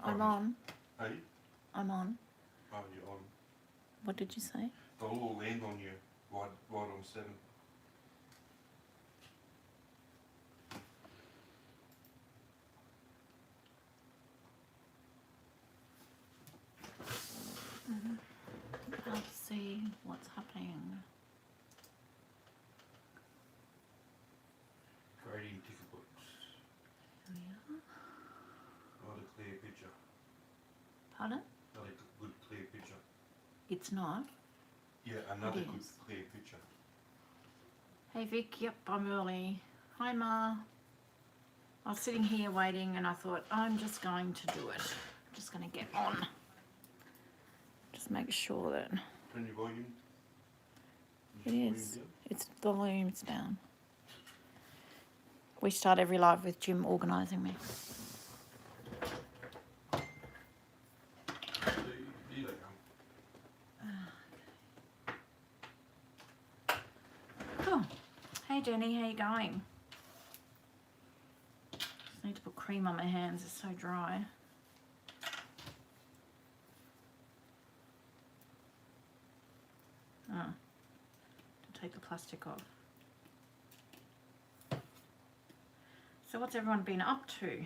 I'm on. Hey? I'm on. Oh, you're on. What did you say? They'll all land on you right on 7. Let's see what's happening. Grading ticket books. Yeah. Not a clear picture. Pardon? Not a good clear picture. It's not. Yeah, another It good is. clear picture. Hey Vic, yep, I'm early. Hi Ma. I was sitting here waiting and I thought, I'm just going to do it. I'm just going to get on. Just make sure that Turn your volume. it Volume is. down. It's the volume's down. We start every live with Jim organising me. Here they come. Oh, hey Jenny, how you going? Just need to put cream on my hands, it's so dry. Oh, to take the plastic off. So what's everyone been up to?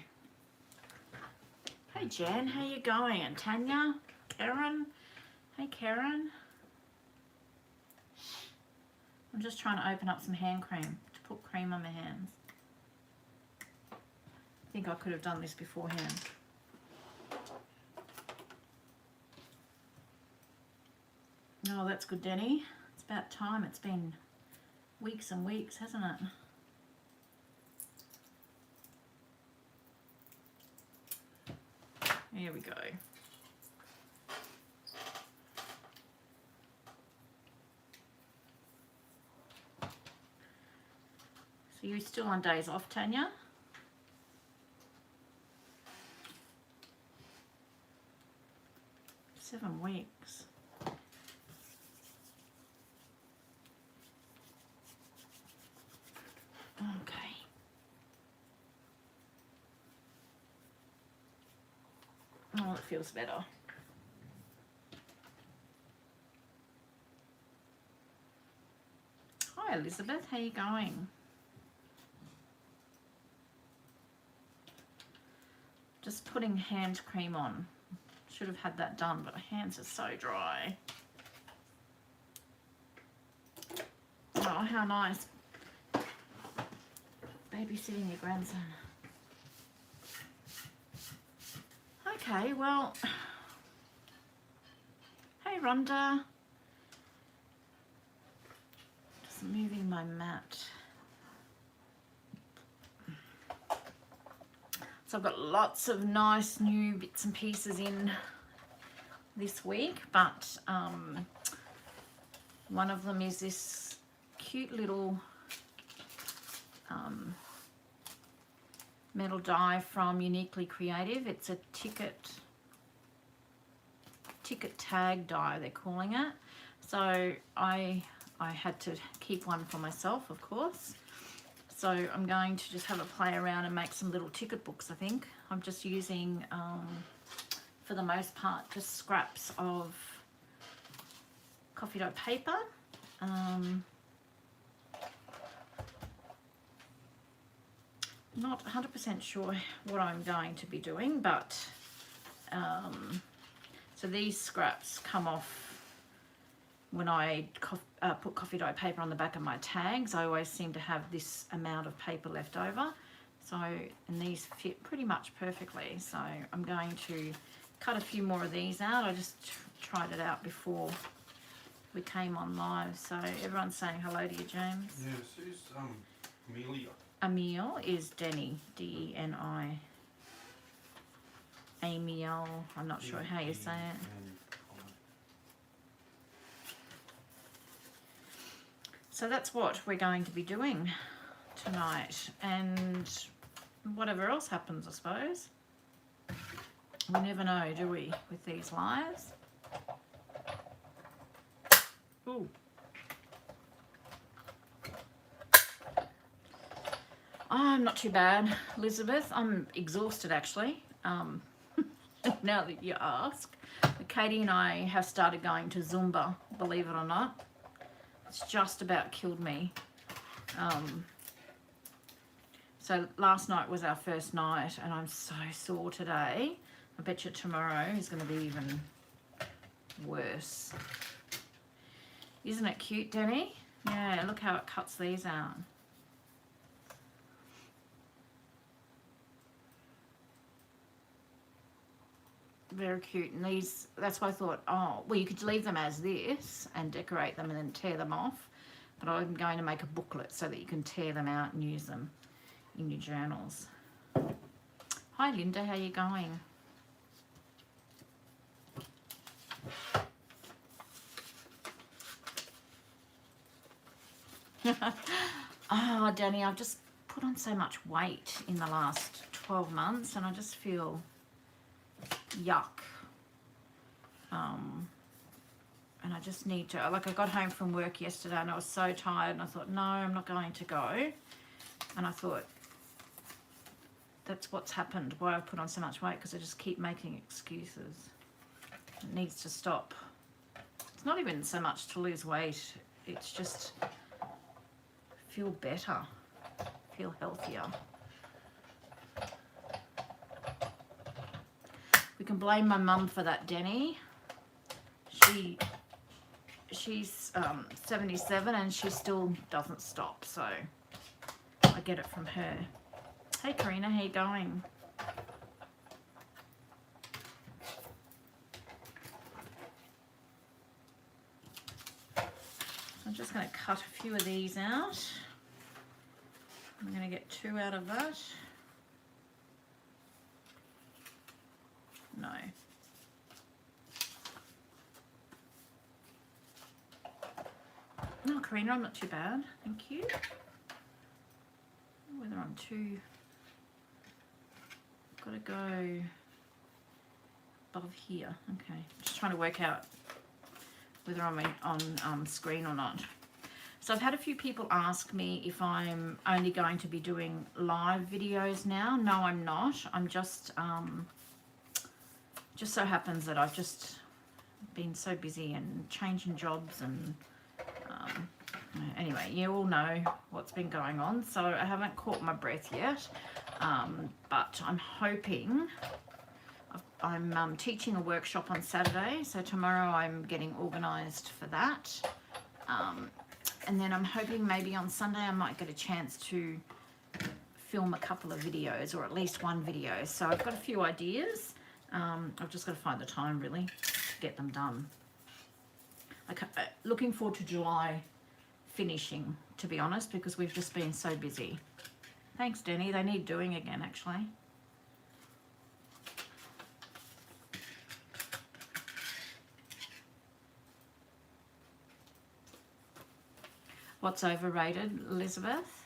Hey Jen, how you going? And Tanya? Karen? Hey Karen. I'm just trying to open up some hand cream to put cream on my hands. I think I could have done this beforehand. Oh, that's good, Denny. It's about time. It's been weeks and weeks, hasn't it? Here we go. So you're still on days off, Tanya? Seven weeks. Okay. Oh, it feels better. Hi Elizabeth, how you going? Just putting hand cream on. Should have had that done, but my hands are so dry. Oh, how nice. Babysitting your grandson. Okay, well, hey Rhonda. Just moving my mat. So I've got lots of nice new bits and pieces in this week, but one of them is this cute little metal die from Uniquely Creative. It's a ticket tag die, they're calling it. So I had to keep one for myself, of course. So I'm going to just have a play around and make some little ticket books, I think. I'm just using, for the most part, just scraps of coffee dot paper. Not 100% sure what I'm going to be doing, but so these scraps come off when I put coffee dye paper on the back of my tags. I always seem to have this amount of paper left over. So, and these fit pretty much perfectly. So I'm going to cut a few more of these out. I just tried it out before we came on live. So everyone's saying hello to you, James. Yes, who's Amelia? Emil is Denny, D-E-N-I. Amiel, I'm not sure how you say it. So that's what we're going to be doing tonight, and whatever else happens, I suppose. We never know, do we, with these lives? Ooh. I'm not too bad, Elizabeth. I'm exhausted, actually. now that you ask. Katie and I have started going to Zumba, believe it or not. It's just about killed me. So last night was our first night and I'm so sore today. I bet you tomorrow is going to be even worse. Isn't it cute, Denny? Yeah, look how it cuts these out. Very cute. And these, that's why I thought, oh, well, you could leave them as this and decorate them and then tear them off. But I'm going to make a booklet so that you can tear them out and use them in your journals. Hi, Linda. How you going? Oh, Danny, I've just put on so much weight in the last 12 months and I just feel yuck. And I just need to, like, I got home from work yesterday and I was so tired and I thought, no, I'm not going to go. And I thought, that's what's happened, why I've put on so much weight, because I just keep making excuses. It needs to stop. It's not even so much to lose weight, it's just feel better, feel healthier. We can blame my mum for that, Denny. She's 77 and she still doesn't stop, so I get it from her. Hey Karina, how you going? I'm just going to cut a few of these out. I'm going to get 2 out of that. No. No, Karina, I'm not too bad. Thank you. Whether I'm too... Got to go above here. Okay. Just trying to work out whether I'm on screen or not. So I've had a few people ask me if I'm only going to be doing live videos now. No, I'm not. I'm just so happens that I've just been so busy and changing jobs and anyway, you all know what's been going on, so I haven't caught my breath yet, but I'm hoping. I'm teaching a workshop on Saturday, so tomorrow I'm getting organised for that, and then I'm hoping maybe on Sunday I might get a chance to film a couple of videos, or at least one video. So I've got a few ideas. I've just got to find the time really to get them done. Looking forward to July finishing, to be honest, because we've just been so busy. Thanks, Denny. They need doing again, actually. What's overrated, Elizabeth?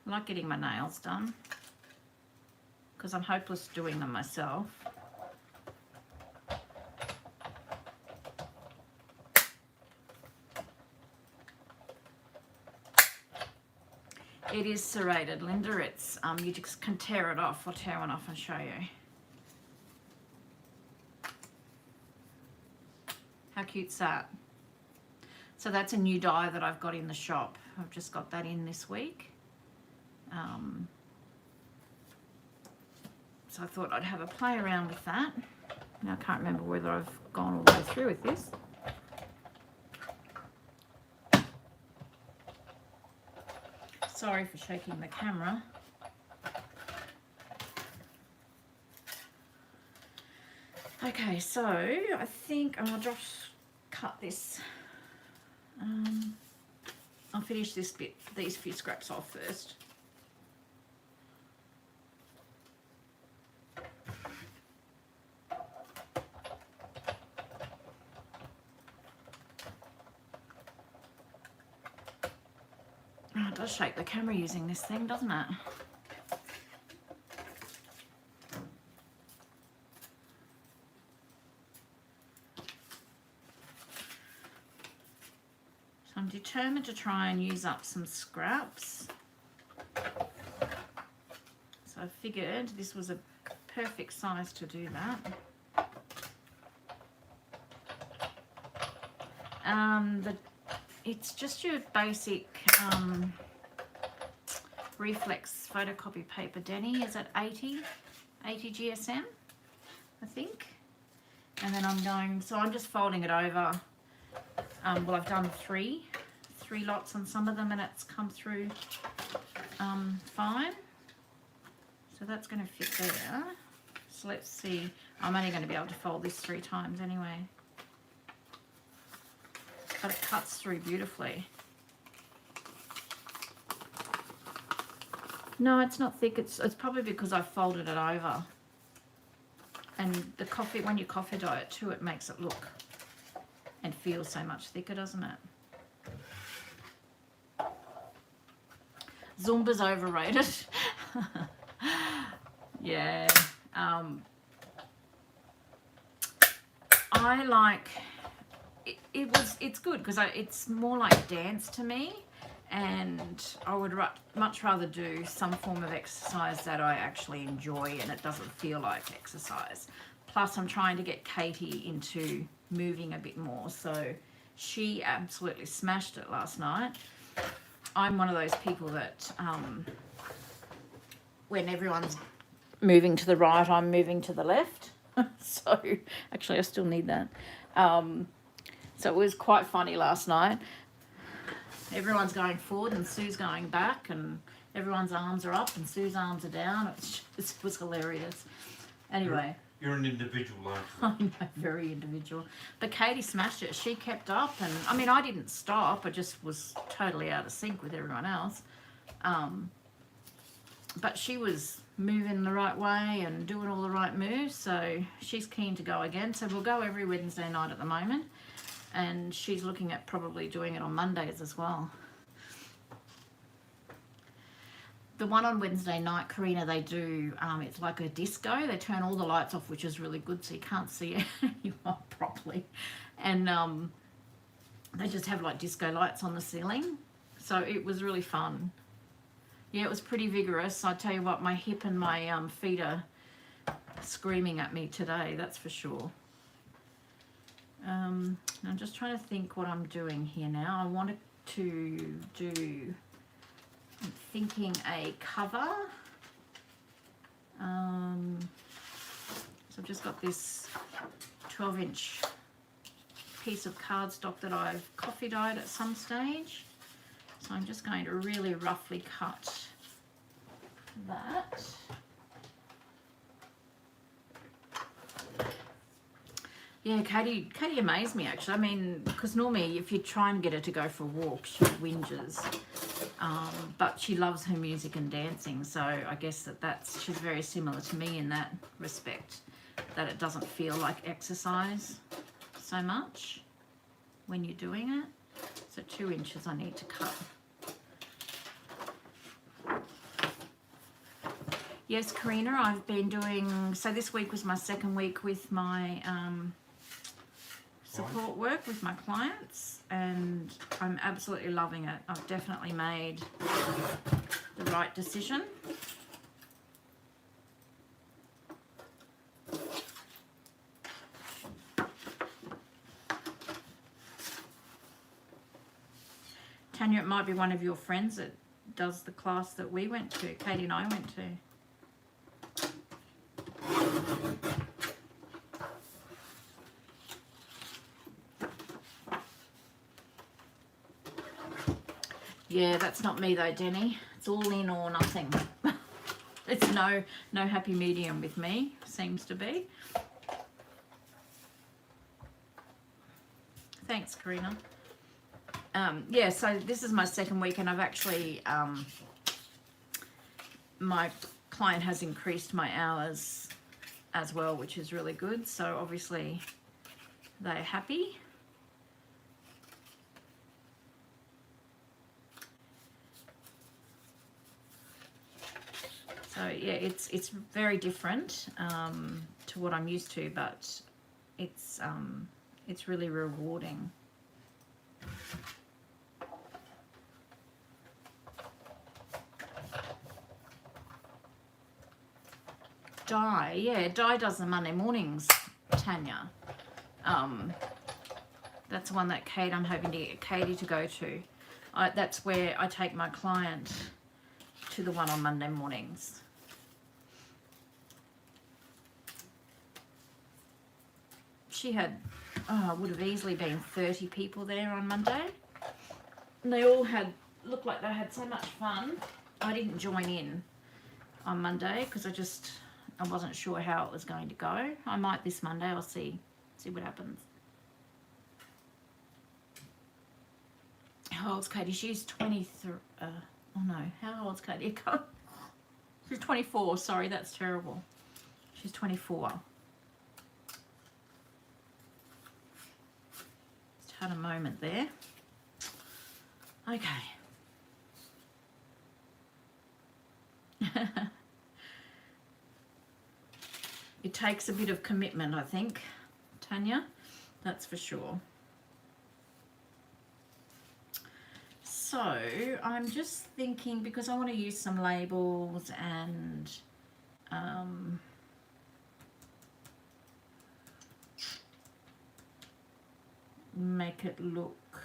I like getting my nails done because I'm hopeless doing them myself. It is serrated, Linda. It's you just can tear it off. I'll tear one off and show you. How cute's that? So that's a new dye that I've got in the shop. I've just got that in this week. So I thought I'd have a play around with that. Now I can't remember whether I've gone all the way through with this. Sorry for shaking the camera. Okay, so I think I'll just cut this. I'll finish this bit, these few scraps off first. Oh, it does shake the camera using this thing, doesn't it? determined to try and use up some scraps. So I figured this was a perfect size to do that. It's just your basic reflex photocopy paper, Denny. Is it 80 GSM, I think? And then I'm just folding it over. Well, I've done three lots on some of them, and it's come through fine. So that's going to fit there. So let's see. I'm only going to be able to fold this 3 times anyway. But it cuts through beautifully. No, it's not thick. It's probably because I folded it over. And the coffee, when you coffee dye it too, it makes it look and feel so much thicker, doesn't it? Zumba's overrated. Yeah. I like it's good because it's more like dance to me, and I would much rather do some form of exercise that I actually enjoy and it doesn't feel like exercise. Plus I'm trying to get Katie into moving a bit more, so she absolutely smashed it last night. I'm one of those people that when everyone's moving to the right, I'm moving to the left. So actually I still need that. So it was quite funny last night. Everyone's going forward and Sue's going back, and everyone's arms are up and Sue's arms are down. It was hilarious. Anyway. You're an individual, aren't you? I know, very individual. But Katie smashed it. She kept up, and I mean, I didn't stop. I just was totally out of sync with everyone else. But she was moving the right way and doing all the right moves, so she's keen to go again. So we'll go every Wednesday night at the moment, and she's looking at probably doing it on Mondays as well. The one on Wednesday night, Karina, they do, it's like a disco. They turn all the lights off, which is really good, so you can't see anyone properly. And they just have like disco lights on the ceiling. So it was really fun. Yeah, it was pretty vigorous. I tell you what, my hip and my feet are screaming at me today, that's for sure. I'm just trying to think what I'm doing here now. I wanted to do... I'm thinking a cover. So I've just got this 12-inch piece of cardstock that I've coffee dyed at some stage. So I'm just going to really roughly cut that. Yeah, Katie amazed me actually. I mean, because normally if you try and get her to go for a walk, she whinges. But she loves her music and dancing, so I guess she's very similar to me in that respect, that it doesn't feel like exercise so much when you're doing it. So 2 inches I need to cut. Yes, Karina, I've been doing, so this week was my second week with my support work with my clients, and I'm absolutely loving it. I've definitely made the right decision. Tanya, it might be one of your friends that does the class that we went to, Katie and I went to. Yeah, that's not me though, Denny. It's all in or nothing. It's no happy medium with me, seems to be. Thanks, Karina. Yeah, so this is my second week, and I've actually, my client has increased my hours as well, which is really good. So obviously they're happy. So yeah, it's very different to what I'm used to, but it's really rewarding. Di does the Monday mornings, Tanya. That's the one that I'm hoping to get Katie to go to. That's where I take my client to the one on Monday mornings. She had, would have easily been 30 people there on Monday. And they all looked like they had so much fun. I didn't join in on Monday because I wasn't sure how it was going to go. I might this Monday. I'll see what happens. How old's Katie? She's 23. Oh no, how old's Katie? She's 24. Sorry, that's terrible. She's 24. Just had a moment there. Okay. It takes a bit of commitment, I think, Tanya. That's for sure. So I'm just thinking, because I want to use some labels and make it look,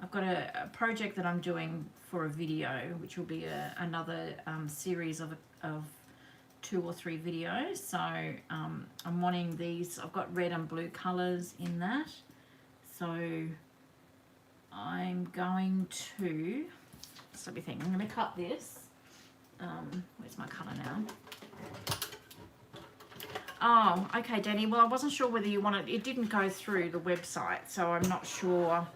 I've got a project that I'm doing for a video, which will be another series of 2 or 3 videos. So I'm wanting these, I've got red and blue colors in that. So I'm going to, so let me think, I'm going to cut this. Where's my colour now? Oh, okay, Danny. Well, I wasn't sure whether you wanted, it didn't go through the website, so I'm not sure.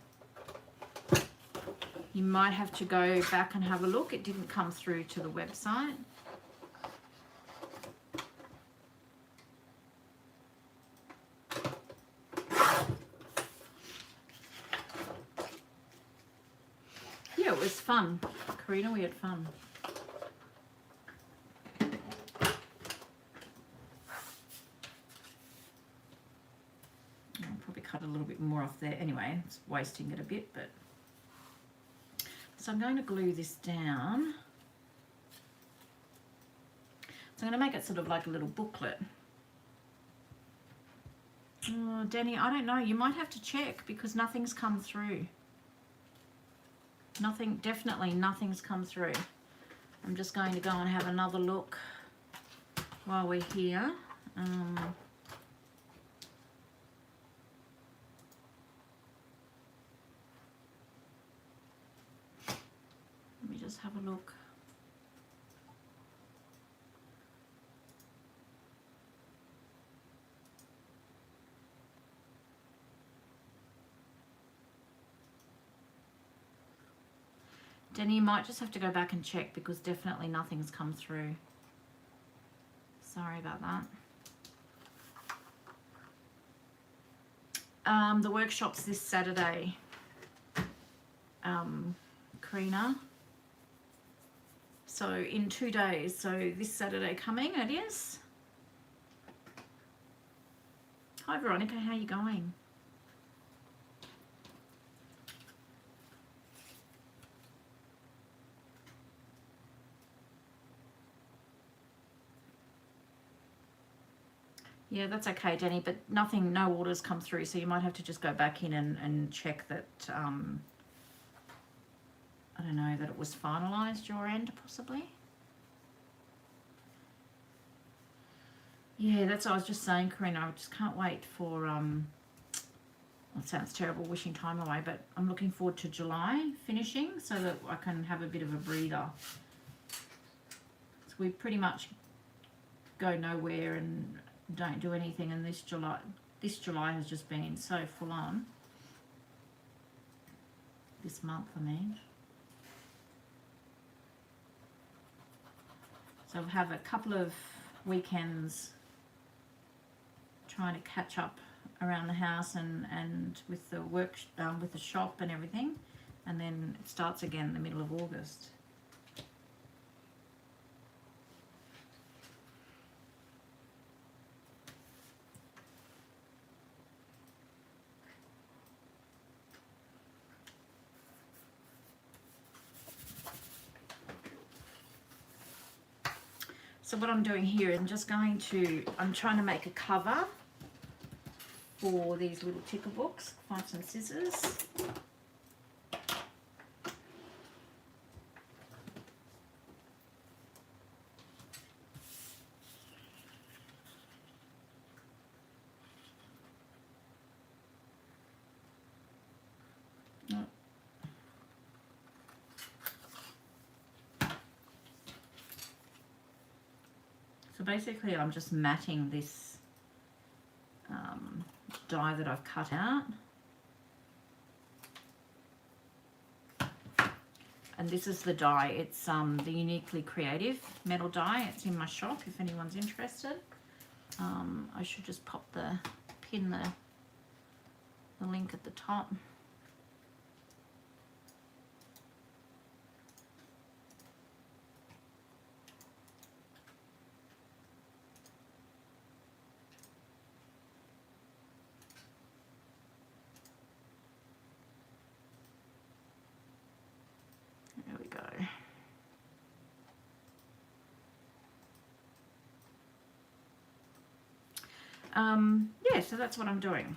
You might have to go back and have a look. It didn't come through to the website. Yeah, it was fun. Karina, we had fun. I'll probably cut a little bit more off there. Anyway, it's wasting it a bit, but... So I'm going to glue this down. So I'm going to make it sort of like a little booklet. Oh, Danny, I don't know. You might have to check because nothing's come through. Nothing, definitely nothing's come through. I'm just going to go and have another look while we're here. Let me just have a look. Denny, you might just have to go back and check because definitely nothing's come through. Sorry about that. The workshop's this Saturday, Karina. So in 2 days, so this Saturday coming it is. Hi Veronica, how are you going? Yeah, that's okay, Jenny, but no orders come through, so you might have to just go back in and check that, I don't know, that it was finalised your end, possibly. Yeah, that's what I was just saying, Karina. I just can't wait for, well, it sounds terrible wishing time away, but I'm looking forward to July finishing so that I can have a bit of a breather. So we pretty much go nowhere and don't do anything, and this July has just been so full on. This month, I mean. So I'll have a couple of weekends trying to catch up around the house and with the work, with the shop and everything, and then it starts again in the middle of August. So what I'm doing here is I'm trying to make a cover for these little ticker books. Find some scissors. So basically I'm just matting this die that I've cut out. And this is the die. It's the Uniquely Creative metal die. It's in my shop if anyone's interested. I should just pin the link at the top. There we go. Yeah, so that's what I'm doing.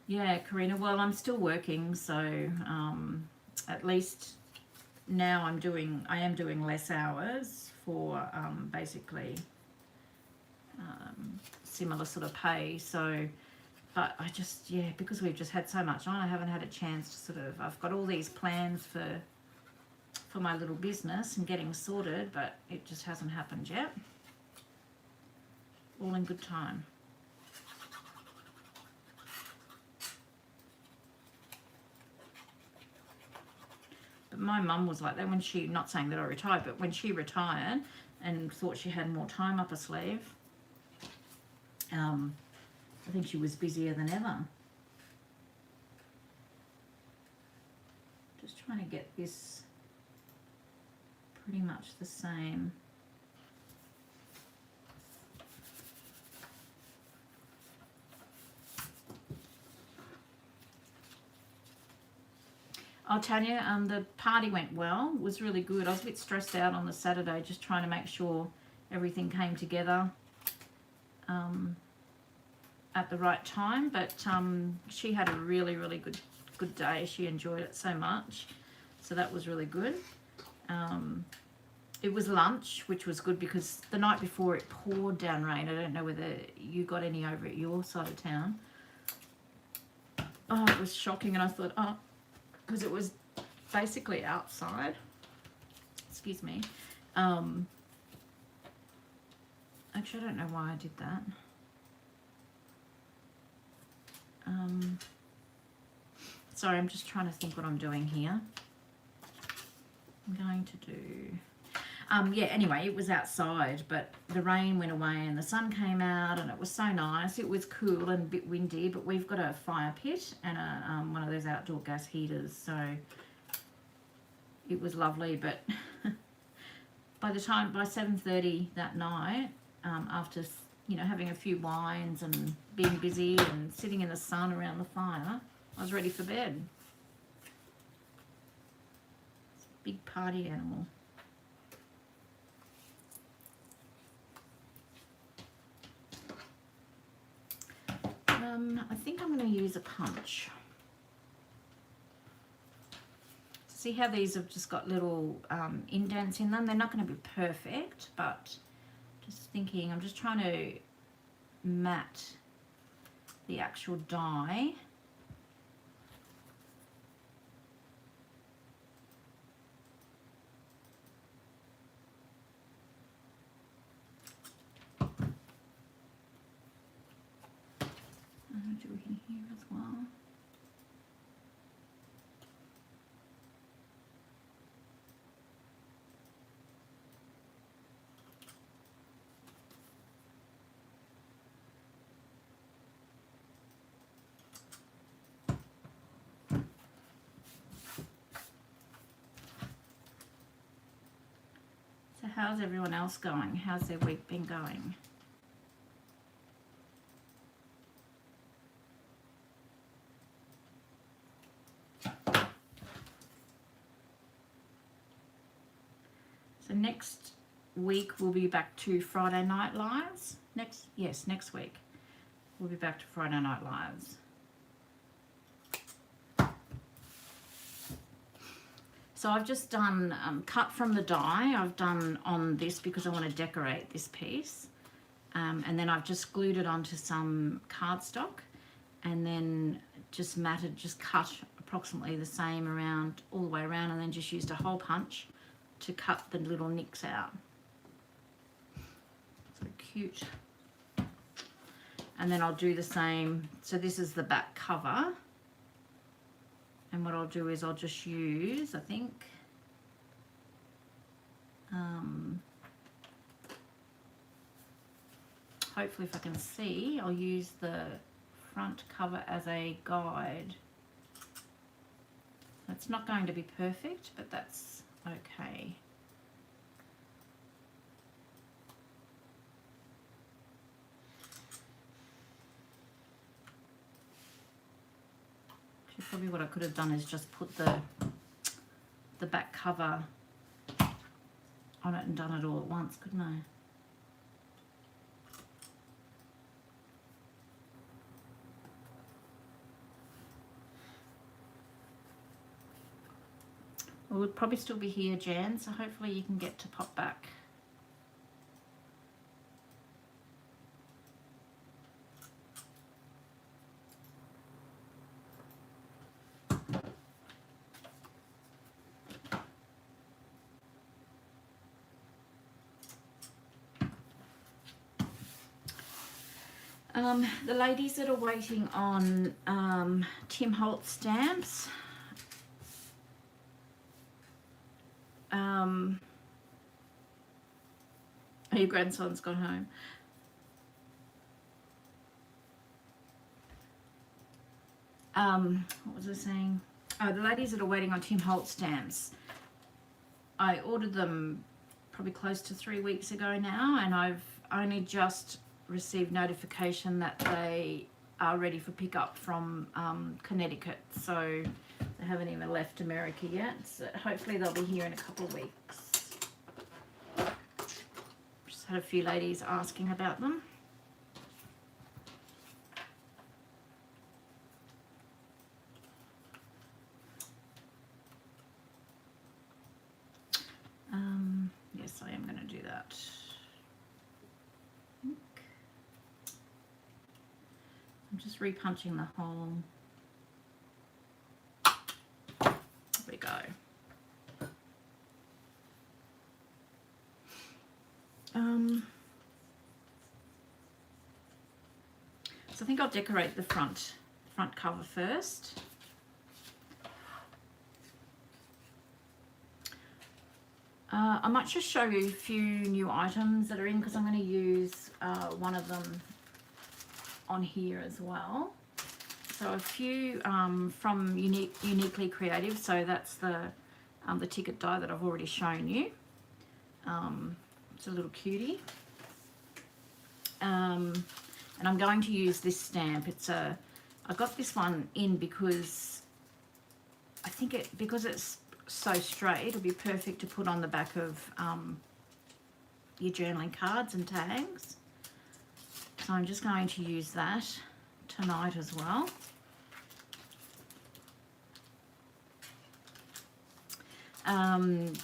Yeah, Karina, well, I'm still working, so at least now I am doing less hours for basically similar sort of pay. So, but I just, yeah, because we've just had so much on, I haven't had a chance to sort of, I've got all these plans for my little business and getting sorted, but it just hasn't happened yet. All in good time. But my mum was like that when she, not saying that I retired, but when she retired and thought she had more time up her sleeve, I think she was busier than ever. Just trying to get this pretty much the same. Oh, Tanya, the party went well. It was really good. I was a bit stressed out on the Saturday, just trying to make sure everything came together at the right time. But she had a really, really good day. She enjoyed it so much. So that was really good. It was lunch, which was good because the night before it poured down rain. I don't know whether you got any over at your side of town. Oh, it was shocking. And I thought, oh, because it was basically outside. Excuse me. Actually, I don't know why I did that. Sorry, I'm just trying to think what I'm doing here. I'm going to do... yeah, anyway, it was outside, but the rain went away and the sun came out and it was so nice. It was cool and a bit windy, but we've got a fire pit and one of those outdoor gas heaters, so it was lovely. But by 7:30 that night, after, you know, having a few wines and being busy and sitting in the sun around the fire, I was ready for bed. It's a big party animal. I think I'm going to use a punch. See how these have just got little indents in them? They're not going to be perfect, but just thinking, I'm just trying to mat the actual die. Do in here as well. So how's everyone else going? How's their week been going? next week we'll be back to Friday Night Lives. Next week we'll be back to Friday Night Lives. So I've just done cut from the die. I've done on this because I want to decorate this piece, and then I've just glued it onto some cardstock, and then just cut approximately the same around all the way around, and then just used a hole punch to cut the little nicks out. So cute. And then I'll do the same. So this is the back cover. And what I'll do is I'll just use, I think, hopefully if I can see, I'll use the front cover as a guide. It's not going to be perfect, but that's okay. Probably what I could have done is just put the back cover on it and done it all at once, couldn't I? Well, we'll probably still be here, Jan, so hopefully you can get to pop back. The ladies that are waiting on Tim Holtz stamps, your grandson's gone home. What was I saying? Oh, the ladies that are waiting on Tim Holtz stamps, I ordered them probably close to 3 weeks ago now, and I've only just received notification that they are ready for pickup from Connecticut, so they haven't even left America yet, so hopefully they'll be here in a couple of weeks. Just had a few ladies asking about them. Yes, I am going to do that. I'm just repunching the hole. There we go. So I think I'll decorate the front cover first. I might just show you a few new items that are in, because I'm going to use one of them on here as well. So a few from Uniquely Creative. So that's the ticket die that I've already shown you. It's a little cutie. And I'm going to use this stamp. I got this one in because I think because it's so straight, it'll be perfect to put on the back of your journaling cards and tags. So I'm just going to use that tonight as well.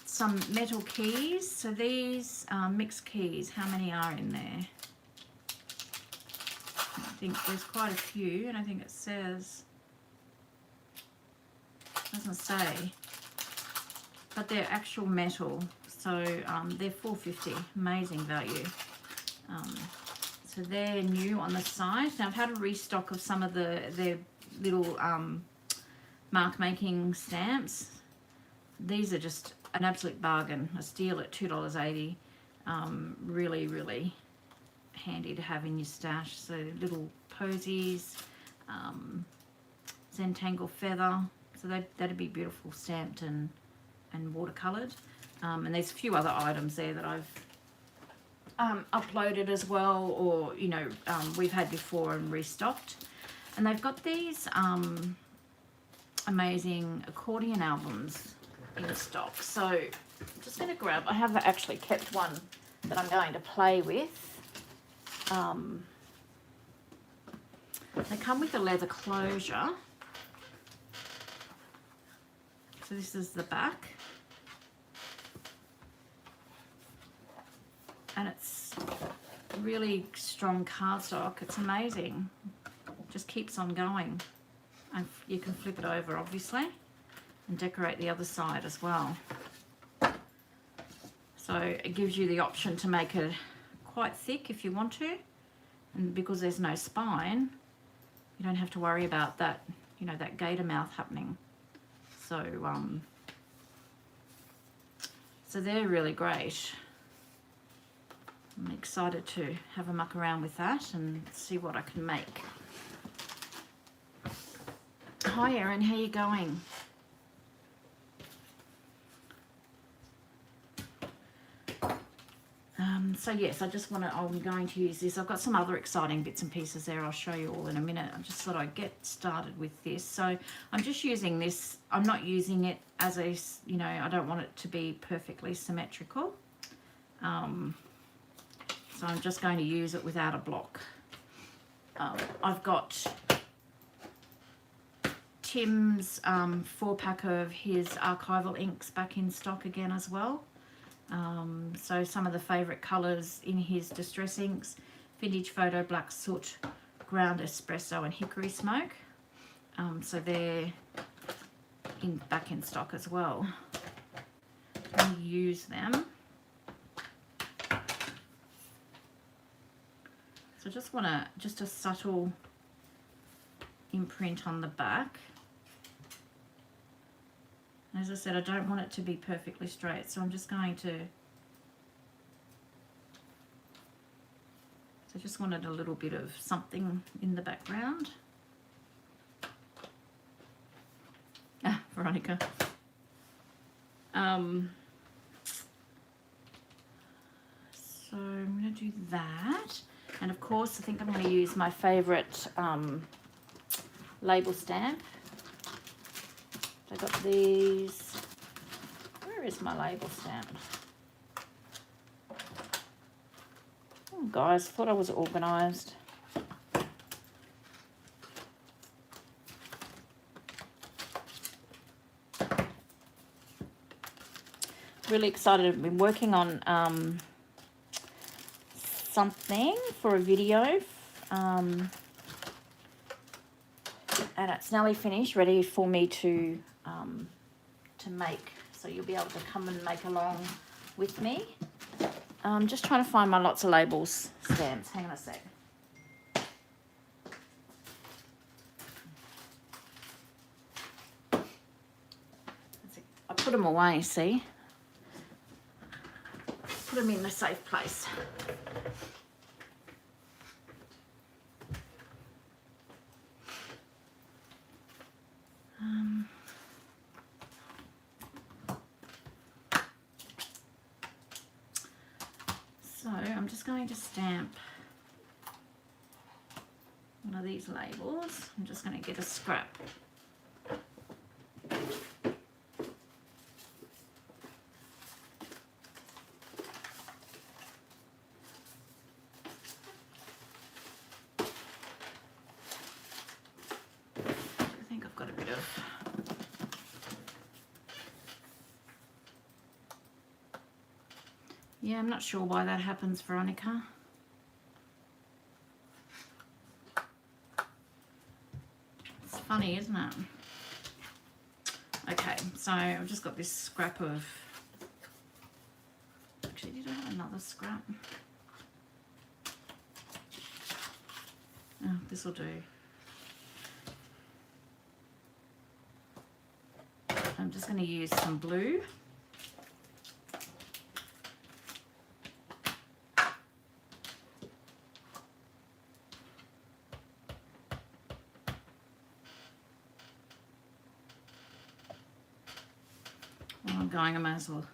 Some metal keys. So these mixed keys, how many are in there? I think there's quite a few, and I think it says, doesn't say, but they're actual metal. So they're $4.50, amazing value. So they're new on the site. Now I've had a restock of some of their little mark making stamps. These are just an absolute bargain, a steal at $2.80. Really, really handy to have in your stash. So little posies, Zentangle feather. So that'd be beautiful stamped and watercolored. And there's a few other items there that I've uploaded as well, or we've had before and restocked. And they've got these amazing accordion albums in stock. So I'm just going to grab, I have actually kept one that I'm going to play with. They come with a leather closure. So this is the back. And it's really strong cardstock. It's amazing. Just keeps on going. And you can flip it over, obviously, and decorate the other side as well. So it gives you the option to make it quite thick if you want to. And because there's no spine, you don't have to worry about that, you know, that gator mouth happening. So, so they're really great. I'm excited to have a muck around with that and see what I can make. Hi Erin, how you going? So yes, I'm going to use this. I've got some other exciting bits and pieces there. I'll show you all in a minute. I just thought I'd get started with this. So I'm just using this. I'm not using it as a, you know, I don't want it to be perfectly symmetrical. So I'm just going to use it without a block. I've got Tim's 4-pack of his archival inks back in stock again as well. So some of the favourite colours in his distress inks: Vintage Photo, Black Soot, Ground Espresso and Hickory Smoke. So they're back in stock as well. I'm going to use them. So just want just a subtle imprint on the back. As I said, I don't want it to be perfectly straight, so I'm just going to, so I just wanted a little bit of something in the background. Ah, Veronica. So I'm going to do that. And of course, I think I'm going to use my favourite label stamp. I got these. Where is my label stamp? Oh, guys, thought I was organised. Really excited. I've been working on something for a video. And it's nearly finished, ready for me to make. So you'll be able to come and make along with me. I'm just trying to find my lots of labels stamps. Hang on a sec. I put them away, see? Put them in a safe place. So I'm just going to stamp one of these labels. I'm just going to get a scrap. I think I've got a bit of yeah, I'm not sure why that happens, Veronica. It's funny, isn't it? Okay, so I've just got this scrap of... Actually, did I have another scrap? Oh, this will do. I'm just going to use some blue. While I'm going, I might as well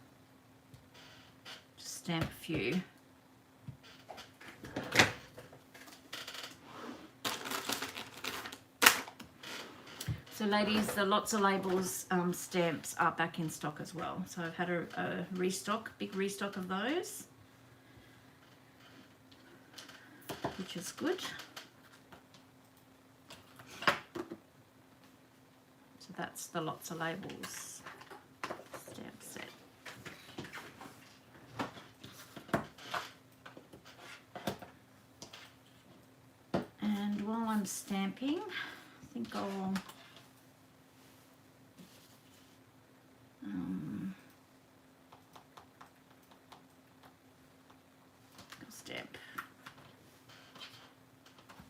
just stamp a few. So ladies, the Lots of Labels stamps are back in stock as well. So I've had a restock, big restock of those, which is good. So that's the Lots of Labels stamp set. And while I'm stamping, I think I'll stamp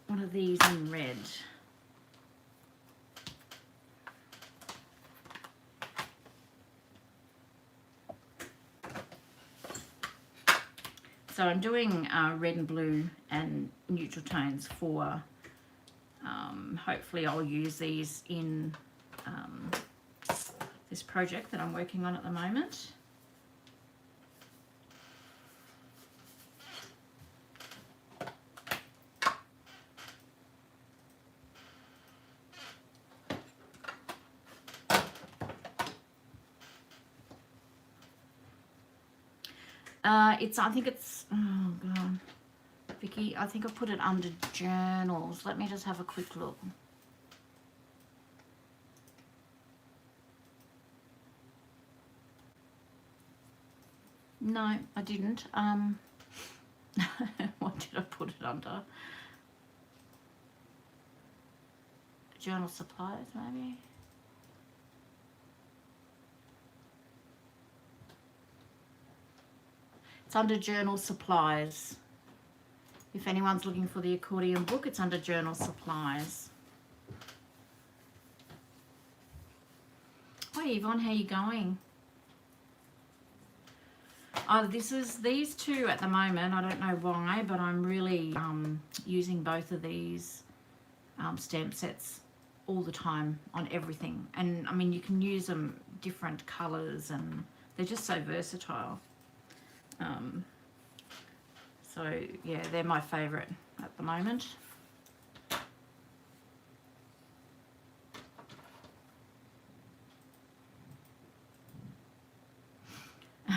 one of these in red. So I'm doing red and blue and neutral tones for, hopefully I'll use these in this project that I'm working on at the moment. I think it's, oh God, Vicky, I think I put it under journals. Let me just have a quick look. No, I didn't. What did I put it under? Journal supplies, maybe? It's under journal supplies. If anyone's looking for the accordion book, it's under journal supplies. Hi Yvonne, how you going? Oh, these two at the moment. I don't know why, but I'm really using both of these stamp sets all the time on everything. And I mean, you can use them different colors and they're just so versatile. So yeah, they're my favorite at the moment.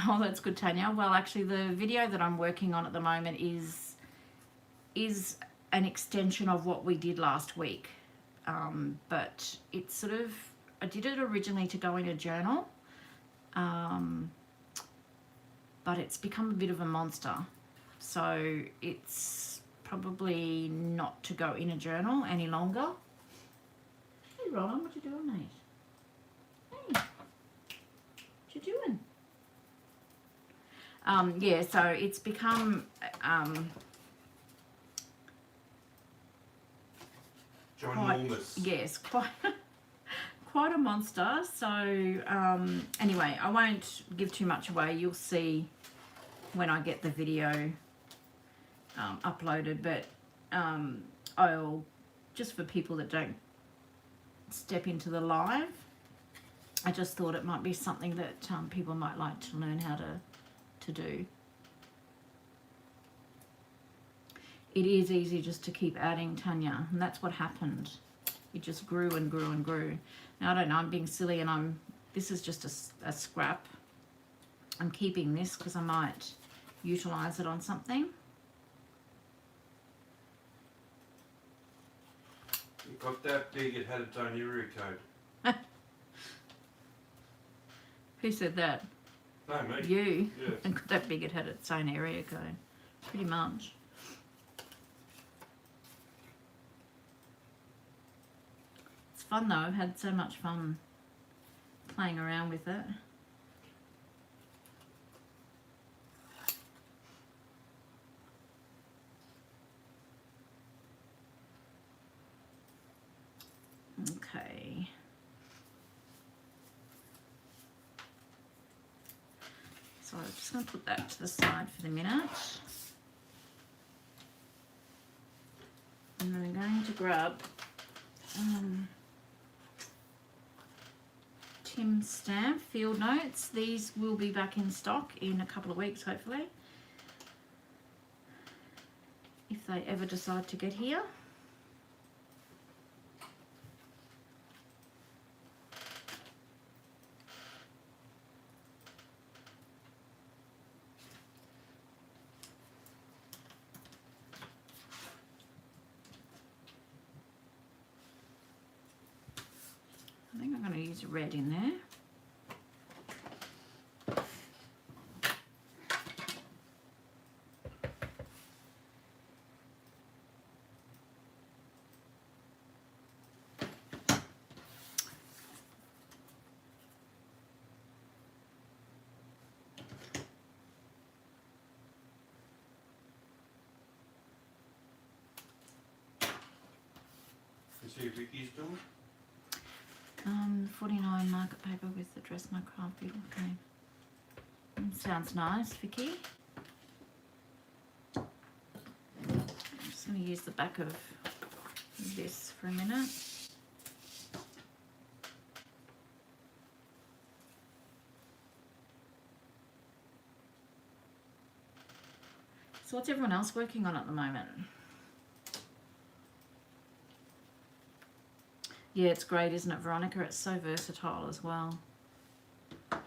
Oh, that's good, Tanya. Well, actually, the video that I'm working on at the moment is an extension of what we did last week. But it's sort of, I did it originally to go in a journal, but it's become a bit of a monster. So it's probably not to go in a journal any longer. Hey, Ron, what you doing, mate? Hey, what you doing? Yeah, so it's become ginormous. Yes, quite a monster. So anyway, I won't give too much away. You'll see when I get the video uploaded, but I'll, just for people that don't step into the live, I just thought it might be something that people might like to learn how to do. It is easy just to keep adding, Tanya, and that's what happened. It just grew and grew and grew. Now I don't know, I'm being silly, and this is just a scrap. I'm keeping this because I might utilize it on something. It got that big, it had its own area code. Who said that? No, me. You. Yes. And got that big, it had its own area code. Pretty much. It's fun though. I've had so much fun playing around with it. Okay. So I'm just going to put that to the side for the minute. And then I'm going to grab Tim's stamp, Field Notes. These will be back in stock in a couple of weeks, hopefully, if they ever decide to get here. I think I'm going to use red in there. See Vicky's doing? 49 market paper with the Dress My Craft Beautiful Cream. Sounds nice, Vicky. I'm just going to use the back of this for a minute. So what's everyone else working on at the moment? Yeah, it's great, isn't it, Veronica? It's so versatile as well. A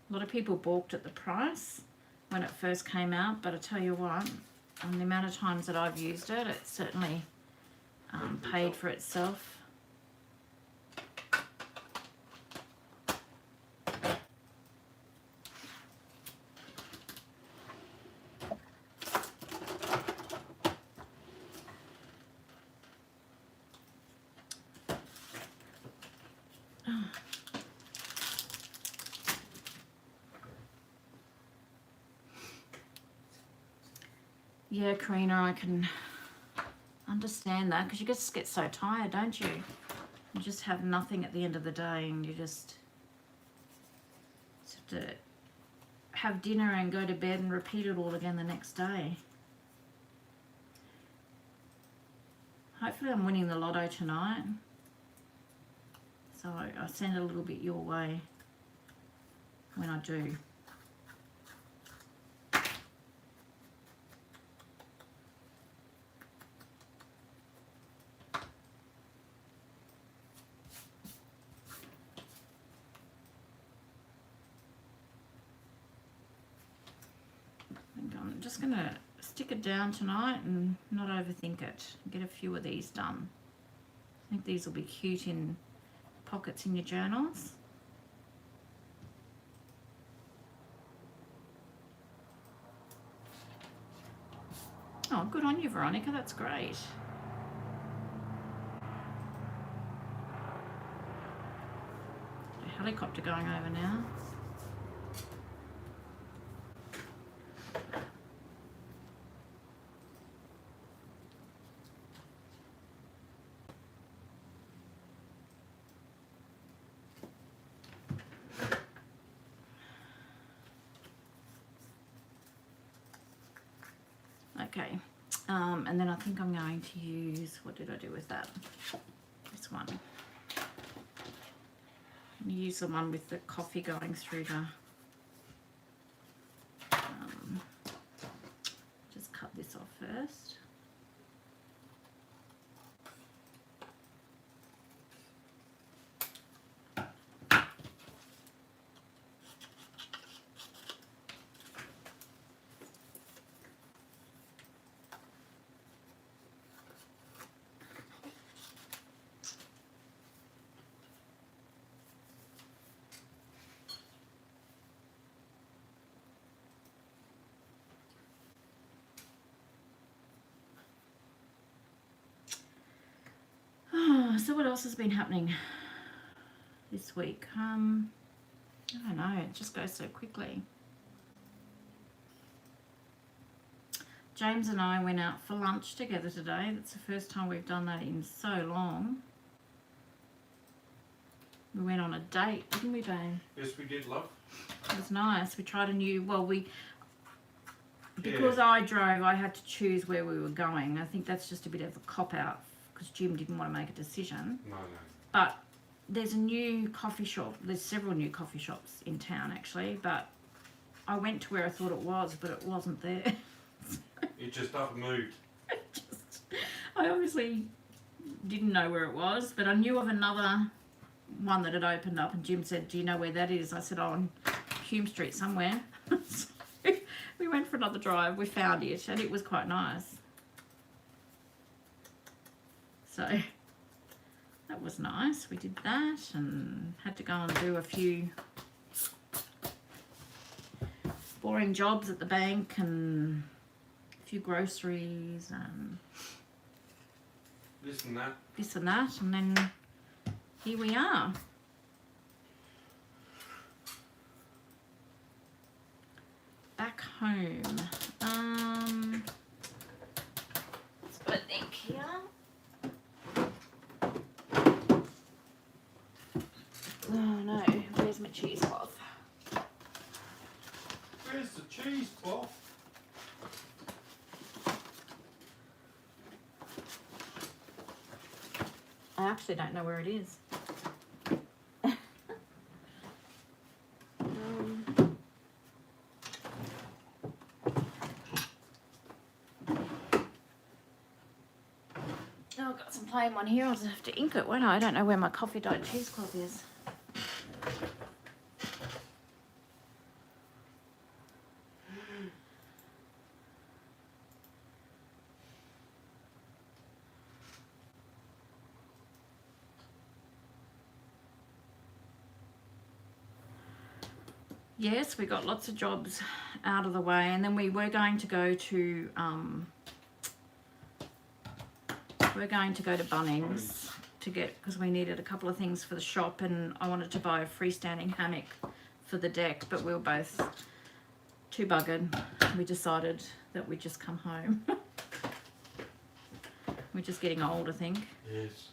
lot of people balked at the price when it first came out, but I tell you what, on the amount of times that I've used it, it certainly paid for itself. Yeah, Karina, I can understand that because you just get so tired, don't you? You just have nothing at the end of the day and you just have to have dinner and go to bed and repeat it all again the next day. Hopefully I'm winning the lotto tonight. So I send a little bit your way when I do. I'm just going to stick it down tonight and not overthink it. Get a few of these done. I think these will be cute in pockets in your journals. Oh, good on you, Veronica. That's great. A helicopter going over now. Okay, and then I think I'm going to use, what did I do with that? This one. I'm going to use the one with the coffee going through the, just cut this off first. So what else has been happening this week? I don't know, it just goes so quickly. James and I went out for lunch together today. That's the first time we've done that in so long. We went on a date, didn't we, babe? Yes, we did, love. It was nice. We tried a new, because I drove, I had to choose where we were going. I think that's just a bit of a cop-out because Jim didn't want to make a decision. No. But there's a new coffee shop. There's several new coffee shops in town, actually. But I went to where I thought it was, but it wasn't there. It just up moved. I obviously didn't know where it was, but I knew of another one that had opened up, and Jim said, do you know where that is? I said, oh, on Hume Street somewhere. So we went for another drive. We found it, and it was quite nice. So that was nice. We did that and had to go and do a few boring jobs at the bank and a few groceries and this and that. And then here we are. Back home. Let's put a think here. Oh no, where's my cheesecloth? Where's the cheesecloth? I actually don't know where it is. Oh, I've got some plain one here. I'll just have to ink it, won't I? I don't know where my coffee dyed cheesecloth is. Yes, we got lots of jobs out of the way, and then we were going to go to Bunnings to get, because we needed a couple of things for the shop, and I wanted to buy a freestanding hammock for the deck, but we were both too buggered. We decided that we'd just come home. We're just getting old, I think. Yes.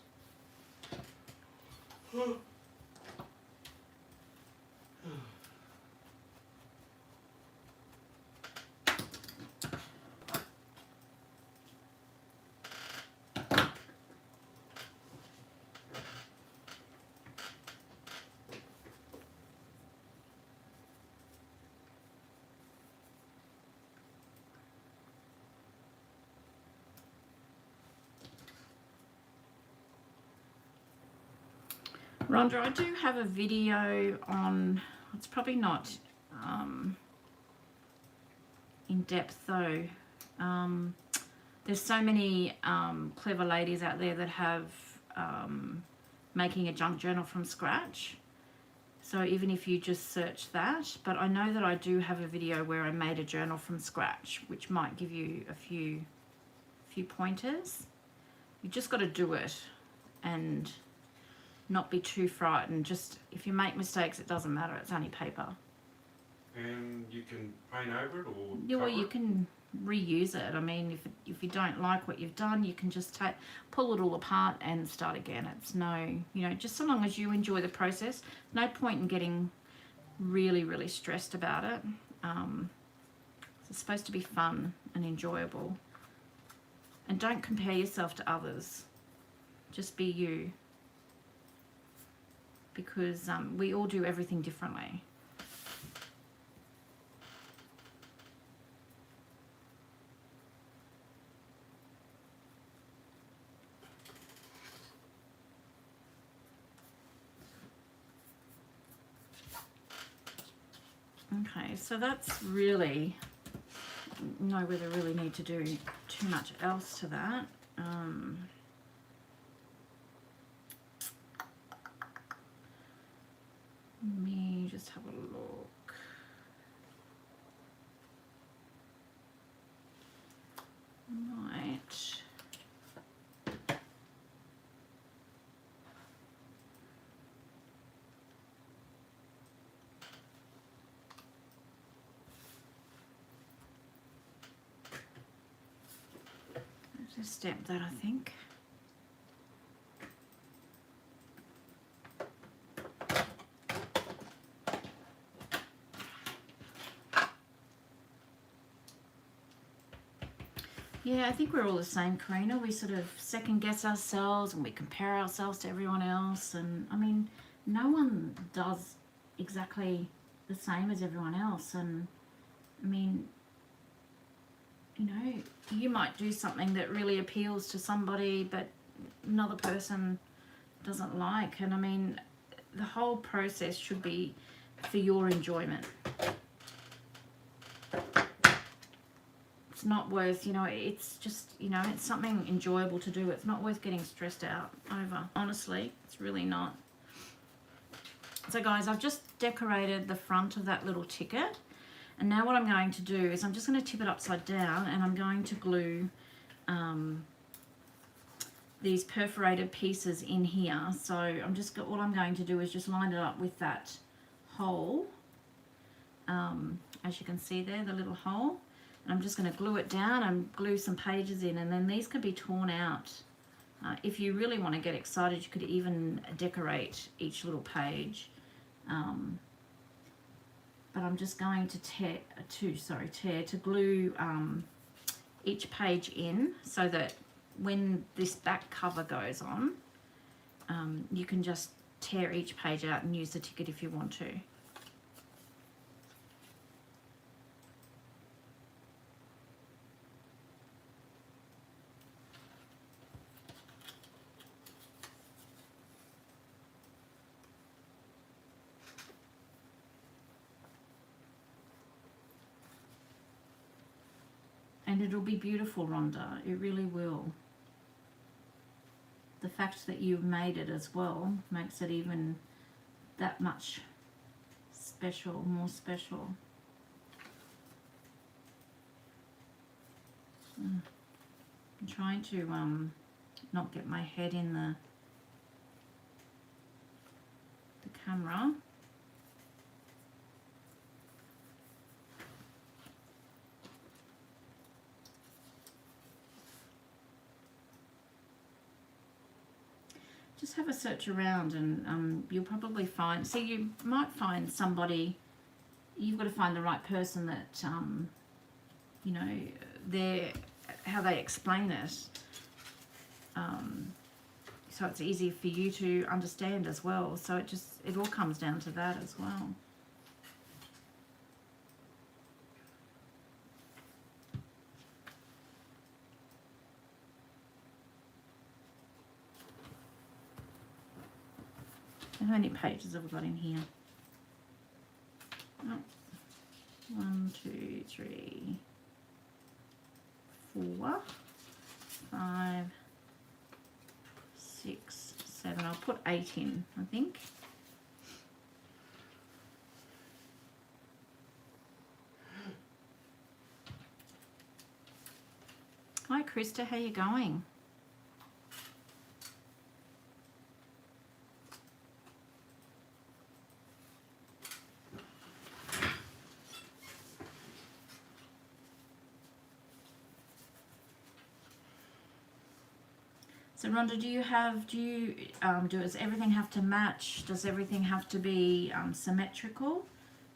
Rhonda, I do have a video on, it's probably not in depth though. There's so many clever ladies out there that have making a junk journal from scratch. So even if you just search that, but I know that I do have a video where I made a journal from scratch, which might give you a few pointers. You just got to do it and not be too frightened. Just, if you make mistakes, it doesn't matter. It's only paper. And you can paint over it or Yeah, well, cover you it? can reuse it. I mean, if you don't like what you've done, you can just pull it all apart and start again. It's no, you know, just so long as you enjoy the process. No point in getting really, really stressed about it. It's supposed to be fun and enjoyable. And don't compare yourself to others. Just be you. Because we all do everything differently. Okay, so that's really, no, whether really need to do too much else to that. Let me just have a look. Right. Just stamp that, I think. Yeah, I think we're all the same, Karina. We sort of second guess ourselves and we compare ourselves to everyone else. And I mean, no one does exactly the same as everyone else. And I mean, you know, you might do something that really appeals to somebody, but another person doesn't like. And I mean, the whole process should be for your enjoyment. It's not worth, you know, it's just, you know, it's something enjoyable to do. It's not worth getting stressed out over. Honestly, it's really not. So guys, I've just decorated the front of that little ticket. And now what I'm going to do is I'm just going to tip it upside down, and I'm going to glue these perforated pieces in here. So all I'm going to do is just line it up with that hole. As you can see there, the little hole. And I'm just going to glue it down and glue some pages in, and then these can be torn out. If you really want to get excited, you could even decorate each little page. But I'm just going to glue each page in, so that when this back cover goes on, you can just tear each page out and use the ticket if you want to. And it'll be beautiful, Rhonda. It really will. The fact that you've made it as well makes it even that much special, more special. I'm trying to not get my head in the camera. Just have a search around, and you'll probably find, you might find somebody. You've got to find the right person that, you know, how they explain it. So it's easy for you to understand as well. So it all comes down to that as well. How many pages have we got in here? Oh, 1, 2, 3, 4, 5, 6, 7. I'll put 8 in, I think. Hi, Krista. How you going? So Rhonda, does everything have to match? Does everything have to be symmetrical?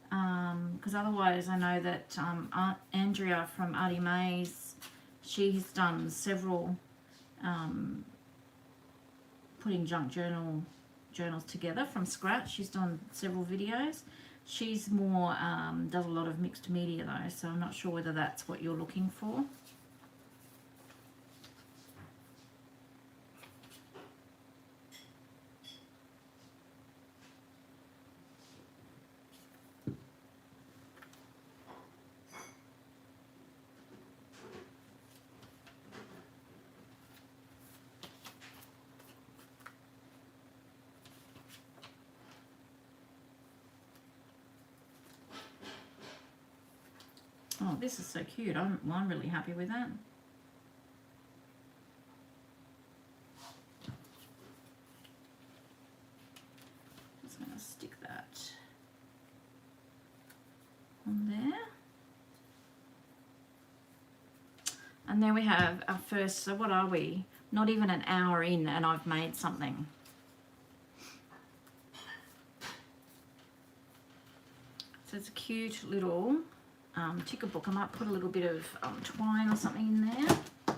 Because otherwise, I know that Aunt Andrea from Artie Mays, she has done several putting junk journals together from scratch. She's done several videos. She's more does a lot of mixed media though, so I'm not sure whether that's what you're looking for. Oh, this is so cute. I'm really happy with that. Just going to stick that on there. And there we have our first, so what are we? Not even an hour in and I've made something. So it's a cute little ticket book. I might put a little bit of twine or something in there. I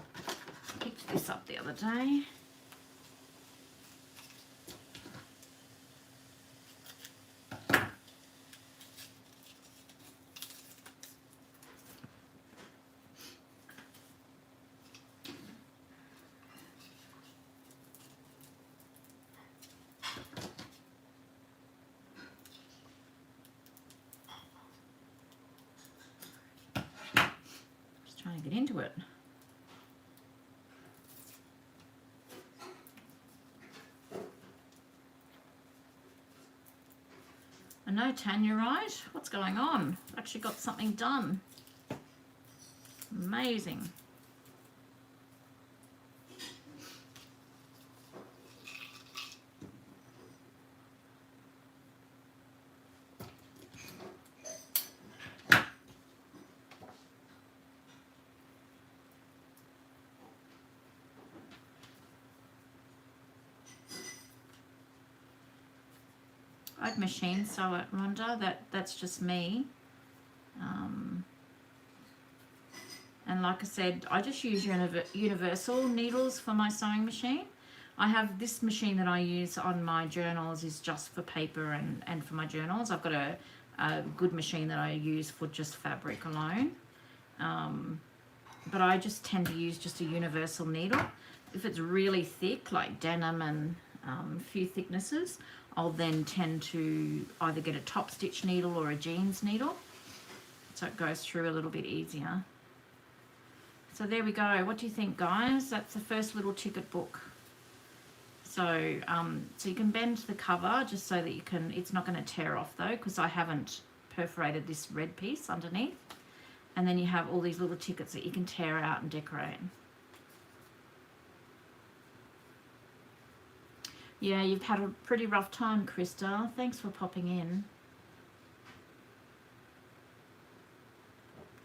picked this up the other day. Trying to get into know, Tanya, right? What's going on? Actually got something done. Amazing. I'd machine sew it, Rhonda. That's just me. And like I said, I just use universal needles for my sewing machine. I have this machine that I use on my journals is just for paper and for my journals. I've got a good machine that I use for just fabric alone. But I just tend to use just a universal needle. If it's really thick, like denim and a few thicknesses, I'll then tend to either get a top stitch needle or a jeans needle, so it goes through a little bit easier. So there we go. What do you think, guys? That's the first little ticket book. So so you can bend the cover just so that you can, it's not going to tear off though, because I haven't perforated this red piece underneath. And then you have all these little tickets that you can tear out and decorate. Yeah, you've had a pretty rough time, Krista. Thanks for popping in.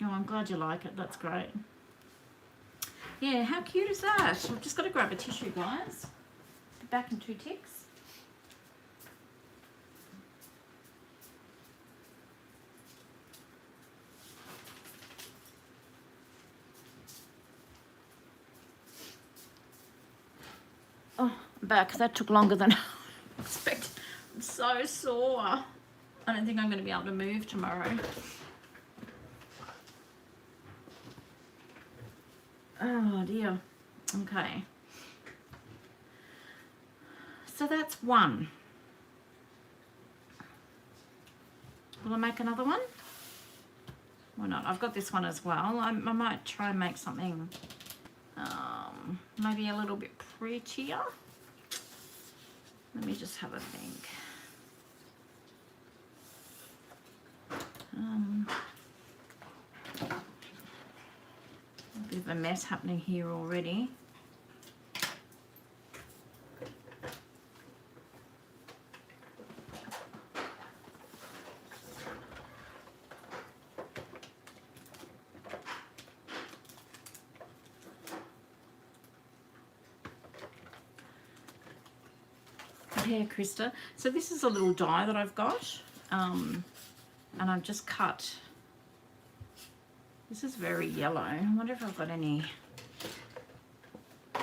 Oh, I'm glad you like it. That's great. Yeah, how cute is that? I've just got to grab a tissue, guys. Be back in 2 ticks. Oh, I'm back. That took longer than I expected. I'm so sore. I don't think I'm going to be able to move tomorrow. Oh dear. Okay. So that's one. Will I make another one? Why not? I've got this one as well. I might try and make something maybe a little bit prettier. Let me just have a think. A bit of a mess happening here already. Yeah, Krista. So this is a little die that I've got, and I've just cut. This is very yellow. I wonder if I've got any. Oh,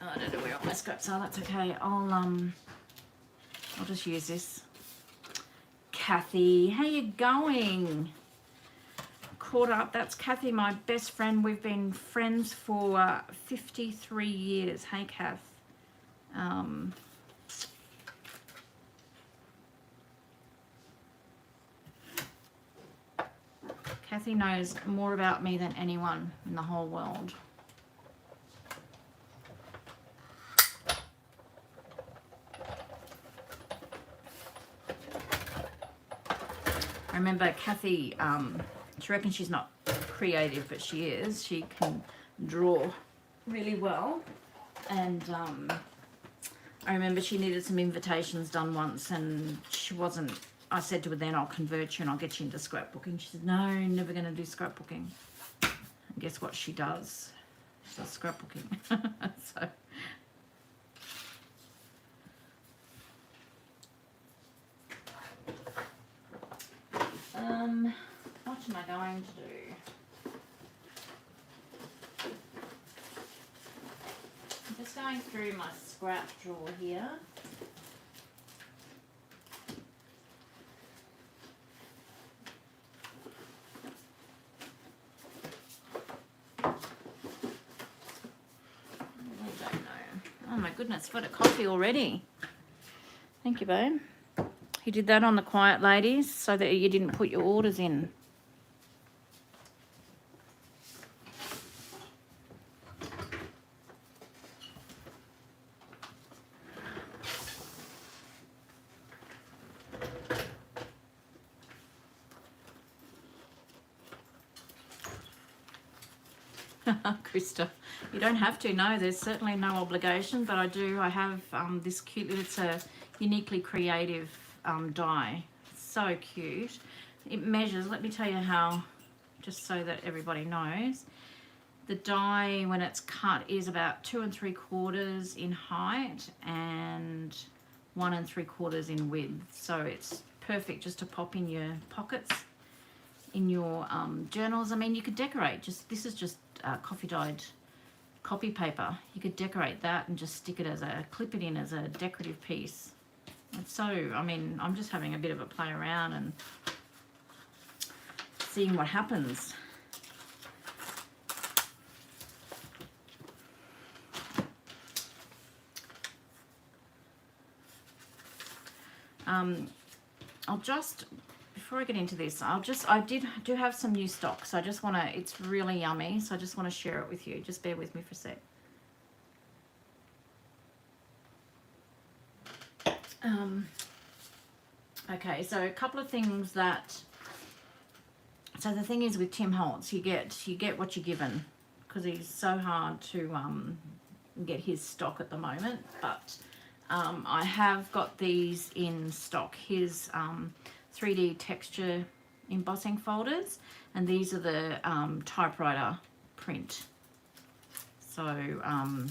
I don't know where all my scraps are. That's okay. I'll just use this. Kathy, how you going? Caught up. That's Kathy, my best friend. We've been friends for 53 years. Hey, Kath. Kathy knows more about me than anyone in the whole world. I remember Kathy, she reckons she's not creative, but she is. She can draw really well. And I remember she needed some invitations done once, and she wasn't, I said to her then, I'll convert you and I'll get you into scrapbooking. She said, no, never going to do scrapbooking. And guess what she does? She does scrapbooking. So. What am I going to do? I'm just going through my scrap drawer here. I don't know. Oh my goodness, what a coffee already. Thank you, babe. You did that on the quiet, ladies, so that you didn't put your orders in. Krista, you don't have to. No, there's certainly no obligation, but I have this cute, it's a uniquely creative die. So cute. It measures, let me tell you how, just so that everybody knows. The die, when it's cut, is about 2 3/4 in height and 1 3/4 in width. So it's perfect just to pop in your pockets, in your journals. I mean, you could decorate. This is just coffee dyed copy paper. You could decorate that and just stick it clip it in as a decorative piece. It's so, I mean, I'm just having a bit of a play around and seeing what happens. I'll just, before I get into this, I do have some new stock, so I just want to, it's really yummy, so I just want to share it with you. Just bear with me for a sec. Okay, so a couple of things that, so the thing is with Tim Holtz, you get what you're given, because he's so hard to get his stock at the moment, but I have got these in stock. His 3D texture embossing folders, and these are the typewriter print. So I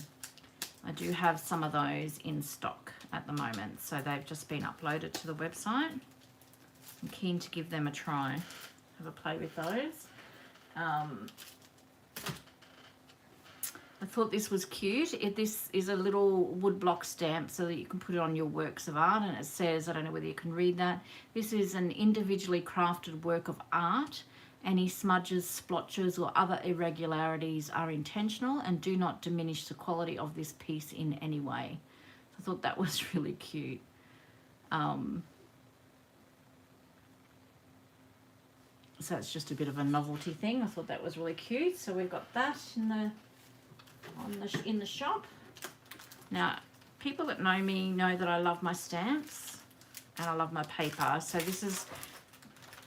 do have some of those in stock at the moment. So they've just been uploaded to the website. I'm keen to give them a try, have a play with those. I thought this was cute. This is a little woodblock stamp so that you can put it on your works of art, and it says, I don't know whether you can read that, this is an individually crafted work of art. Any smudges, splotches or other irregularities are intentional and do not diminish the quality of this piece in any way. I thought that was really cute. So it's just a bit of a novelty thing. I thought that was really cute. So we've got that in the shop. Now, people that know me know that I love my stamps and I love my paper. So this is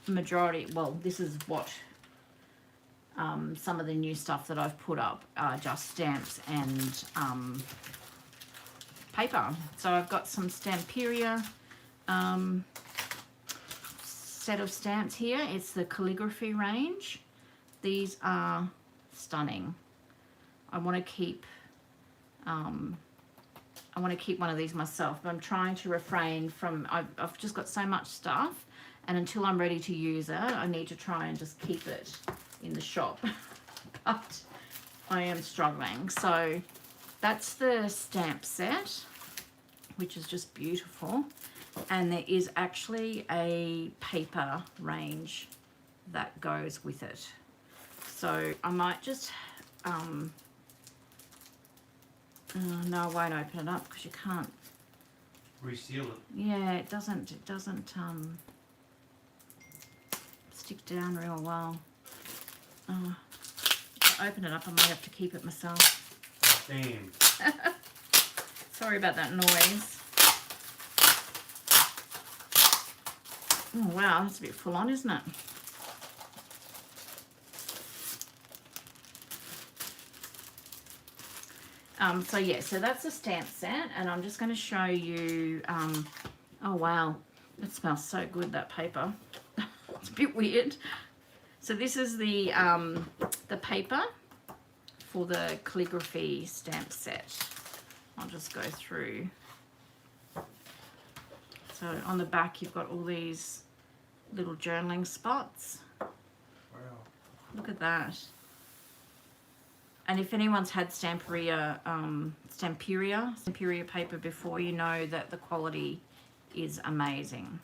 majority, well, this is what some of the new stuff that I've put up are just stamps and paper. So I've got some Stamperia set of stamps here. It's the calligraphy range. These are stunning. I want to keep one of these myself, but I'm trying to refrain from, I've just got so much stuff, and until I'm ready to use it, I need to try and just keep it in the shop. But I am struggling. So that's the stamp set, which is just beautiful. And there is actually a paper range that goes with it. So I might just, no, I won't open it up because you can't reseal it. Yeah, it doesn't stick down real well. If I open it up, I might have to keep it myself. Damn. Sorry about that noise. Oh wow, that's a bit full on, isn't it? So yeah, so that's a stamp set, and I'm just going to show you, oh wow, it smells so good, that paper. It's a bit weird. So this is the paper for the calligraphy stamp set. I'll just go through. So on the back you've got all these little journaling spots. Wow. Look at that. And if anyone's had Stamperia paper before, you know that the quality is amazing.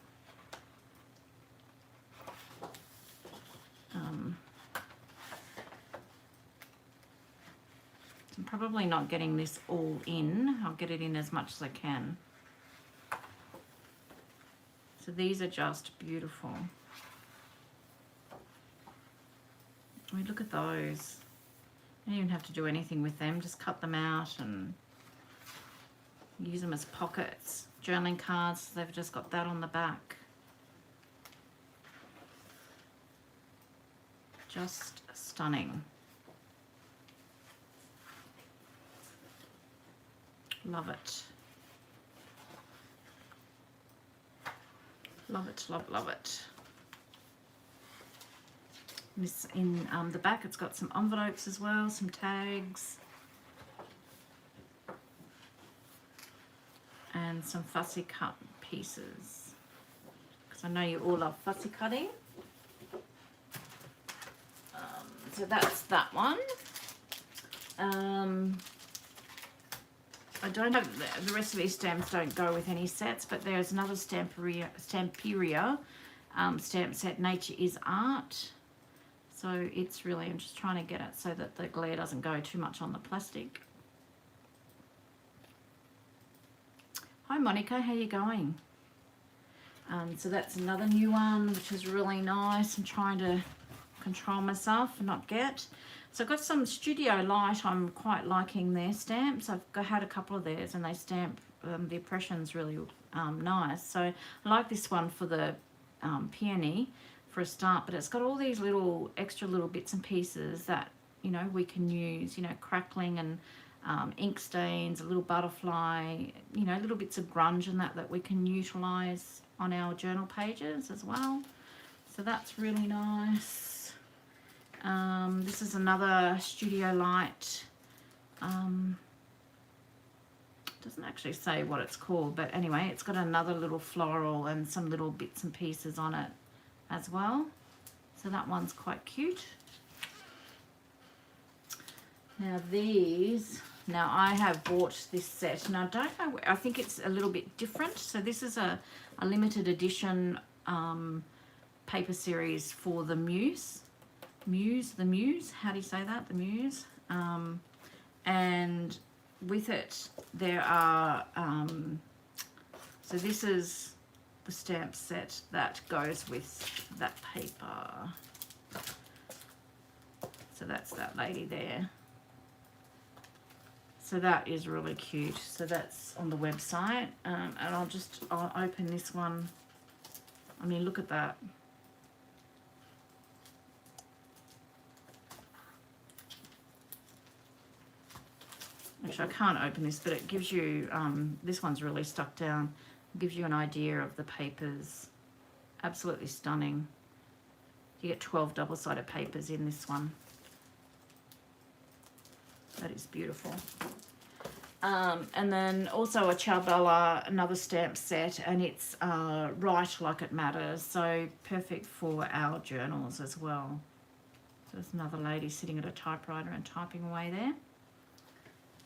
I'm probably not getting this all in. I'll get it in as much as I can. So these are just beautiful. I mean, look at those. You don't even have to do anything with them. Just cut them out and use them as pockets. Journaling cards, they've just got that on the back. Just stunning. Love it. Love it, love it. This in the back, it's got some envelopes as well, some tags, and some fussy cut pieces. Because I know you all love fussy cutting. So that's that one. I don't have the rest of these stamps don't go with any sets, but there's another Stamperia stamp set, Nature is Art. So it's really, I'm just trying to get it so that the glare doesn't go too much on the plastic. Hi Monica, how you going? So that's another new one, which is really nice. I'm trying to control myself and not get. So I've got some Studio Light. I'm quite liking their stamps. Had a couple of theirs, and they stamp the impressions really nice. So I like this one for the peony for a start, but it's got all these little extra little bits and pieces that, you know, we can use, you know, crackling and ink stains, a little butterfly, you know, little bits of grunge and that we can utilize on our journal pages as well. So that's really nice. This is another Studio Light. Doesn't actually say what it's called, but anyway, it's got another little floral and some little bits and pieces on it as well. So that one's quite cute. Now I have bought this set, and I don't know, I think it's a little bit different. So this is a limited edition paper series for the Muse, how do you say that? The Muse. And with it there are, so this is the stamp set that goes with that paper. So that's that lady there. So that is really cute. So that's on the website. And I'll open this one. I mean, look at that. Actually, I can't open this, but it gives you, this one's really stuck down. It gives you an idea of the papers. Absolutely stunning. You get 12 double-sided papers in this one. That is beautiful. And then also a Ciao another stamp set, and it's Write Like It Matters, so perfect for our journals as well. So there's another lady sitting at a typewriter and typing away there.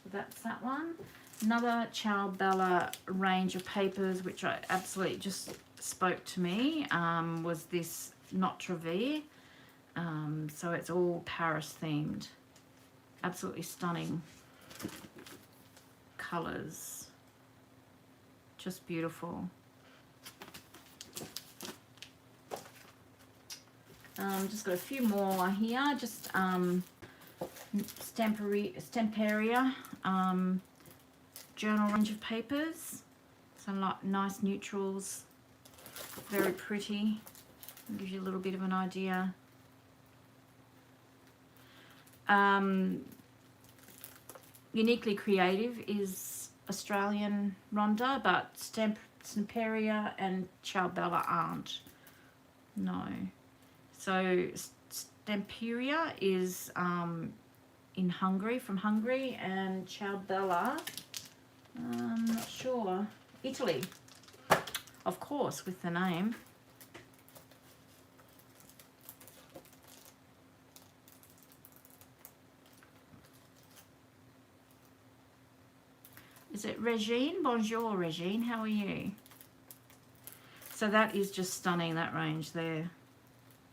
So that's that one. Another Ciao Bella range of papers, which I absolutely just spoke to me, was this Notre Dame. So it's all Paris themed. Absolutely stunning colours. Just beautiful. Just got a few more here. Just Stamperia journal range of papers. Some like nice neutrals. Very pretty. Gives you a little bit of an idea. Uniquely Creative is Australian Rhonda, but Stamperia and Ciao Bella aren't. No. So Stamperia is in Hungary, from Hungary, and Ciao Bella, I'm not sure, Italy, of course, with the name. Is it Regine? Bonjour, Regine. How are you? So that is just stunning, that range there.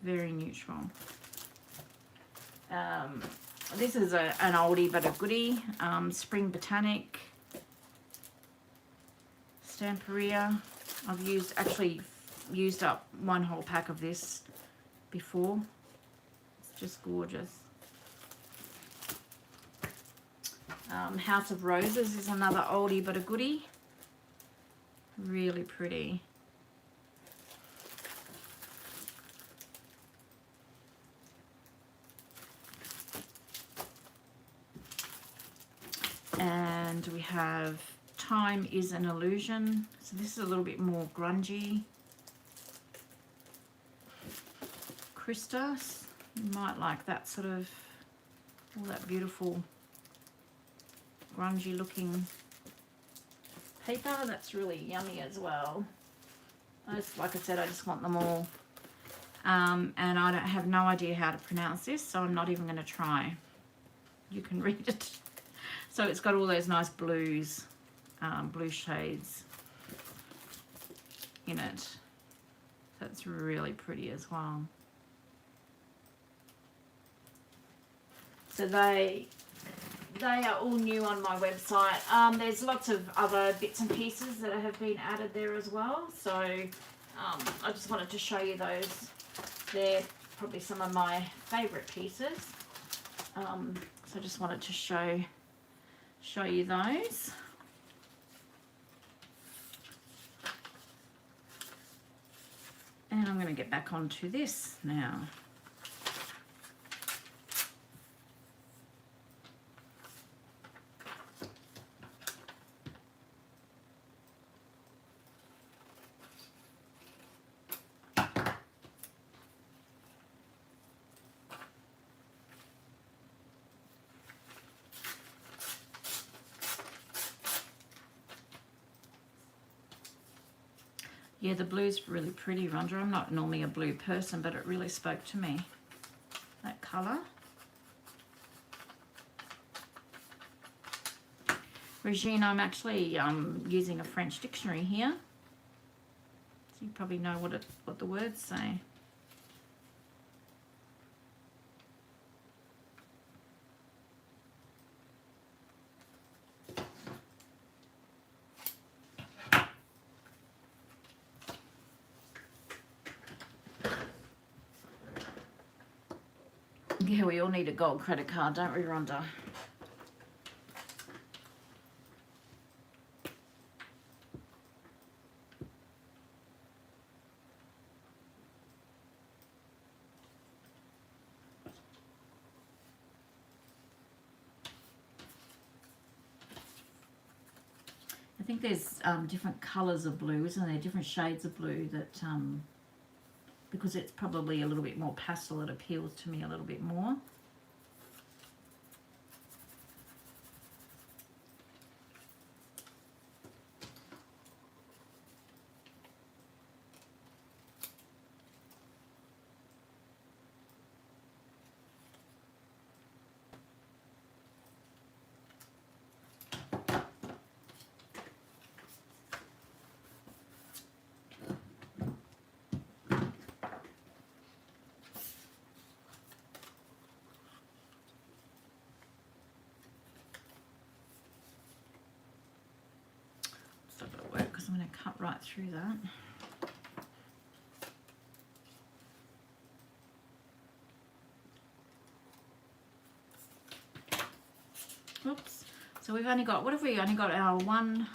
Very neutral. This is an oldie but a goodie. Spring Botanic. Stamperia. I've actually used up one whole pack of this before. It's just gorgeous. House of Roses is another oldie but a goodie. Really pretty. And And we have Time is an Illusion. So this is a little bit more grungy. Krista, you might like that sort of, all that beautiful grungy looking paper. That's really yummy as well. Like I said, I just want them all. And I don't have no idea how to pronounce this, so I'm not even going to try. You can read it. So it's got all those nice blues, blue shades in it. That's really pretty as well. So they are all new on my website. There's lots of other bits and pieces that have been added there as well. So I just wanted to show you those. They're probably some of my favourite pieces. So I just wanted to show you those. And I'm going to get back onto this now. Yeah, the blue's really pretty, Rhonda. I'm not normally a blue person, but it really spoke to me, that colour. Regine, I'm actually using a French dictionary here. So you probably know what the words say. Yeah, we all need a gold credit card, don't we, Rhonda? I think there's different colours of blue, isn't there? Different shades of blue that, because it's probably a little bit more pastel, it appeals to me a little bit more. I'm going to cut right through that. Oops. So we've only got, what have we only got? Our one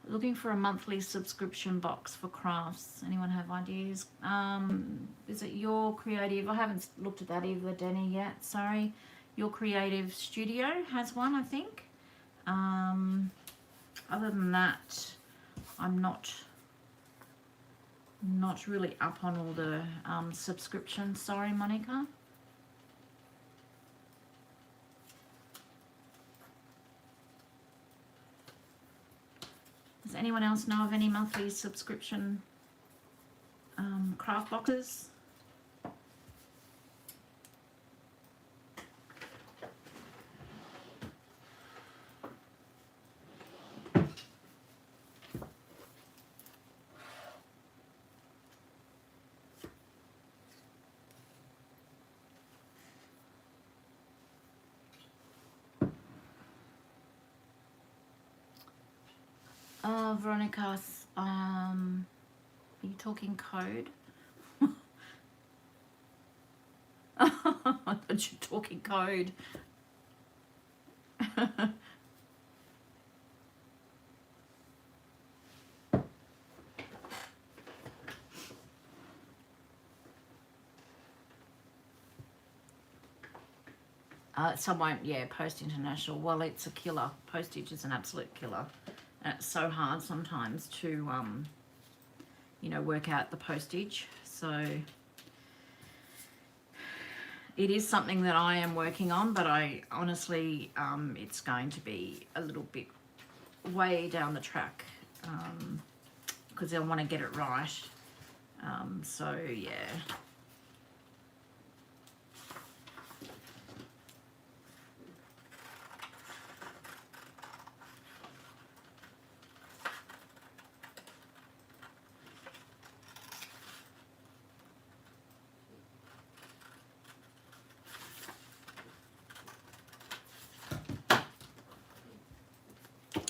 looking for a monthly subscription box for crafts. Anyone have ideas? Is it Your Creative? I haven't looked at that either, Denny, yet. Sorry. Your Creative Studio has one, I think. Other than that, I'm not really up on all the subscriptions. Sorry, Monica. Does anyone else know of any monthly subscription craft boxes? Veronica, are you talking code? I thought you were talking code. Some won't, yeah, post international. Well, it's a killer. Postage is an absolute killer. And it's so hard sometimes to, you know, work out the postage. So it is something that I am working on, but I honestly, it's going to be a little bit way down the track, because I want to get it right. So yeah.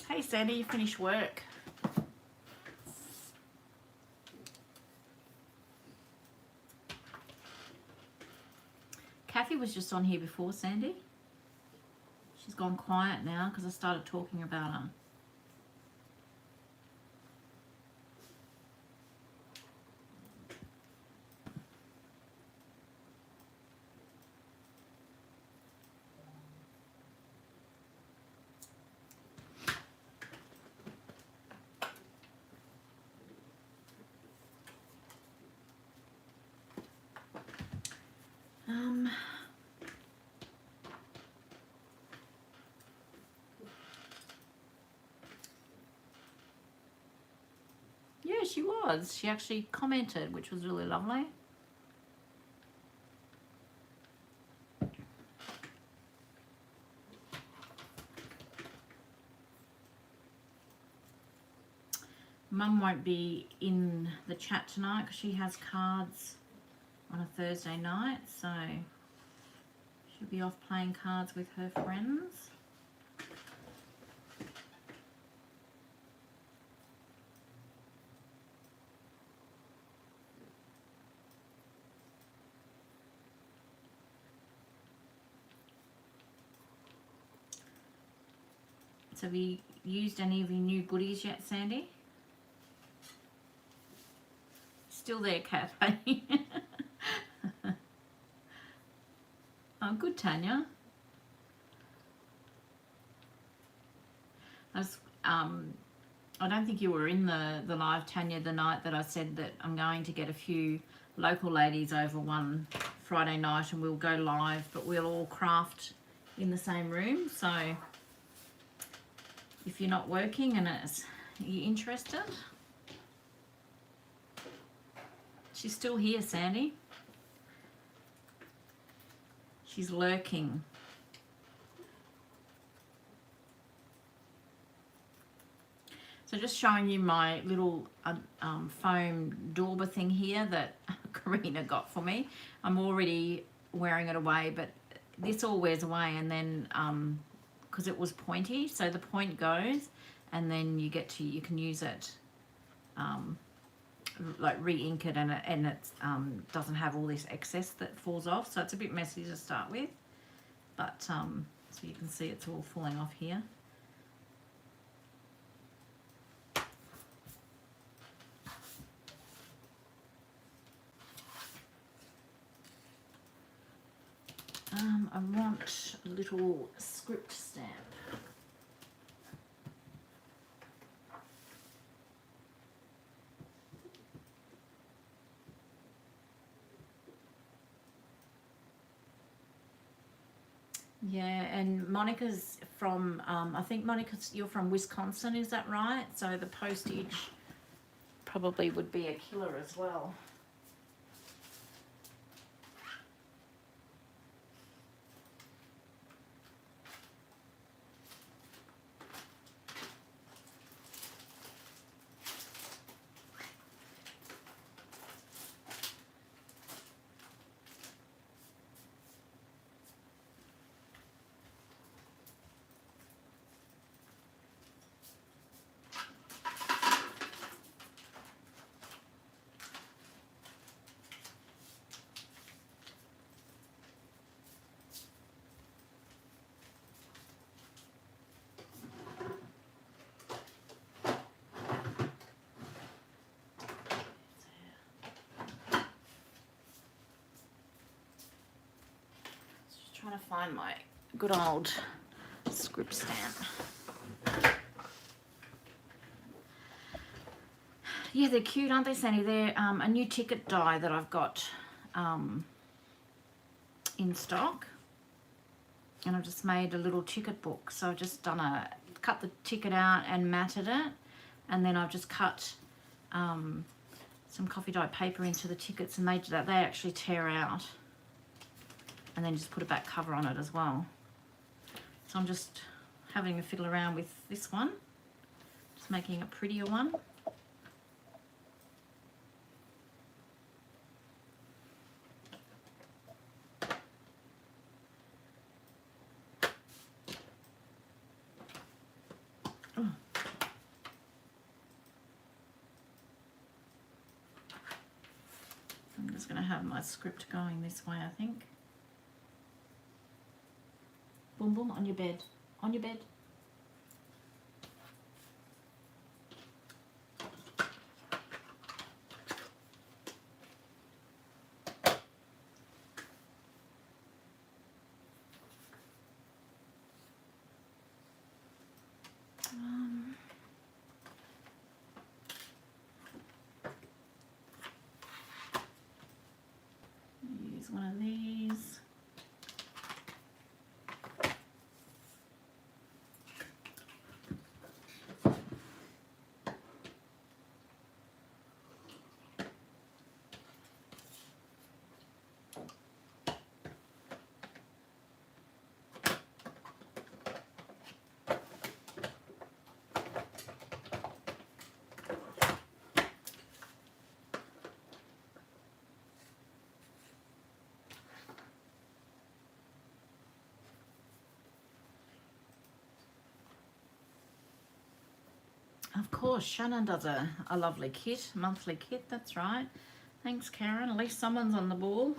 Hey Sandy, you finished work? Kathy was just on here before, Sandy. She's gone quiet now because I started talking about her. Yeah, she was. She actually commented, which was really lovely. Mum won't be in the chat tonight because she has cards on a Thursday night, so she'll be off playing cards with her friends. So have you used any of your new goodies yet, Sandy? Still there, Kath? Oh, good, Tanya. I don't think you were in the live, Tanya, the night that I said that I'm going to get a few local ladies over one Friday night and we'll go live, but we'll all craft in the same room. So if you're not working and you're interested. She's still here, Sandy. She's lurking. So just showing you my little foam dauber thing here that Karina got for me. I'm already wearing it away, but this all wears away, and then because it was pointy, so the point goes, and then you can use it like re-ink it, and it doesn't have all this excess that falls off. So it's a bit messy to start with, but so you can see it's all falling off here. I want a little script stamp. Yeah, and Monica's from, I think you're from Wisconsin, is that right? So the postage probably would be a killer as well. Trying to find my good old script stamp. Yeah, they're cute, aren't they, Sandy? They're a new ticket die that I've got in stock. And I've just made a little ticket book. So I've just cut the ticket out and matted it. And then I've just cut some coffee dye paper into the tickets, and they actually tear out. And then just put a back cover on it as well. So I'm just having a fiddle around with this one. Just making a prettier one. I'm just going to have my script going this way, I think. Boom, boom, on your bed. On your bed. Use one of these. Of course, Shannon does a lovely kit, monthly kit, that's right. Thanks, Karen. At least someone's on the ball.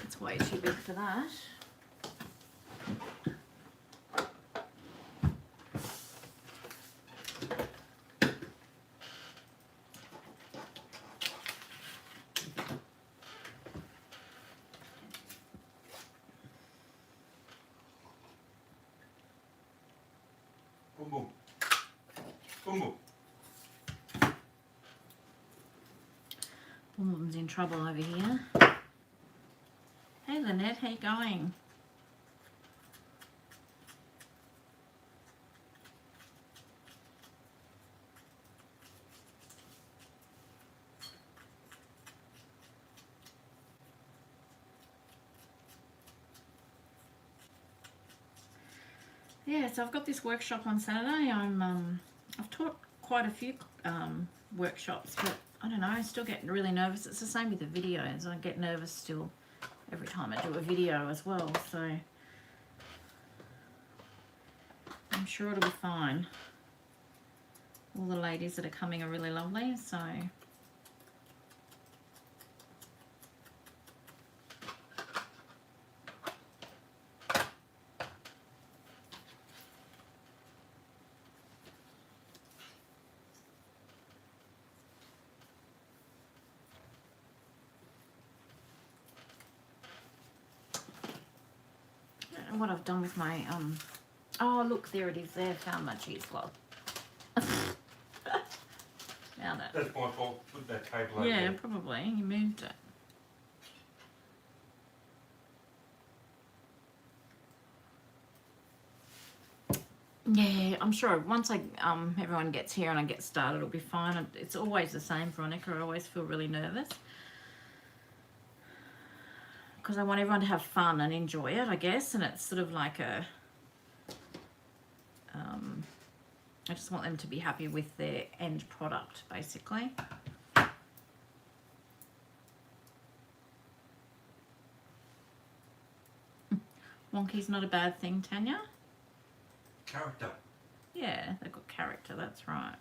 It's way too big for that. Boom, boom. Boom, boom. Boom Boom's in trouble over here. Hey Lynette, how you going? Yeah, so I've got this workshop on Saturday. I've taught quite a few workshops, but I don't know, I still get really nervous. It's the same with the videos. I get nervous still every time I do a video as well, so I'm sure it'll be fine. All the ladies that are coming are really lovely, so what I've done with my oh look, there it is there. Found my cheesecloth. Found it. That's my fault. Put that table over Yeah, there. probably. You moved it. Yeah, I'm sure once everyone gets here and I get started, it'll be fine. It's always the same, Veronica. I always feel really nervous because I want everyone to have fun and enjoy it, I guess. And it's sort of like I just want them to be happy with their end product, basically. Wonky's not a bad thing, Tanya. Character. Yeah, they've got character, that's right.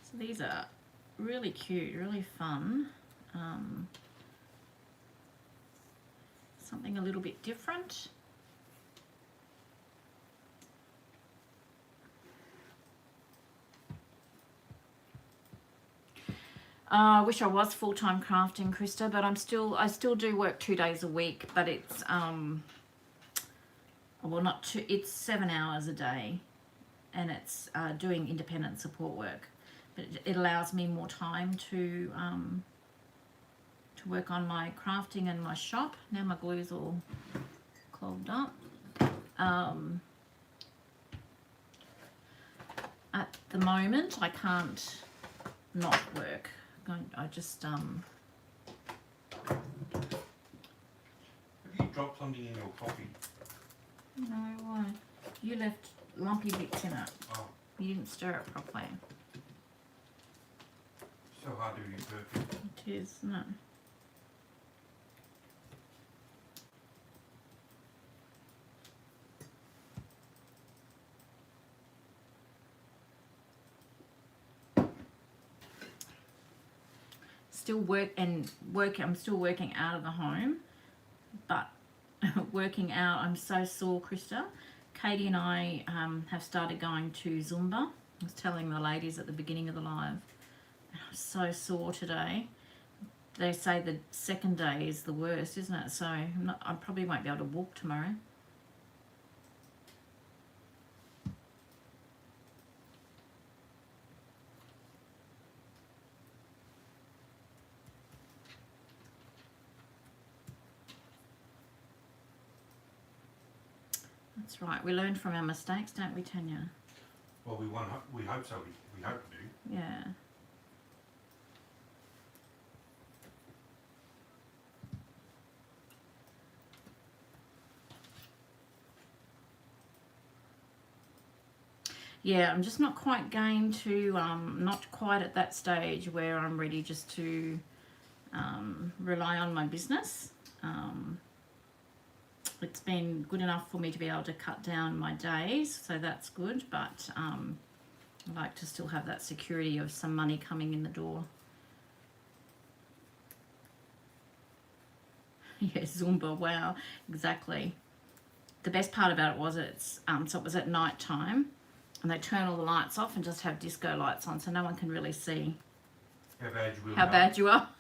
So these are really cute, really fun. Something a little bit different. I wish I was full-time crafting, Krista, but I still do work 2 days a week, but it's well, not two, it's 7 hours a day, and it's doing independent support work, but it allows me more time to work on my crafting and my shop. Now my glue's all clogged up. At the moment, I can't not work. I just Have you dropped something in your coffee? No, why? You left lumpy bits in it. Oh, You didn't stir it properly. so hard to be perfect. It is, isn't it? I'm still working out of the home, but working out, I'm so sore, Krista. Katie and I have started going to Zumba. I was telling the ladies at the beginning of the live. I'm so sore today. They say the second day is the worst, isn't it? So I probably won't be able to walk tomorrow. That's right. We learn from our mistakes, don't we, Tanya? Well, we hope so. We hope to. Yeah. Yeah, I'm just not quite going to, not quite at that stage where I'm ready just to rely on my business. It's been good enough for me to be able to cut down my days, so that's good, but I like to still have that security of some money coming in the door. Yeah, Zumba, wow, exactly. The best part about it was so it was at night time, and they turn all the lights off and just have disco lights on, so no one can really see How bad you are.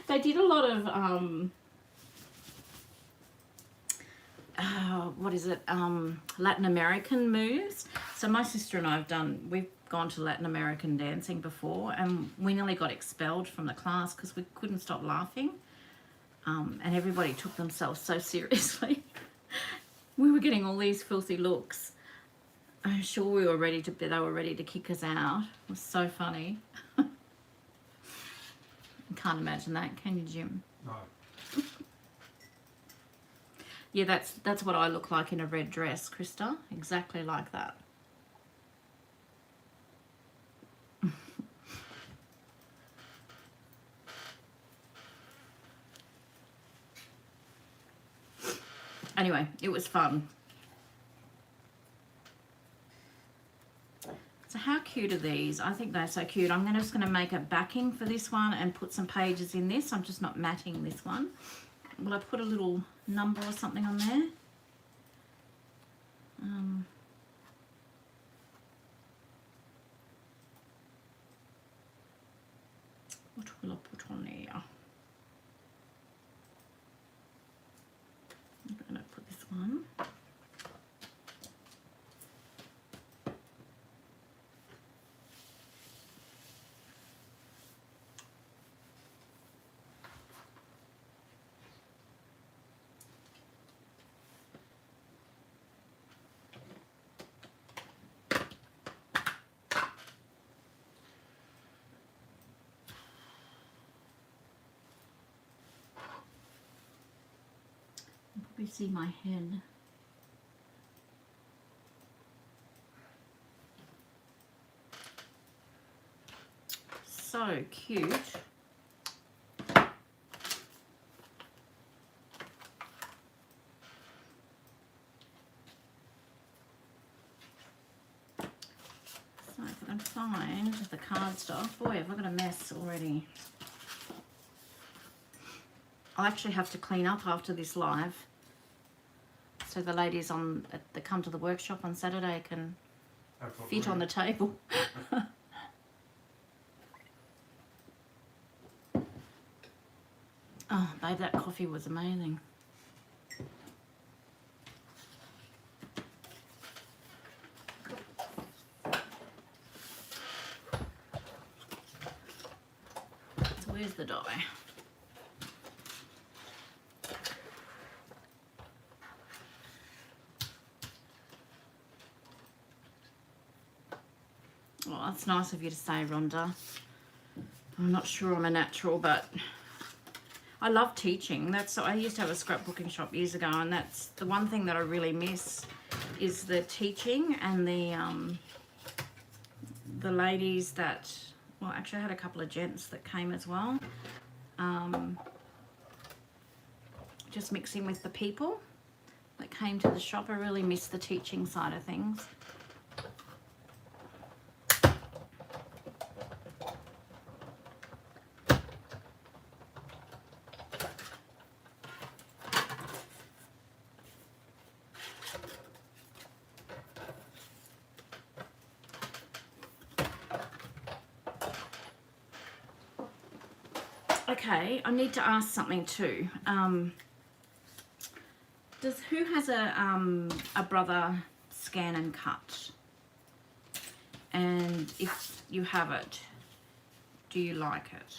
They did a lot of Latin American moves. So my sister and I we've gone to Latin American dancing before, and we nearly got expelled from the class because we couldn't stop laughing, and everybody took themselves so seriously. We were getting all these filthy looks. I'm sure they were ready to kick us out. It was so funny. Can't imagine that, can you, Jim? No. Yeah, that's what I look like in a red dress, Krista. Exactly like that. Anyway, it was fun. So how cute are these? I think they're so cute. I'm just going to make a backing for this one and put some pages in this. I'm just not matting this one. Will I put a little number or something on there? What will I put on there? I'm going to put this one. We see my head. So cute. So if I can find the cardstock. Boy, have I got a mess already. I'll actually have to clean up after this live, so the ladies that come to the workshop on Saturday can fit on the table. Oh, babe, that coffee was amazing. So where's the die? Well, that's nice of you to say, Rhonda. I'm not sure I'm a natural, but I love teaching. I used to have a scrapbooking shop years ago, and that's the one thing that I really miss is the teaching and the ladies that, well, actually I had a couple of gents that came as well. Just mixing with the people that came to the shop. I really miss the teaching side of things. Okay, I need to ask something too. Who has a brother scan and cut? And if you have it, do you like it?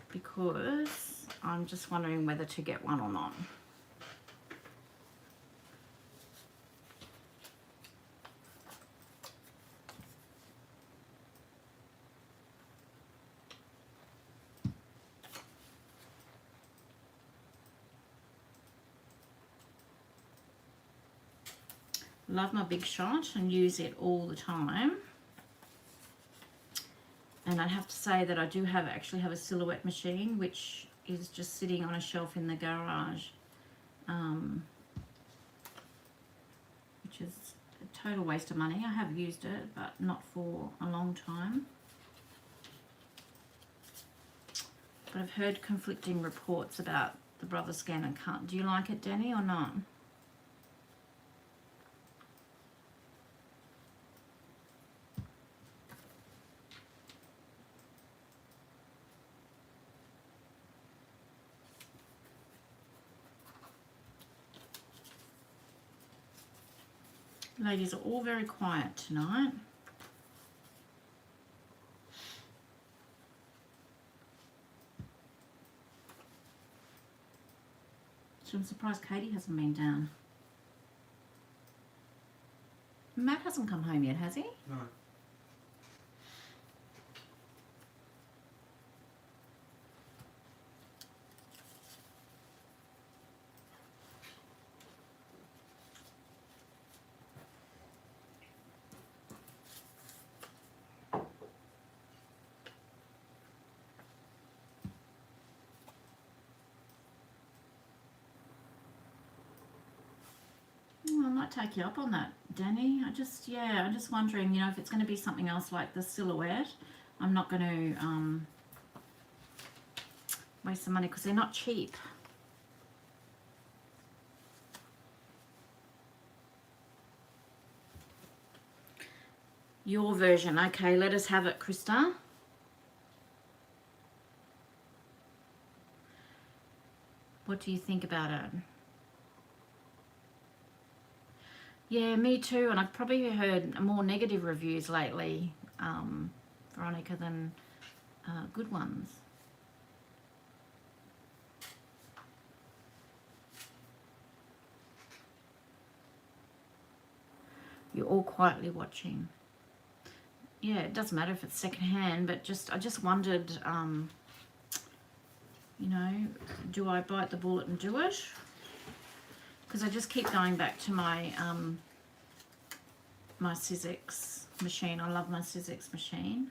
Because I'm just wondering whether to get one or not. Love my Big Shot and use it all the time. And I have to say that I do actually have a silhouette machine, which is just sitting on a shelf in the garage, which is a total waste of money. I have used it, but not for a long time. But I've heard conflicting reports about the brother scan and cut. Do you like it, Danny, or not? Ladies are all very quiet tonight. So I'm surprised Katie hasn't been down. Matt hasn't come home yet, has he? No. I might take you up on that, Danny. I'm just wondering, if it's going to be something else like the silhouette. I'm not going to waste the money because they're not cheap. Your version. Okay, let us have it, Krista. What do you think about it? Yeah, me too. And I've probably heard more negative reviews lately, Veronica, than good ones. You're all quietly watching. Yeah, it doesn't matter if it's secondhand, but I just wondered you know, do I bite the bullet and do it? Because I just keep going back to my my Sizzix machine. I love my Sizzix machine.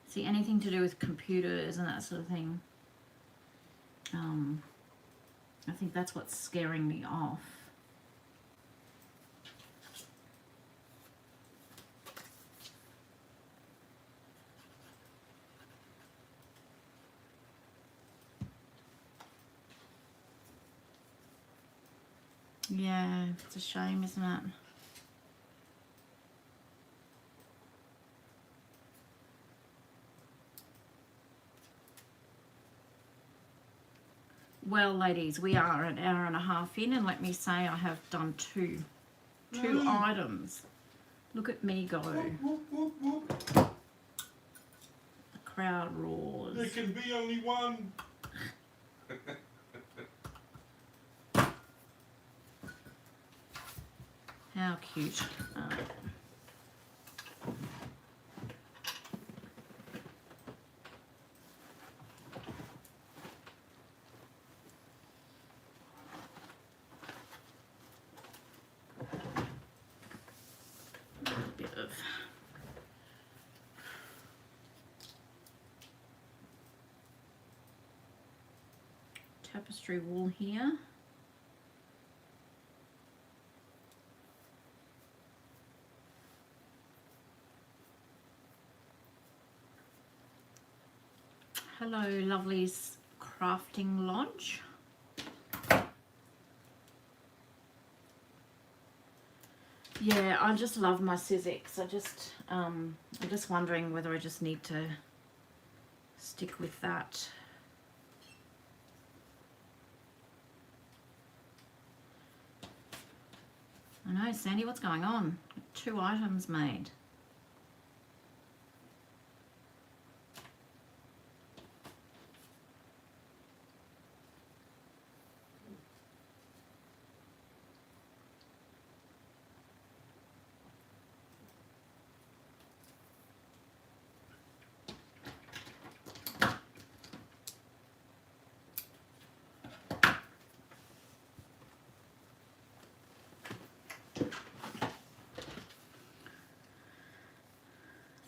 See, anything to do with computers and that sort of thing, I think that's what's scaring me off. Yeah, it's a shame, isn't it? Well, ladies, we are an hour and a half in, and let me say I have done two items. Look at me go. Whoop, whoop, whoop. The crowd roars. There can be only one. How cute. A bit of tapestry wool here. Hello, Lovely's Crafting Lodge. Yeah, I just love my Sizzix. I'm just wondering whether I just need to stick with that. I know, Sandy, what's going on? 2 items made.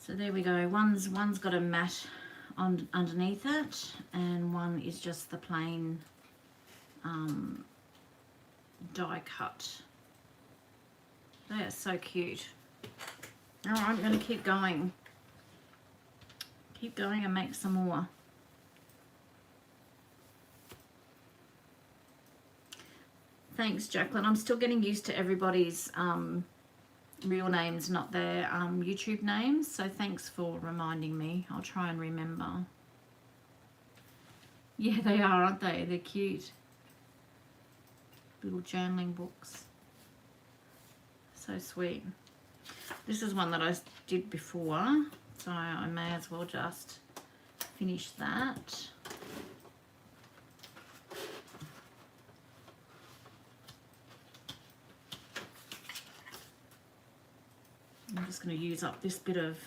So there we go. One's got a mat on underneath it, and one is just the plain die cut. They are so cute. All right, I'm going to keep going. Keep going and make some more. Thanks, Jacqueline. I'm still getting used to everybody's real names, not their YouTube names. So thanks for reminding me. I'll try and remember. Yeah, they are, aren't they? They're cute. Little journaling books. So sweet. This is one that I did before, so I may as well just finish that. I'm just going to use up this bit of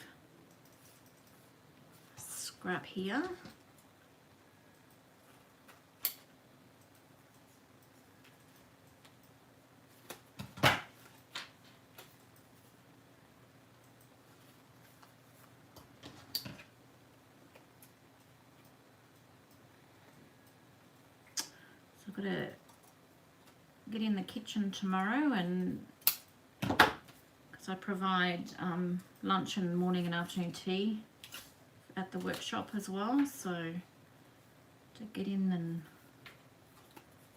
scrap here. So I've got to get in the kitchen tomorrow, and I provide lunch and morning and afternoon tea at the workshop as well, so to get in and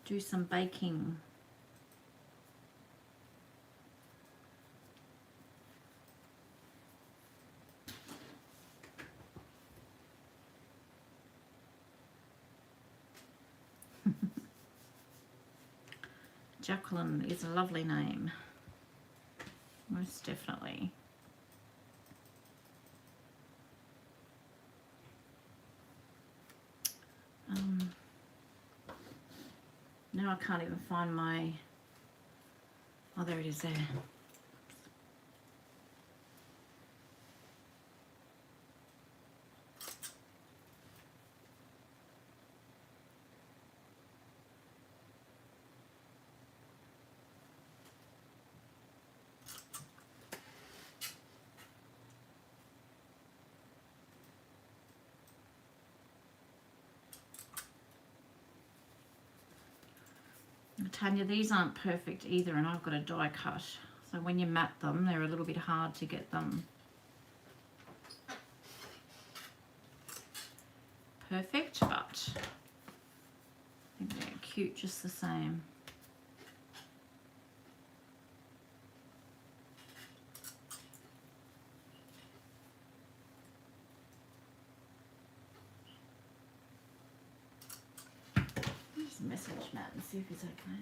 do some baking. Jacqueline is a lovely name. Most definitely. Now I can't even find my... Oh, there it is there. Tanya, these aren't perfect either, and I've got a die cut. So when you mat them, they're a little bit hard to get them perfect, but I think they're cute just the same. Just message Matt and see if he's okay.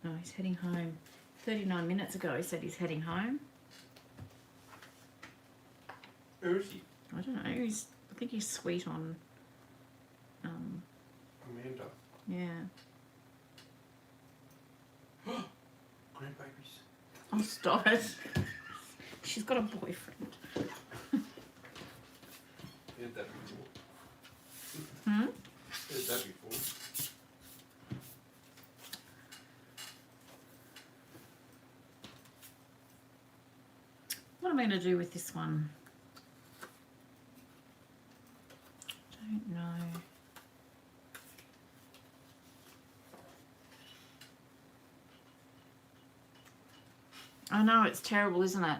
Oh, he's heading home. 39 minutes ago he said he's heading home. Where is he? I don't know. I think he's sweet on. Amanda. Yeah. Grandbabies. Oh, stop it. She's got a boyfriend. Heard that before. Hmm? Heard that before. What am I going to do with this one? Don't know. I know, it's terrible, isn't it?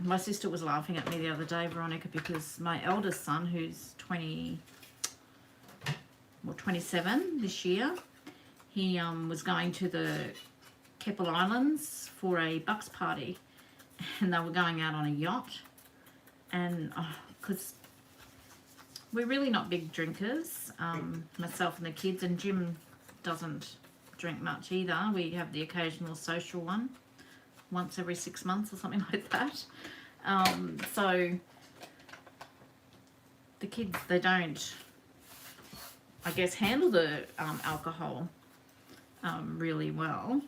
My sister was laughing at me the other day, Veronica, because my eldest son, who's 27 this year, he was going to the Keppel Islands for a bucks party, and they were going out on a yacht, and because we're really not big drinkers, myself and the kids, and Jim doesn't drink much either. We have the occasional social one once every 6 months or something like that. So the kids, they don't, I guess, handle the alcohol really well.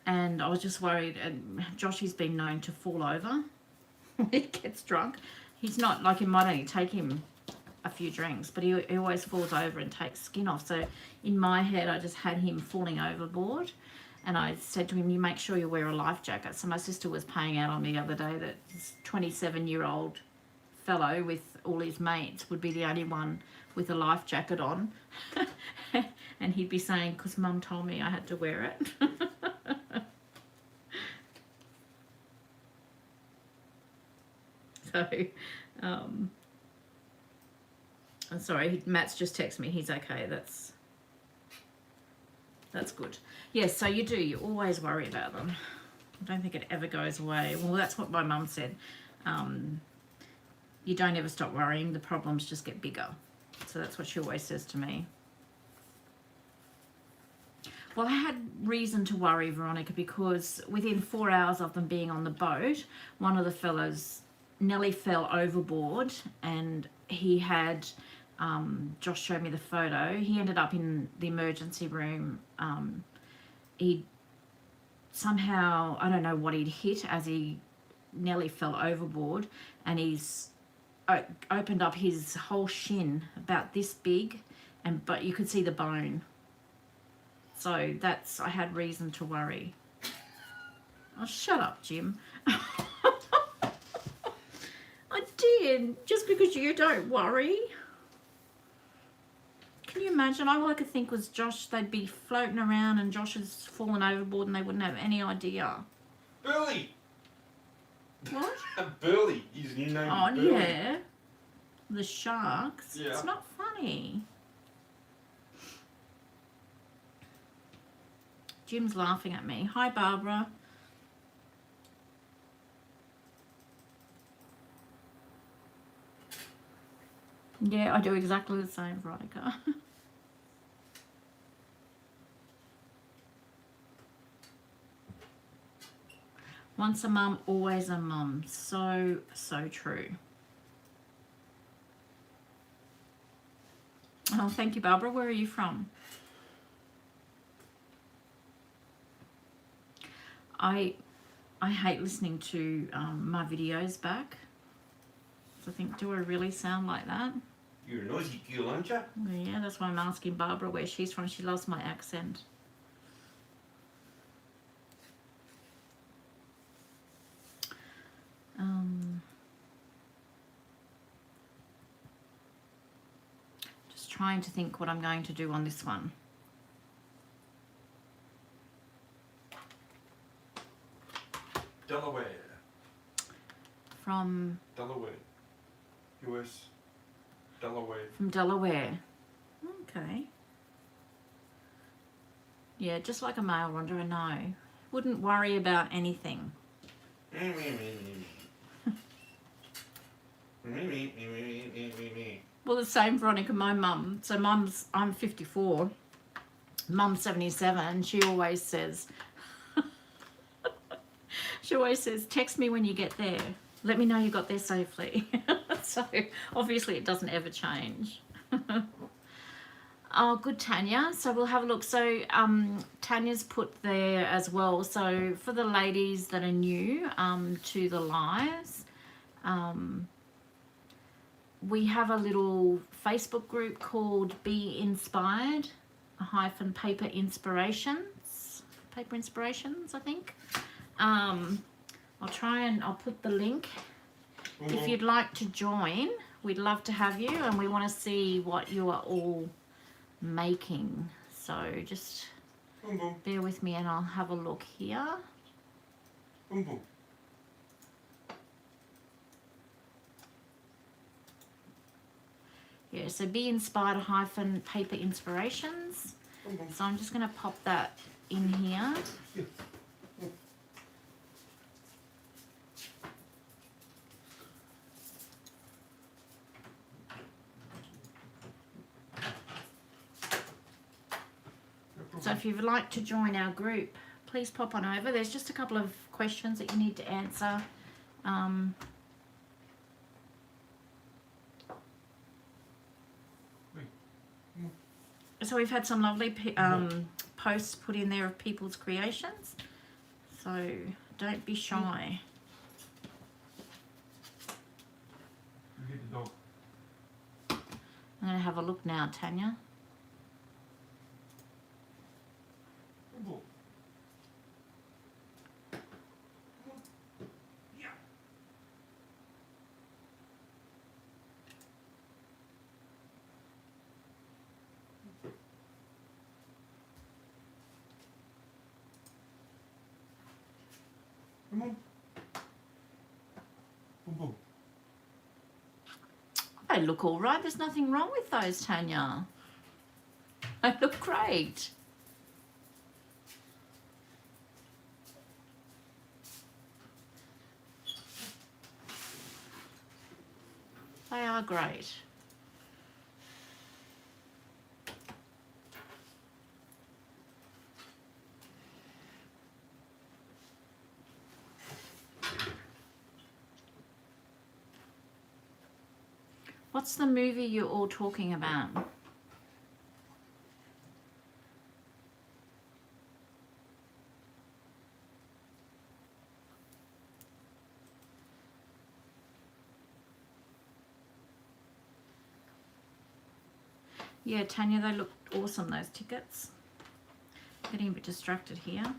And I was just worried, and Joshy's been known to fall over when he gets drunk. He's not, like, it might only take him a few drinks, but he always falls over and takes skin off. So in my head, I just had him falling overboard. And I said to him, you make sure you wear a life jacket. So my sister was paying out on me the other day that this 27-year-old fellow with all his mates would be the only one with a life jacket on. And he'd be saying, because Mum told me I had to wear it. So, I'm sorry, Matt's just texted me. He's okay. That's good. Yes, so you always worry about them. I don't think it ever goes away. Well, that's what my mum said. You don't ever stop worrying. The problems just get bigger. So that's what she always says to me. Well, I had reason to worry, Veronica, because within 4 hours of them being on the boat, one of the fellas nearly fell overboard, and he had... Josh showed me the photo. He ended up in the emergency room. He somehow, I don't know what he'd hit as he nearly fell overboard, and he's opened up his whole shin about this big, but you could see the bone. So that's, I had reason to worry. Oh, shut up, Jim. I did, just because you don't worry. Can you imagine? All I could think was Josh, they'd be floating around and Josh has fallen overboard and they wouldn't have any idea. Burley! What? Burley. His new name Oh, is Burley. yeah. The sharks. Yeah. It's not funny. Jim's laughing at me. Hi, Barbara. Yeah, I do exactly the same, Veronica. Once a mum, always a mum. So, so true. Oh, thank you, Barbara. Where are you from? I hate listening to my videos back. So I think, do I really sound like that? You're a noisy girl, aren't you? Yeah, that's why I'm asking Barbara where she's from. She loves my accent. Just trying to think what I'm going to do on this one. Delaware. From US. Delaware. From Delaware. Okay. Yeah, just like a male Rhonda, I know. Wouldn't worry about anything. Well, the same, Veronica, my mum. So I'm 54. Mum's 77. She always says, text me when you get there. Let me know you got there safely. So obviously it doesn't ever change. Oh, good, Tanya. So we'll have a look. So Tanya's put there as well. So for the ladies that are new to the lives, we have a little Facebook group called Be Inspired Paper Inspirations, I think. I'll put the link. If you'd like to join, we'd love to have you, and we want to see what you are all making. So just bear with me and I'll have a look here. Yeah, so Be Inspired Paper Inspirations. So I'm just going to pop that in here. So if you'd like to join our group, please pop on over. There's just a couple of questions that you need to answer. So we've had some lovely posts put in there of people's creations. So don't be shy. I'm going to have a look now, Tanya. They look all right. There's nothing wrong with those, Tanya. They look great. They are great. What's the movie you're all talking about? Yeah, Tanya, they look awesome, those tickets. Getting a bit distracted here.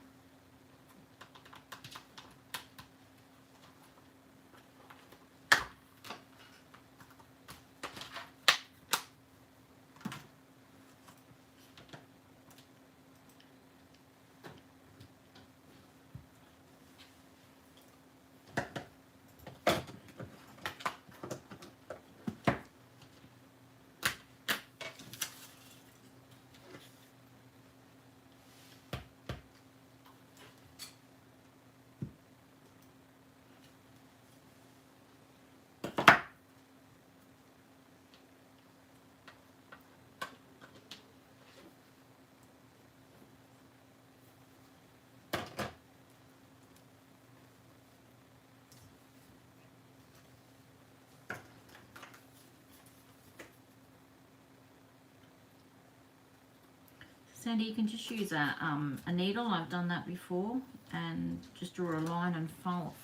Sandy, you can just use a needle. I've done that before, and just draw a line and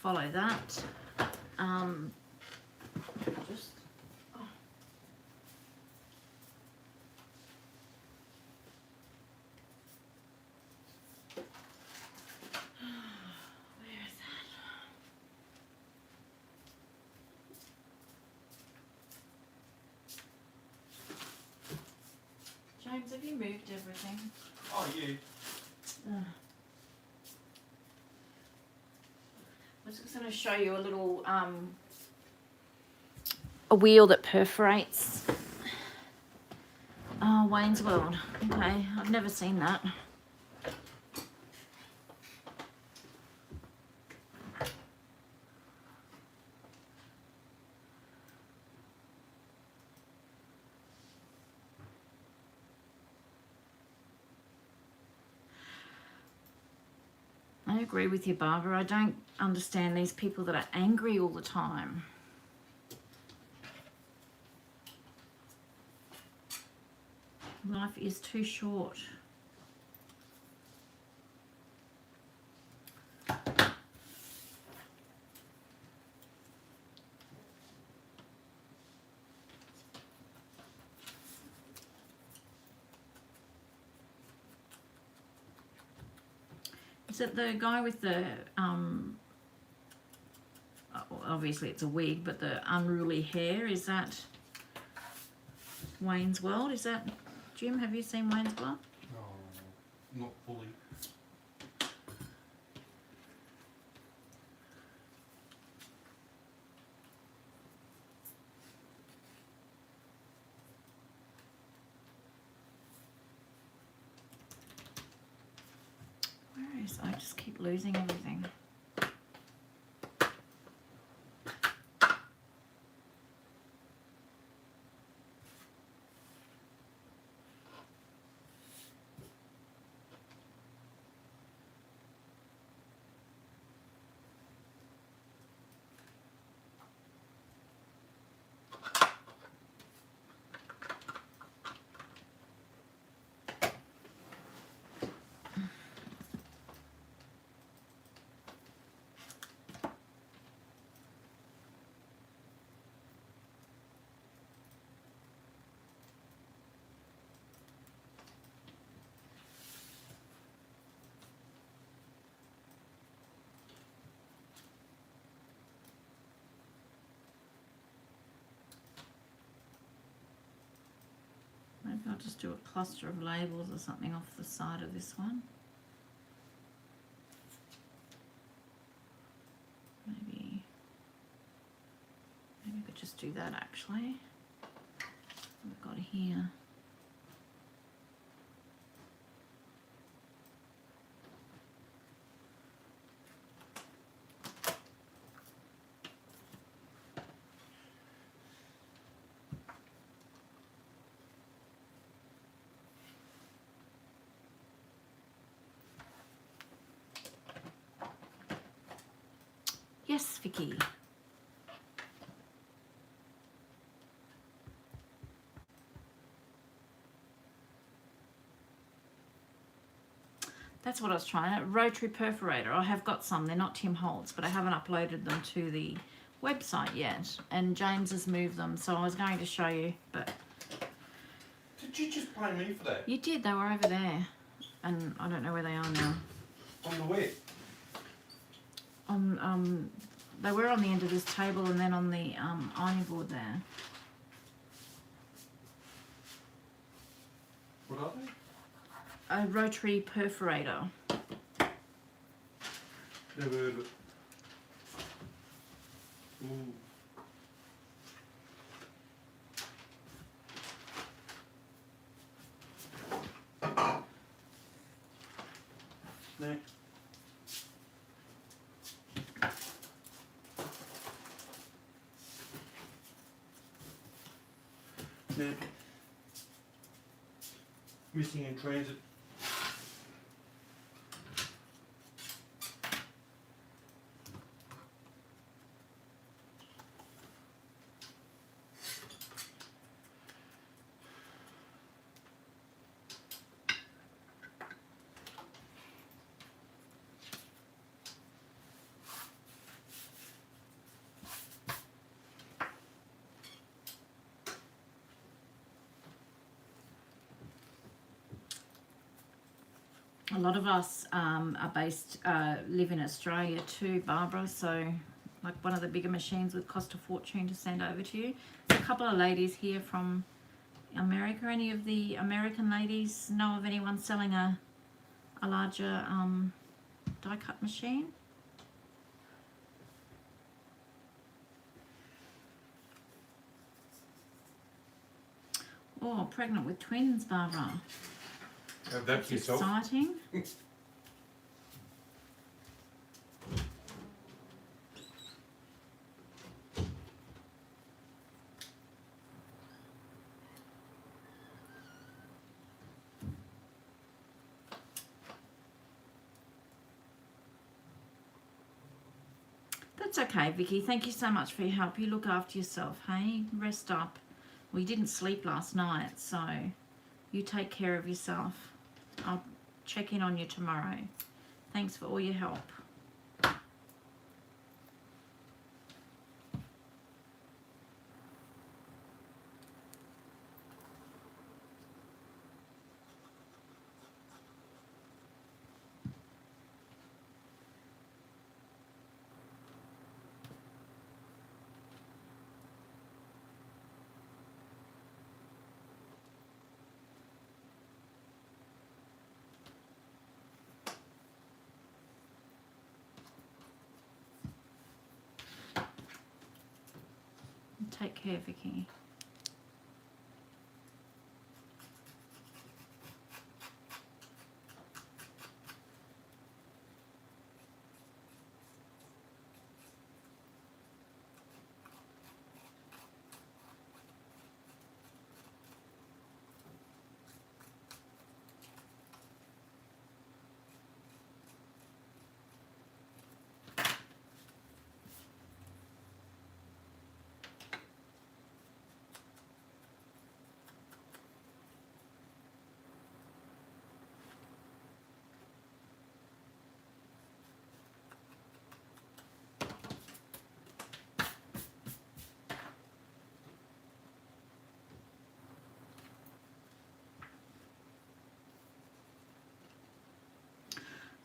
follow that. Just have you moved everything? Oh, yeah. I was just going to show you a little a wheel that perforates. Oh, Wayne's World. Okay, I've never seen that. I agree with you, Barbara. I don't understand these people that are angry all the time. Life is too short. Is it the guy with the, obviously it's a wig, but the unruly hair, is that Wayne's World? Is that, Jim, have you seen Wayne's World? Oh, not fully. Where is, I just keep losing everything. Maybe I'll just do a cluster of labels or something off the side of this one. Maybe I could just do that actually. We've got here. Yes, Vicky. That's what I was trying to, rotary perforator. I have got some, they're not Tim Holtz, but I haven't uploaded them to the website yet. And James has moved them, so I was going to show you, but... Did you just pay me for that? You did, they were over there. And I don't know where they are now. On the web? They were on the end of this table and then on the ironing board there. What are they? A rotary perforator. Never heard of it. Ooh. Next. Next. Missing in transit. A lot of us live in Australia too, Barbara, so like one of the bigger machines would cost a fortune to send over to you. There's a couple of ladies here from America. Any of the American ladies know of anyone selling a larger die cut machine? Oh, pregnant with twins, Barbara. That's yourself. Exciting. That's okay, Vicky. Thank you so much for your help. You look after yourself, hey? Rest up. We didn't sleep last night, so you take care of yourself. I'll check in on you tomorrow. Thanks for all your help. Take care, Vicky.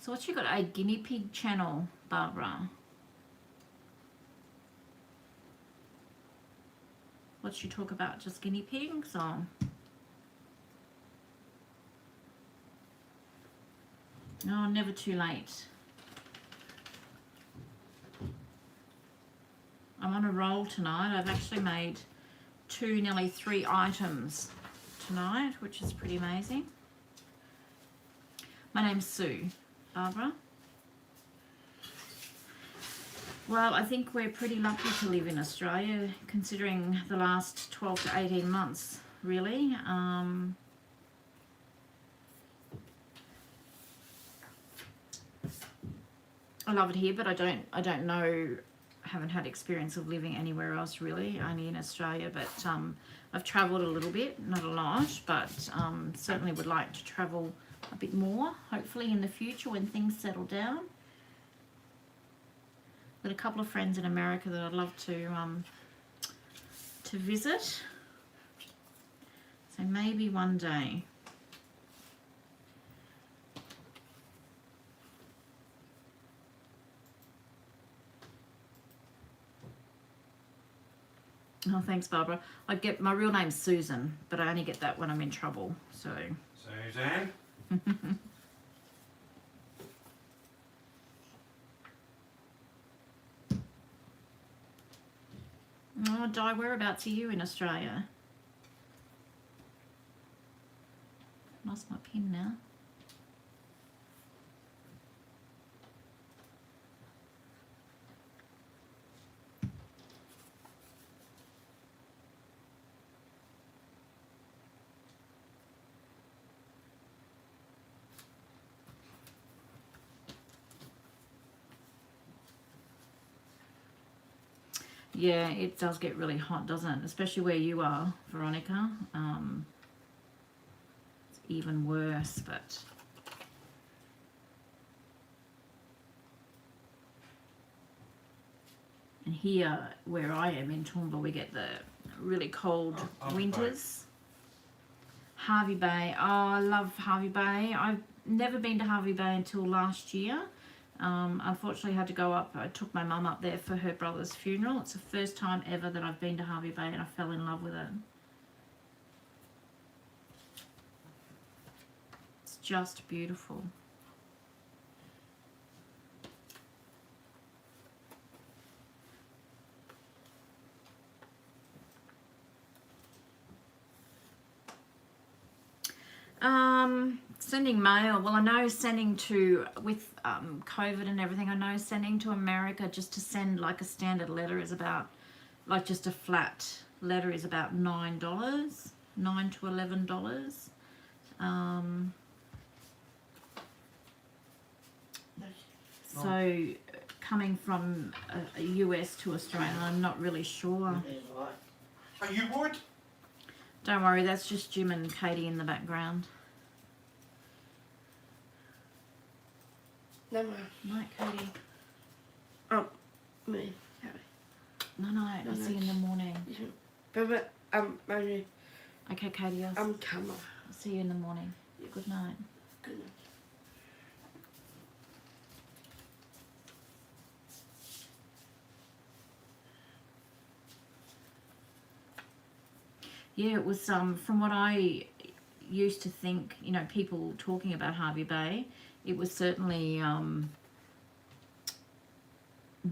So what, you got a guinea pig channel, Barbara? What you talk about, just guinea pigs or? No, never too late. I'm on a roll tonight. I've actually made 2, nearly 3 items tonight, which is pretty amazing. My name's Sue. Barbara? Well, I think we're pretty lucky to live in Australia, considering the last 12 to 18 months, really. I love it here, but I don't know, haven't had experience of living anywhere else really, only in Australia. But I've travelled a little bit, not a lot, but certainly would like to travel a bit more, hopefully in the future when things settle down. Got a couple of friends in America that I'd love to visit. So maybe one day. Oh, thanks, Barbara. I get my real name's Susan, but I only get that when I'm in trouble. So. Suzanne? Oh, Di, whereabouts are you in Australia? Lost my pin now. Yeah, it does get really hot, doesn't it? Especially where you are, Veronica. It's even worse, but... And here, where I am in Toowoomba, we get the really cold winters. Hervey Bay. Oh, I love Hervey Bay. I've never been to Hervey Bay until last year. Unfortunately, I had to go up. I took my mum up there for her brother's funeral. It's the first time ever that I've been to Hervey Bay, and I fell in love with it. just beautiful. Sending mail. Well, I know sending to, with COVID and everything, I know sending to America just to send like a standard letter is about, like just a flat letter is about $9, $9 to $11. So coming from a US to Australia, I'm not really sure. Are you what? Don't worry, that's just Jim and Katie in the background. No, no, Night, Katie. me. No, I'll see you in the morning. But only Okay, Katie, I'll come on. see you in the morning. Good night. Good night. Yeah, it was from what I used to think, you know, people talking about Hervey Bay, it was certainly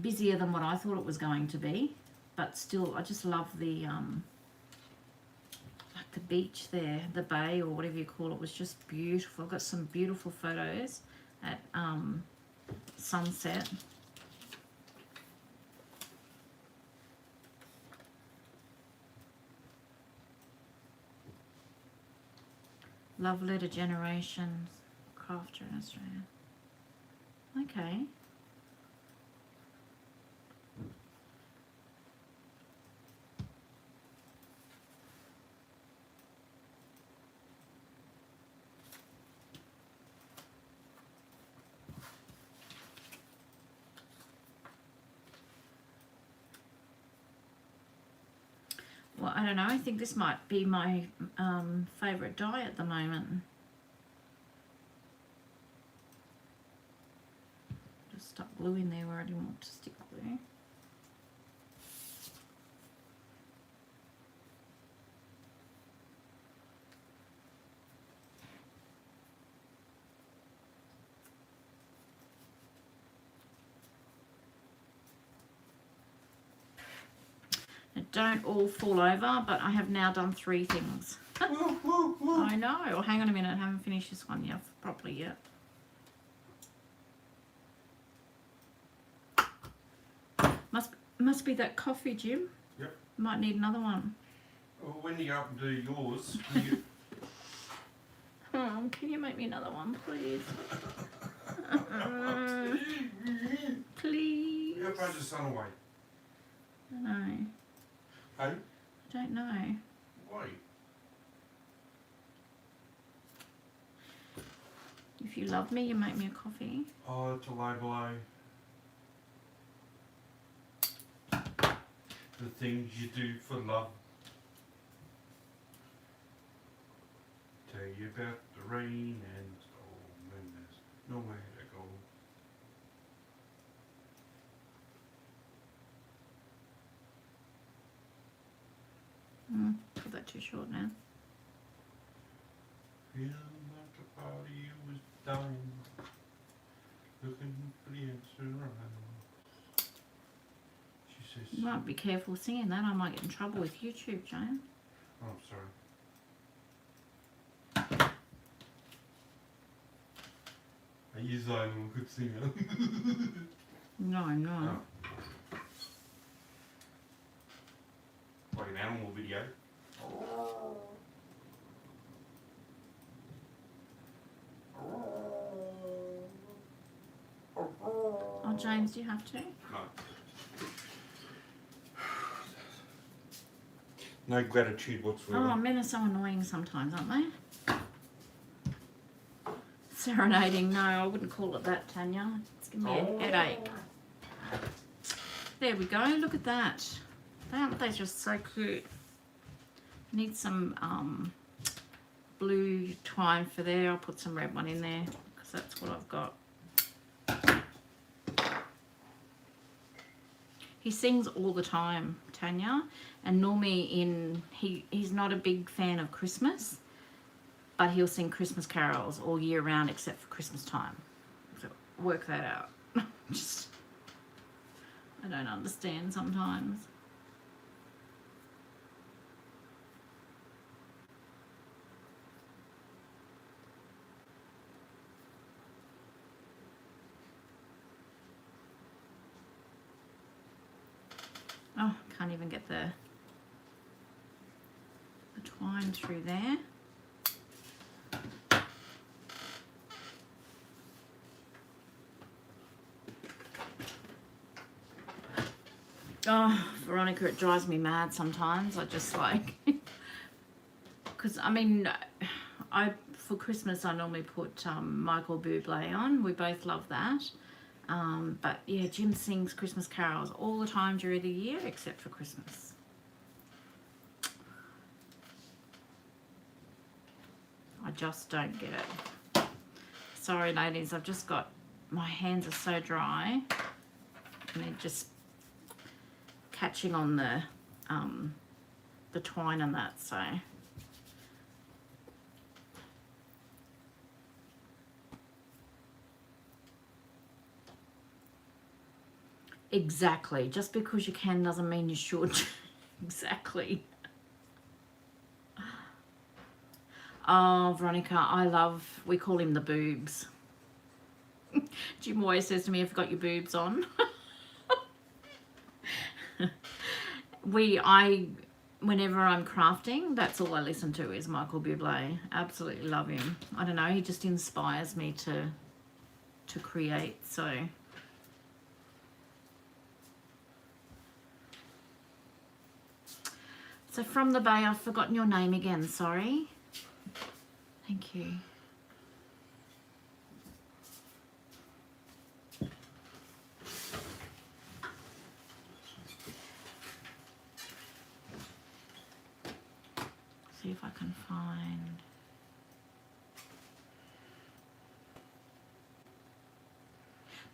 busier than what I thought it was going to be, but still I just love the like the beach there, the bay or whatever you call it was just beautiful. I've got some beautiful photos at sunset. Love letter generations, crafter in Australia. Okay. Well, I don't know. I think this might be my favourite dye at the moment. Just stuck glue in there where I didn't want to stick glue. Don't all fall over, but I have now done 3 things. I know. Well, hang on a minute. I haven't finished this one yet properly yet. Must be that coffee, Jim. Yep. Might need another one. Well, when you go up and do yours, Oh, can you make me another one, please? Please. you punch the sun away. I know. Hey? I don't know. Why? If you love me, you make me a coffee. Oh, it's a low blow. The things you do for love. Tell you about the rain and storm and there's nowhere to go. Put that too short now. Feeling like the party was dying. Looking for the answer right. She says, You might be careful singing that. I might get in trouble with YouTube, Jane. oh, I'm sorry. Are you saying I'm a good singer? No, I'm not. Oh. Like an animal video. Oh, James, do you have to? No. No gratitude whatsoever. Oh, men are so annoying sometimes, aren't they? Serenading, no, I wouldn't call it that, Tanya. It's giving me a headache. There we go, look at that. Aren't they just so cute? Need some blue twine for there. I'll put some red one in there because that's what I've got. He sings all the time, Tanya, and normally he's not a big fan of Christmas. but he'll sing Christmas carols all year round except for Christmas time. So work that out. Just, I don't understand sometimes. Oh, can't even get the twine through there. Oh, Veronica, it drives me mad sometimes. I just like, because I mean, for Christmas I normally put Michael Bublé on. We both love that. But yeah, Jim sings Christmas carols all the time during the year except for Christmas. I just don't get it. Sorry ladies, I've just got, my hands are so dry and they're just catching on the twine and that, so. Exactly. Just because you can doesn't mean you should. Exactly. Oh, Veronica, we call him the boobs. Jim always says to me, "Have you got your boobs on?" Whenever I'm crafting, that's all I listen to is Michael Bublé. Absolutely love him. I don't know, he just inspires me to create, so. So from the Bay, I've forgotten your name again, sorry. Thank you. See if I can find.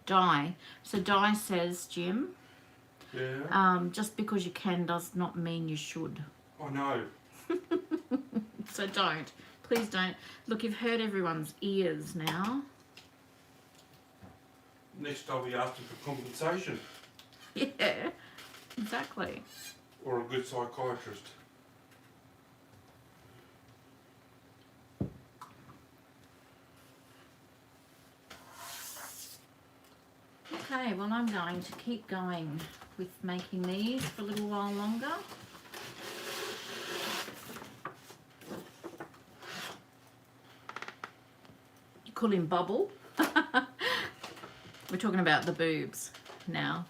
Di. So Di says, Jim, Yeah. just because you can does not mean you should. I know. So don't. Please don't. Look, you've hurt everyone's ears now. Next I'll be asking for compensation. Yeah, exactly. Or a good psychiatrist. Okay, well I'm going to keep going with making these for a little while longer. You call him Bubble. We're talking about the boobs now.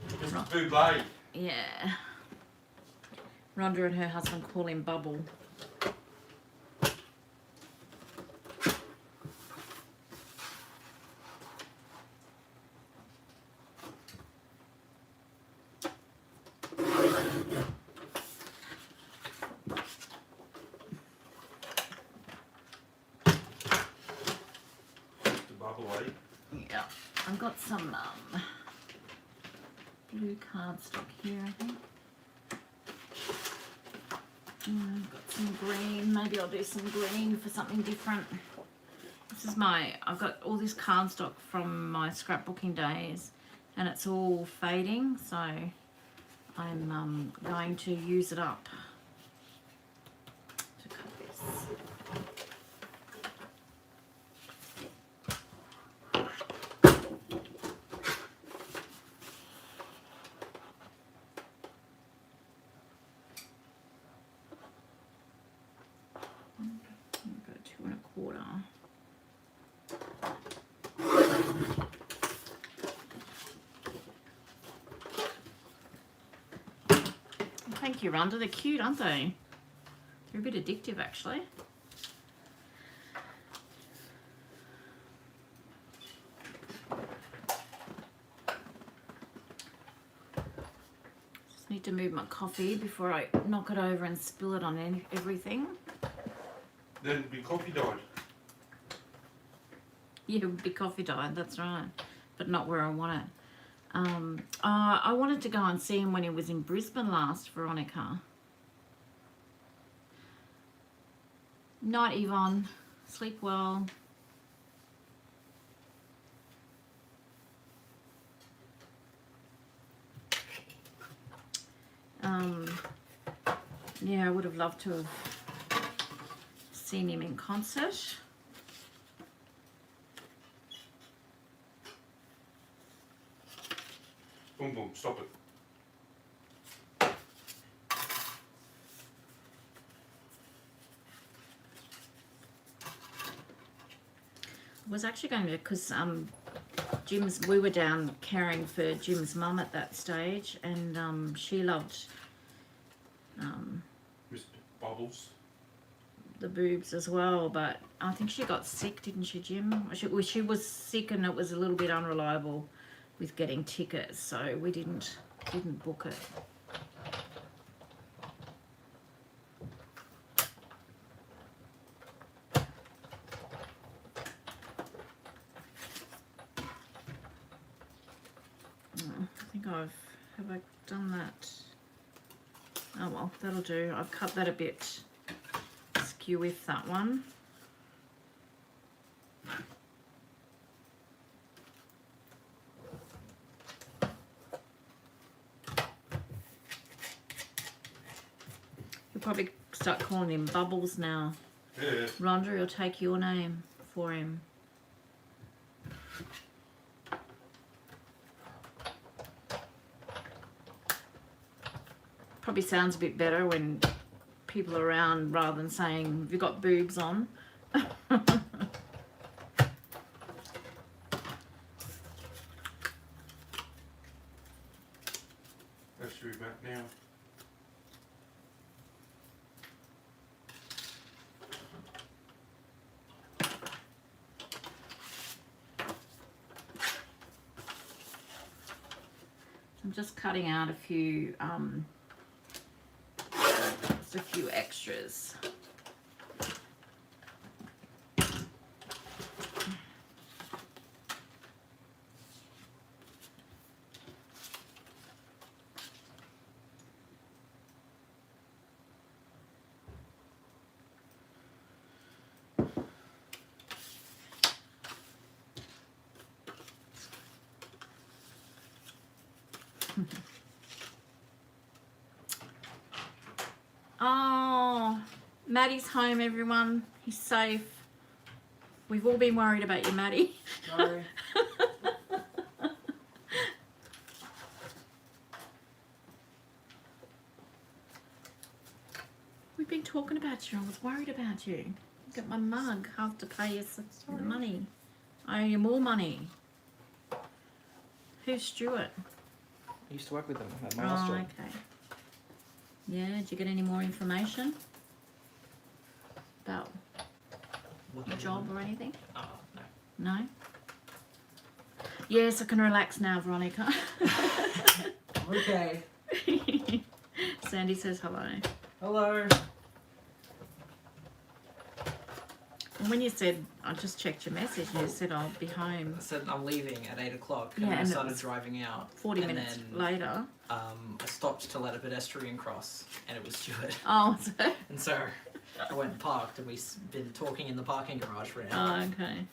Mr. Bublé. Yeah. Rhonda and her husband call him Bubble. Mr. Bublé. Yeah, I've got some blue cardstock here, I think. I've got some green. Maybe I'll do some green for something different. This is I've got all this cardstock from my scrapbooking days, and it's all fading, so I'm going to use it up to cut this. Go 2 1/4. Thank you, Rhonda. They're cute, aren't they? They're a bit addictive, actually. Just need to move my coffee before I knock it over and spill it on everything. Then it'd be coffee dyed. Yeah, it would be coffee dyed, that's right. But not where I want it. I wanted to go and see him when he was in Brisbane last, Veronica. Night, Yvonne. Sleep well. Yeah, I would have loved to have seen him in concert. Boom, boom, stop it. I was actually going to, because we were down caring for Jim's mum at that stage, and she loved Mr. Bubbles. the boobs as well, but I think she got sick, didn't she, Jim? She was sick, and it was a little bit unreliable with getting tickets, so we didn't book it. I think have I done that? Oh well, that'll do. I've cut that a bit skew with that one. You'll probably start calling him Bubbles now. Yeah. Rhonda will take your name for him. Probably sounds a bit better when people are around rather than saying, "Have you got boobs on?" That should be back now. I'm just cutting out a few just a few extras. Oh, Maddie's home, everyone. He's safe. We've all been worried about you, Maddie. Sorry. We've been talking about you. I was worried about you. Got my mug. I have to pay you some money. I owe you more money. Who's Stuart? I used to work with them at my last Oh, job. okay. Yeah, did you get any more information about the job or anything? Oh, no. No? Yes, I can relax now, Veronica. Okay. Sandy says hello. Hello. And when you said, I just checked your message, you said I'll be home I said I'm leaving at 8 o'clock, Yeah, and then I and it started was driving out. 40 and minutes then, later. I stopped to let a pedestrian cross, and it was Stuart. Oh, so, And so I went and parked, and we've been talking in the parking garage for an oh, hour. okay.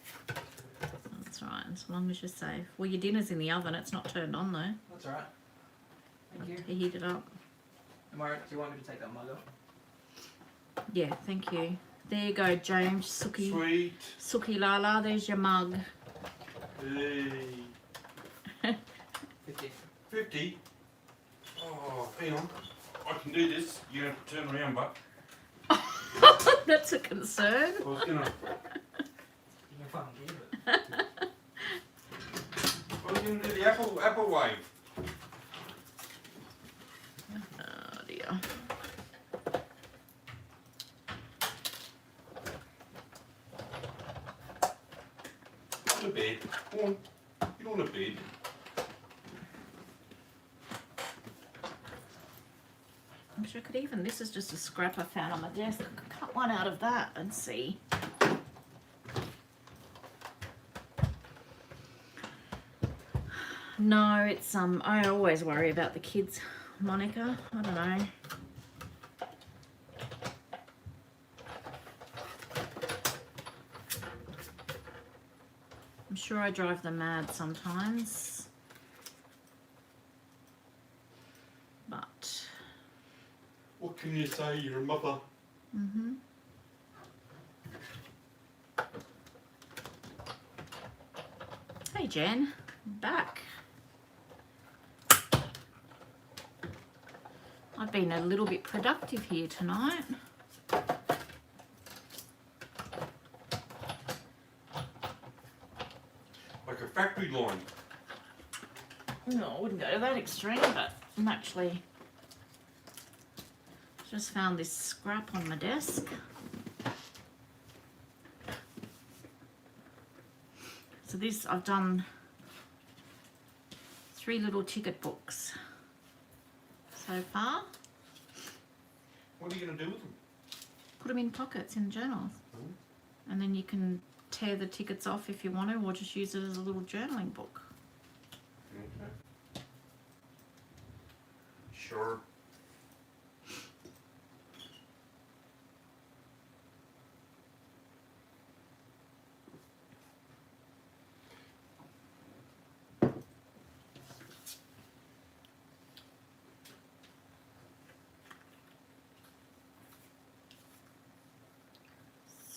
That's right, as long as you're safe. Well, your dinner's in the oven, it's not turned on though. That's alright. Thank you. You heat it up. Am I right? Do you want me to take that mug off? Yeah, thank you. There you go, James. Suki. Sweet. Suki Lala, there's your mug. Hey. 50. 50. Oh, hang on. I can do this. You have to turn around, but That's a concern. I was gonna. You can fucking give it. I was gonna do the apple wave. Oh dear. On the bed. Go on. Get on the bed. I wish I could even, this is just a scrap I found on my desk. I could cut one out of that and see. No, it's I always worry about the kids, Monica. I don't know. sure I drive them mad sometimes. But, What can you say? You're a mother. Hey Jen, back. I've been a little bit productive here tonight. Like a factory line. No, I wouldn't go to that extreme, but I'm actually just found this scrap on my desk. So this, I've done 3 little ticket books so far. What are you going to do with them? Put them in pockets in journals. Oh. And then you can tear the tickets off if you want to, or just use it as a little journaling book. Okay. Sure.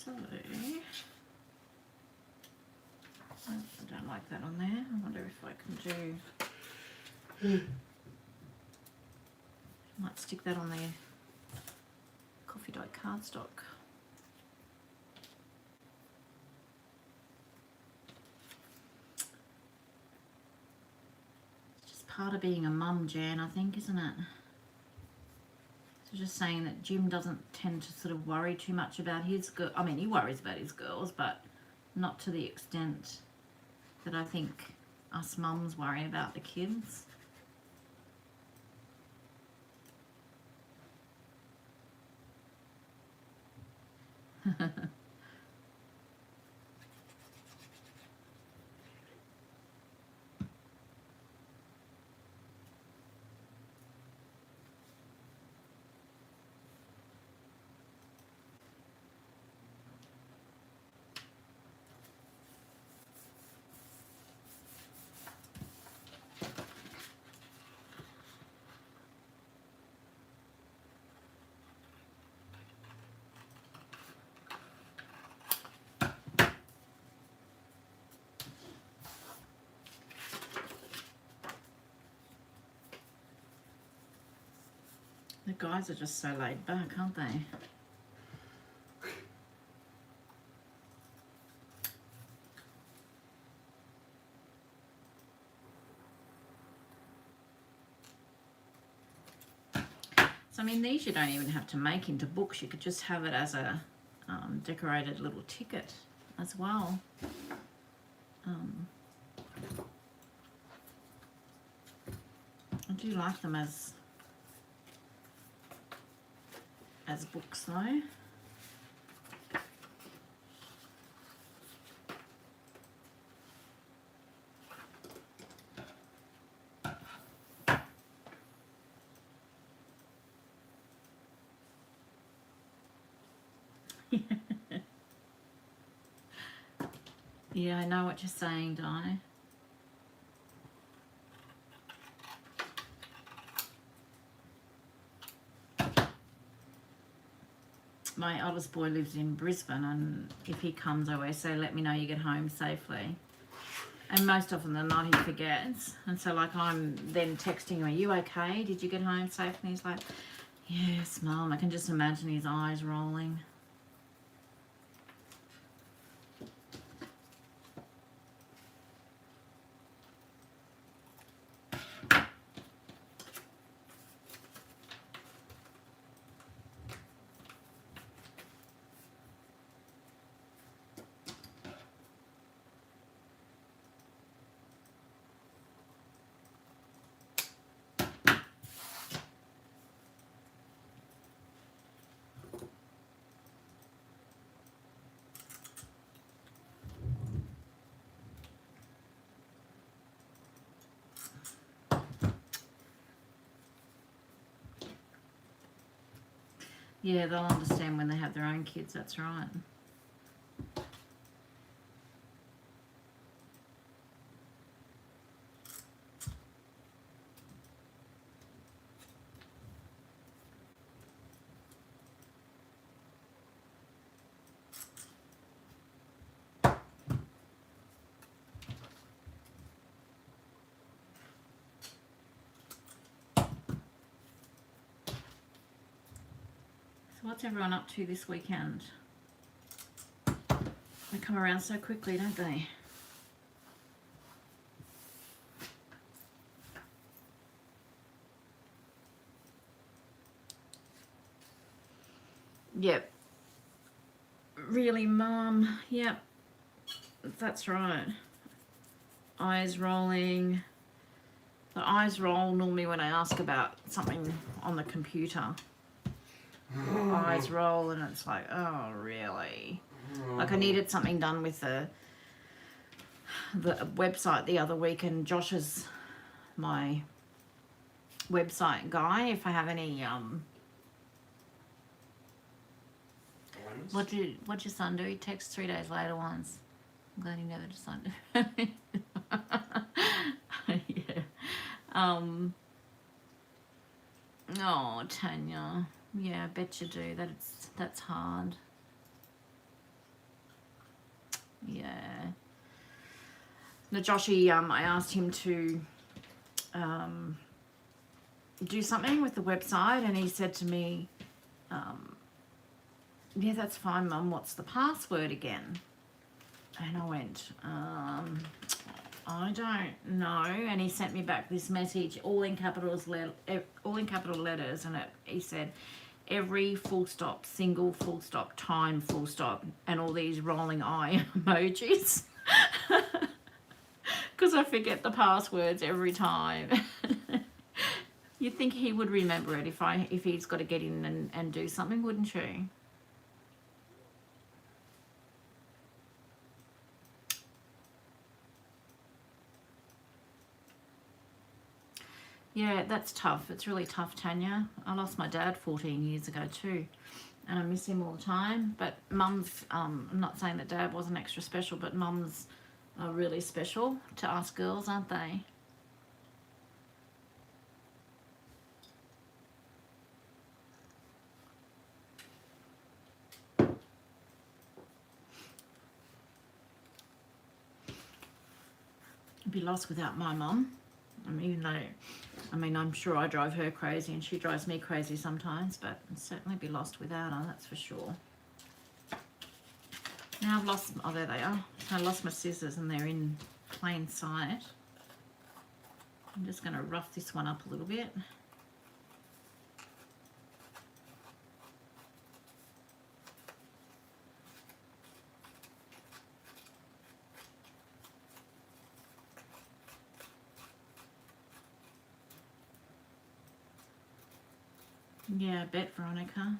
So, I don't like that on there. I wonder if I can do... Might stick that on the coffee dye cardstock. It's just part of being a mum, Jan, I think, isn't it? So just saying that Jim doesn't tend to sort of worry too much about his girl. I mean, he worries about his girls, but not to the extent that I think us mums worry about the kids. The guys are just so laid back, aren't they? So I mean, these you don't even have to make into books. You could just have it as a decorated little ticket as well. I do like them as books though. Yeah, I know what you're saying, Di. My oldest boy lives in Brisbane, and if he comes, I always say, let me know you get home safely. And most often than not, he forgets. And so, like, I'm then texting him, are you okay? Did you get home safely? And he's like, yes, Mum. I can just imagine his eyes rolling. Yeah, they'll understand when they have their own kids, that's right. So what's everyone up to this weekend? They come around so quickly, don't they? Yep. Really, Mum? Yep. That's right. Eyes rolling. The eyes roll normally when I ask about something on the computer. Eyes roll and it's like, oh, really? Like I needed something done with the website the other week, and Josh is my website guy. If I have any What'd your son do? He texts 3 days later once. I'm glad he never decided. Yeah. Oh, Tanya. Yeah, I bet you do. That's hard. Yeah. Now, Joshy, I asked him to do something with the website, and he said to me, yeah, that's fine, Mum. What's the password again? And I went, I don't know. And he sent me back this message, all in capital letters, and he said, every full stop, single full stop, time full stop, and all these rolling eye emojis. Because I forget the passwords every time. You'd think he would remember it if he's got to get in and do something, wouldn't you? Yeah, that's tough. It's really tough, Tanya. I lost my dad 14 years ago too, and I miss him all the time. But Mum's, I'm not saying that Dad wasn't extra special, but Mums are really special to us girls, aren't they? I'd be lost without my mum. I'm sure I drive her crazy and she drives me crazy sometimes, but I'd certainly be lost without her, that's for sure. Now I've lost, oh, there they are. I lost my scissors and they're in plain sight. I'm just going to rough this one up a little bit. Yeah, I bet, Veronica.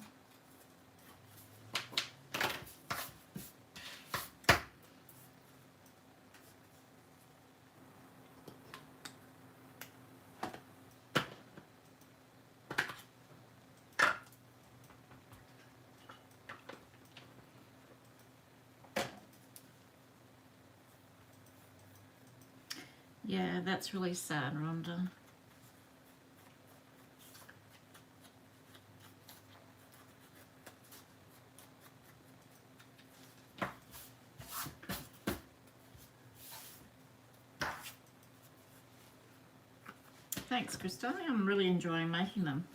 Yeah, that's really sad, Rhonda. Thanks, Krista. I'm really enjoying making them.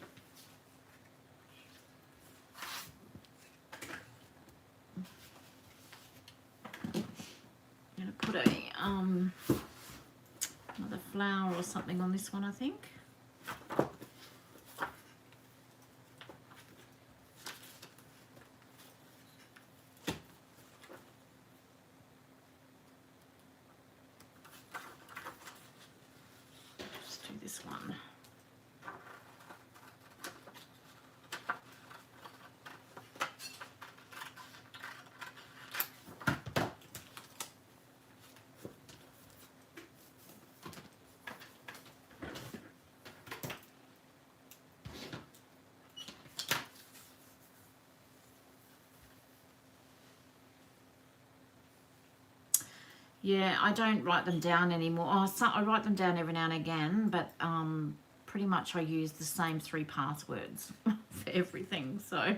I'm gonna put another flower or something on this one, I think. Just do this one. Yeah, I don't write them down anymore. I write them down every now and again, but pretty much I use the same 3 passwords for everything, so.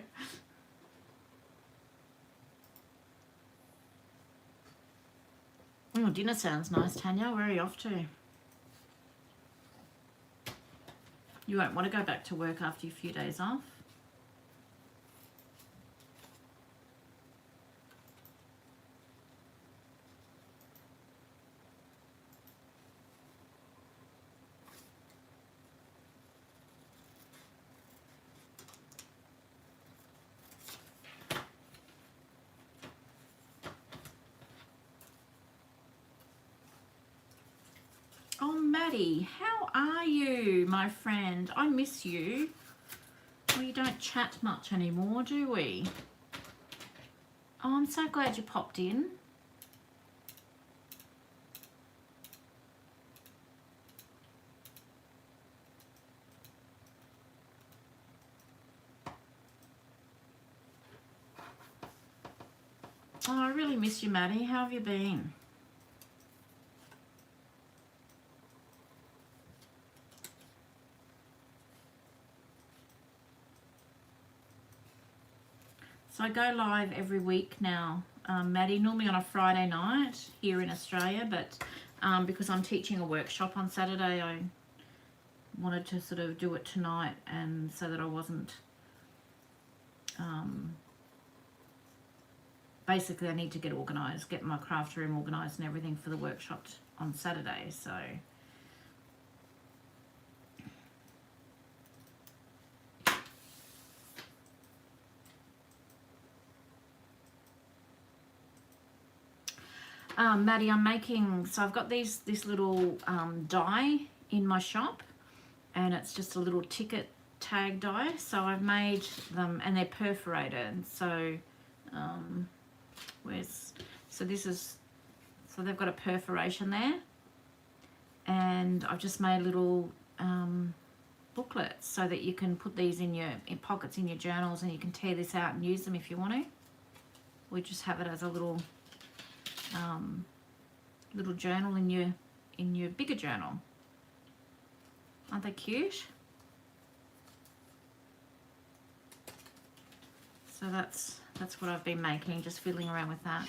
Oh, dinner sounds nice, Tanya. Where are you off to? You won't want to go back to work after your few days off? Maddie, how are you, my friend? I miss you. We don't chat much anymore, do we? Oh, I'm so glad you popped in. Oh, I really miss you, Maddie. How have you been? So I go live every week now, Maddie, normally on a Friday night here in Australia, but because I'm teaching a workshop on Saturday, I wanted to sort of do it tonight, and so that I wasn't basically I need to get organised, get my craft room organised and everything for the workshop on Saturday. So Maddie, I'm making, so I've got this little die in my shop, and it's just a little ticket tag die. So I've made them, and they're perforated. So so they've got a perforation there, and I've just made little booklets so that you can put these in pockets in your journals, and you can tear this out and use them if you want to. We just have it as a little little journal in your bigger journal. Aren't they cute? So that's what I've been making, just fiddling around with that.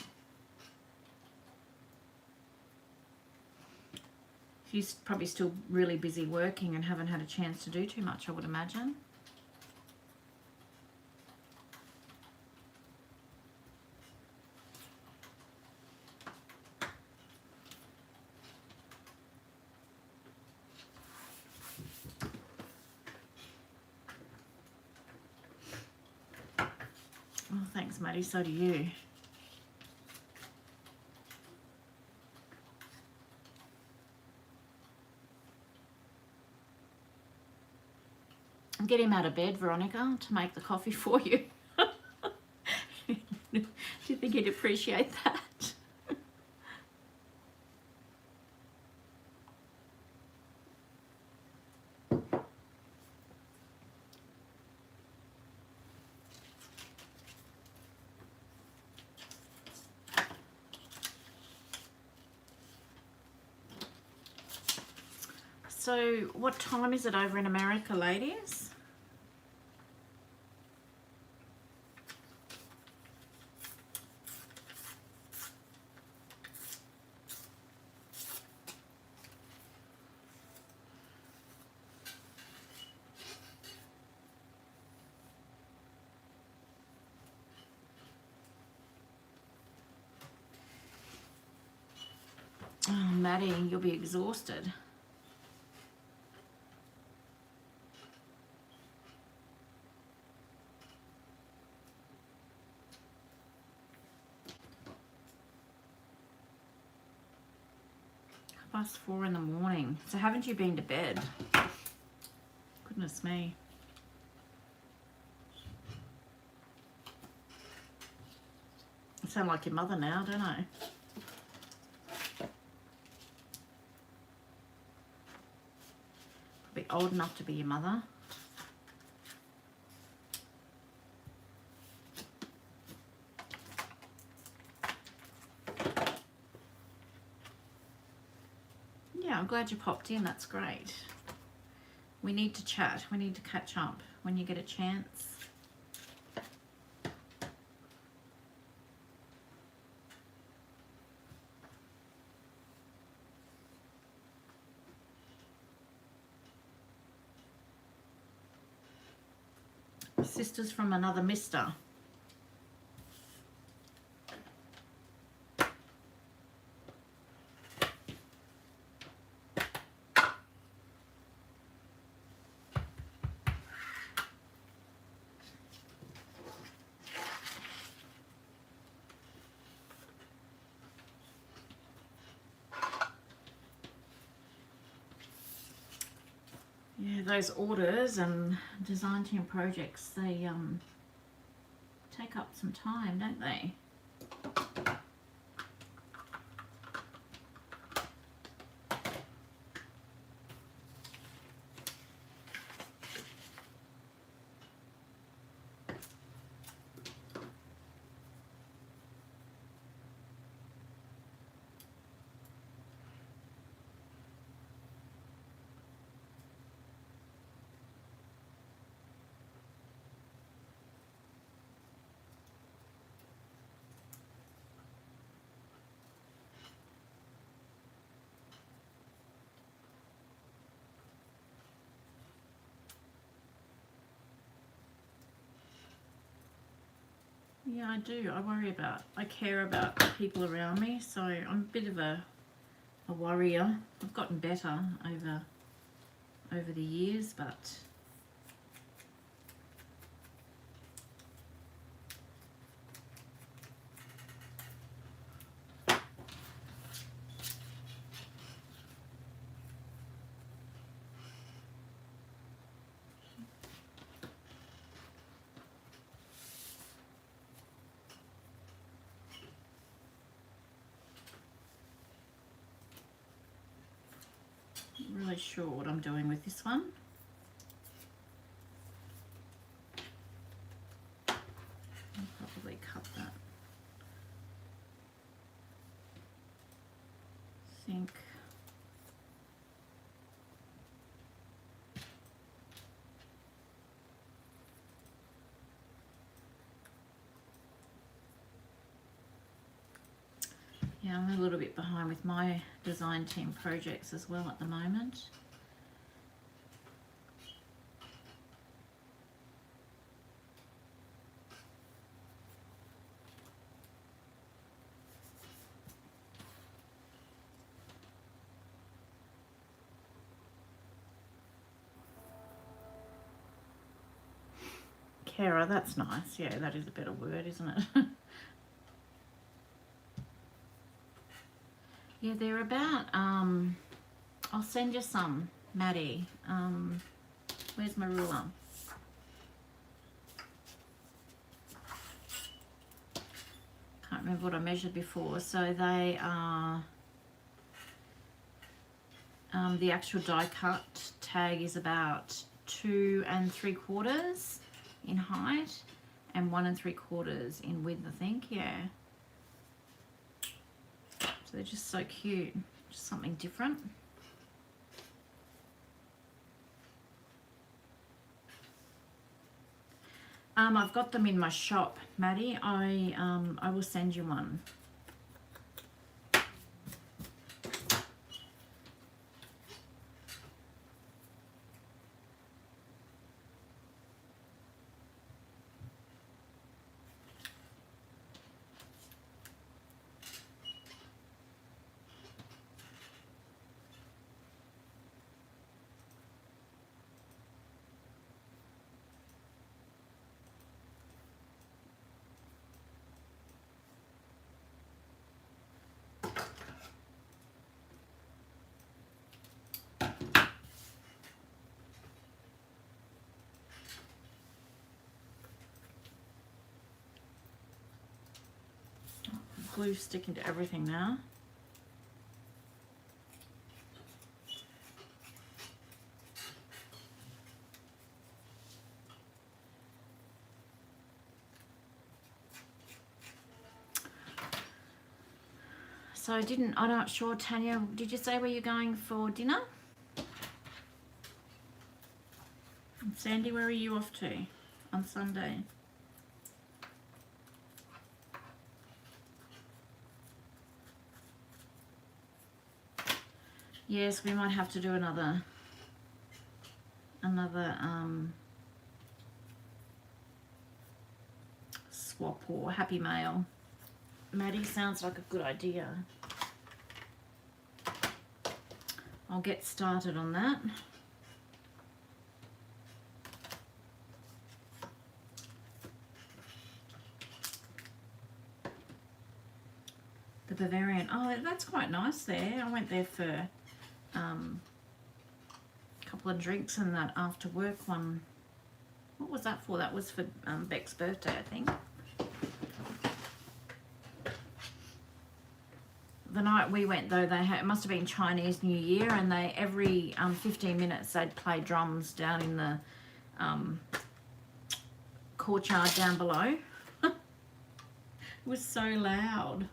She's probably still really busy working and haven't had a chance to do too much, I would imagine. Oh, thanks, Maddie. So do you. Get him out of bed, Veronica, to make the coffee for you. Do you think he'd appreciate that? So, what time is it over in America, ladies? Oh, Maddie, you'll be exhausted. Past 4 in the morning. So haven't you been to bed? Goodness me. I sound like your mother now, don't I? Probably old enough to be your mother. Yeah, I'm glad you popped in. That's great. We need to chat. We need to catch up when you get a chance. Sisters from another mister. Yeah, those orders and design team projects, they take up some time, don't they? Yeah, I do. I care about the people around me, so I'm a bit of a worrier. I've gotten better over the years, but I'm not really sure what I'm doing with this one. I'll probably cut that. Think. Yeah, I'm a little bit behind with my design team projects as well at the moment. Carer, that's nice. Yeah, that is a better word, isn't it? Yeah, they're about, I'll send you some, Maddie. Where's my ruler? Can't remember what I measured before. So they are, the actual die cut tag is about 2 3/4 in height and 1 3/4 in width, I think. Yeah. So they're just so cute, just something different. I've got them in my shop, Maddie. I will send you one. Glue sticking to everything now. So I'm not sure, Tanya, did you say where you're going for dinner? And Sandy, where are you off to on Sunday? Yes, we might have to do another swap or happy mail. Maddie, sounds like a good idea. I'll get started on that. The Bavarian, oh, that's quite nice there. I went there for a couple couple of drinks and that after work one. What was that for? That was for Beck's birthday, I think. The night we went though, they had, it must have been Chinese New Year, and they every 15 minutes they'd play drums down in the courtyard down below. It was so loud.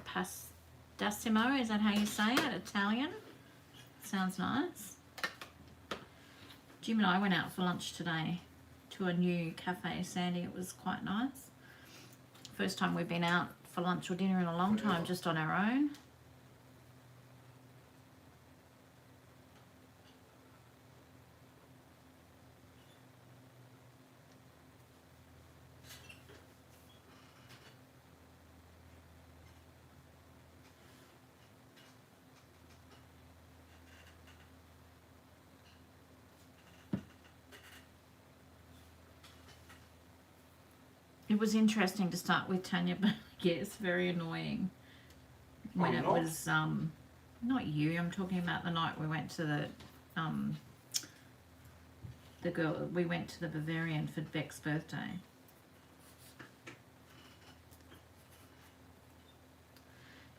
Pastissimo, is that how you say it? Italian? Sounds nice. Jim and I went out for lunch today to a new cafe, Sandy. It was quite nice. First time we've been out for lunch or dinner in a long time, just on our own. It was interesting to start with, Tanya, but yes, very annoying. When it was not you, I'm talking about the night we went to we went to the Bavarian for Beck's birthday.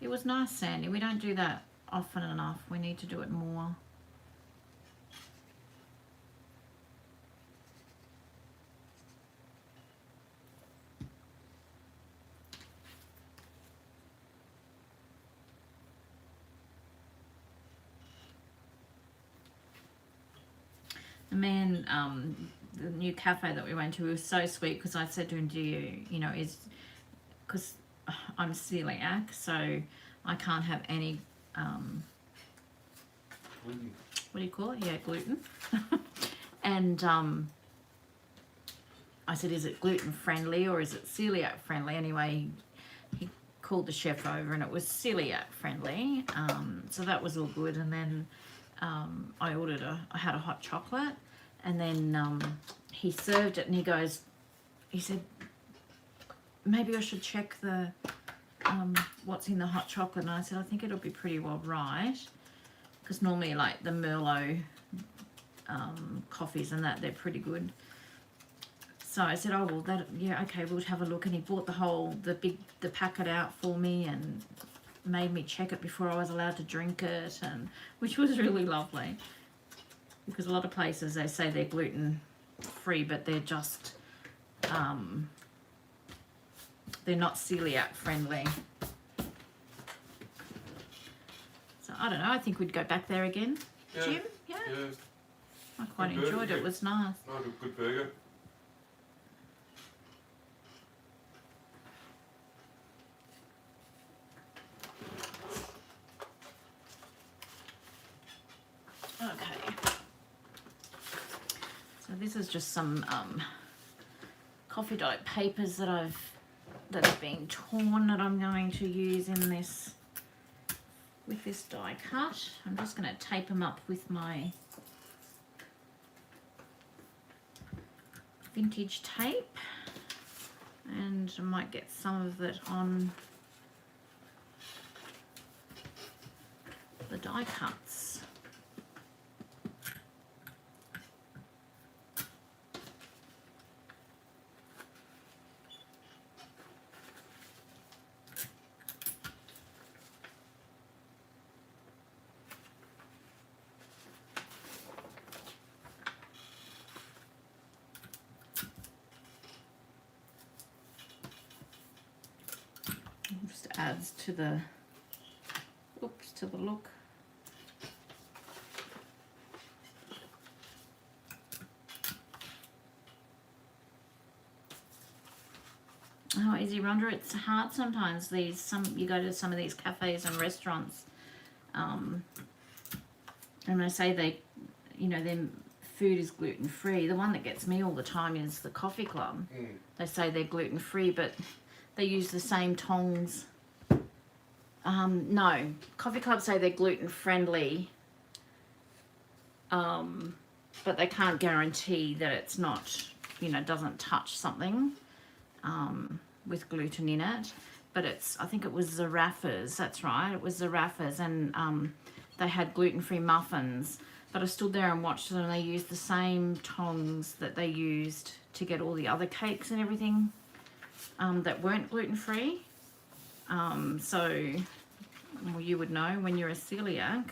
It was nice, Sandy. We don't do that often enough. We need to do it more. The man, the new cafe that we went to, was so sweet because I said to him, because I'm celiac, so I can't have any, Gluten. what do you call it? Yeah, gluten. And I said, is it gluten friendly or is it celiac friendly? Anyway, he called the chef over and it was celiac friendly. So that was all good. And then I had a hot chocolate, and then he served it, and he said, maybe I should check the what's in the hot chocolate. And I said, I think it'll be pretty well right, because normally like the Merlot coffees and that, they're pretty good. So I said, oh well, yeah, okay, we'll have a look. And he bought the packet out for me and made me check it before I was allowed to drink it, and which was really lovely, because a lot of places they say they're gluten free, but they're just they're not celiac friendly. So I don't know, I think we'd go back there again. Yeah. Jim? Yeah, Yeah. I quite Good enjoyed burger, it. It was nice. Not a good burger. Okay. So this is just some coffee dye papers that have been torn that I'm going to use in this with this die cut. I'm just going to tape them up with my vintage tape, and I might get some of it on the die cuts. Just adds to the look. Oh, Izzy Rhonda, it's hard sometimes. You go to some of these cafes and restaurants, and they say their food is gluten free. The one that gets me all the time is the Coffee Club. They say they're gluten free, but they use the same tongs. No, Coffee Club say they're gluten friendly. but they can't guarantee that it's not, you know, doesn't touch something with gluten in it. But it's, I think it was Zaraffa's, that's right, it was Zaraffa's, and they had gluten-free muffins. But I stood there and watched them, and they used the same tongs that they used to get all the other cakes and everything that weren't gluten-free. So, well, you would know when you're a celiac,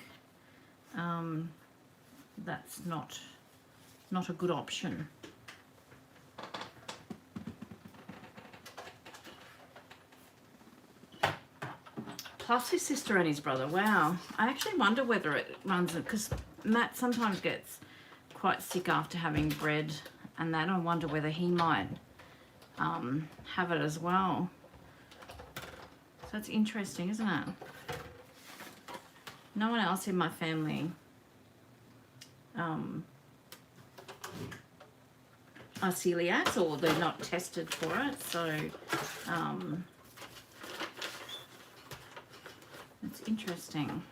that's not a good option. Plus his sister and his brother. Wow. I actually wonder whether it runs it, because Matt sometimes gets quite sick after having bread and that. I wonder whether he might have it as well. So it's interesting, isn't it? No one else in my family are celiacs, or they're not tested for it. So it's interesting.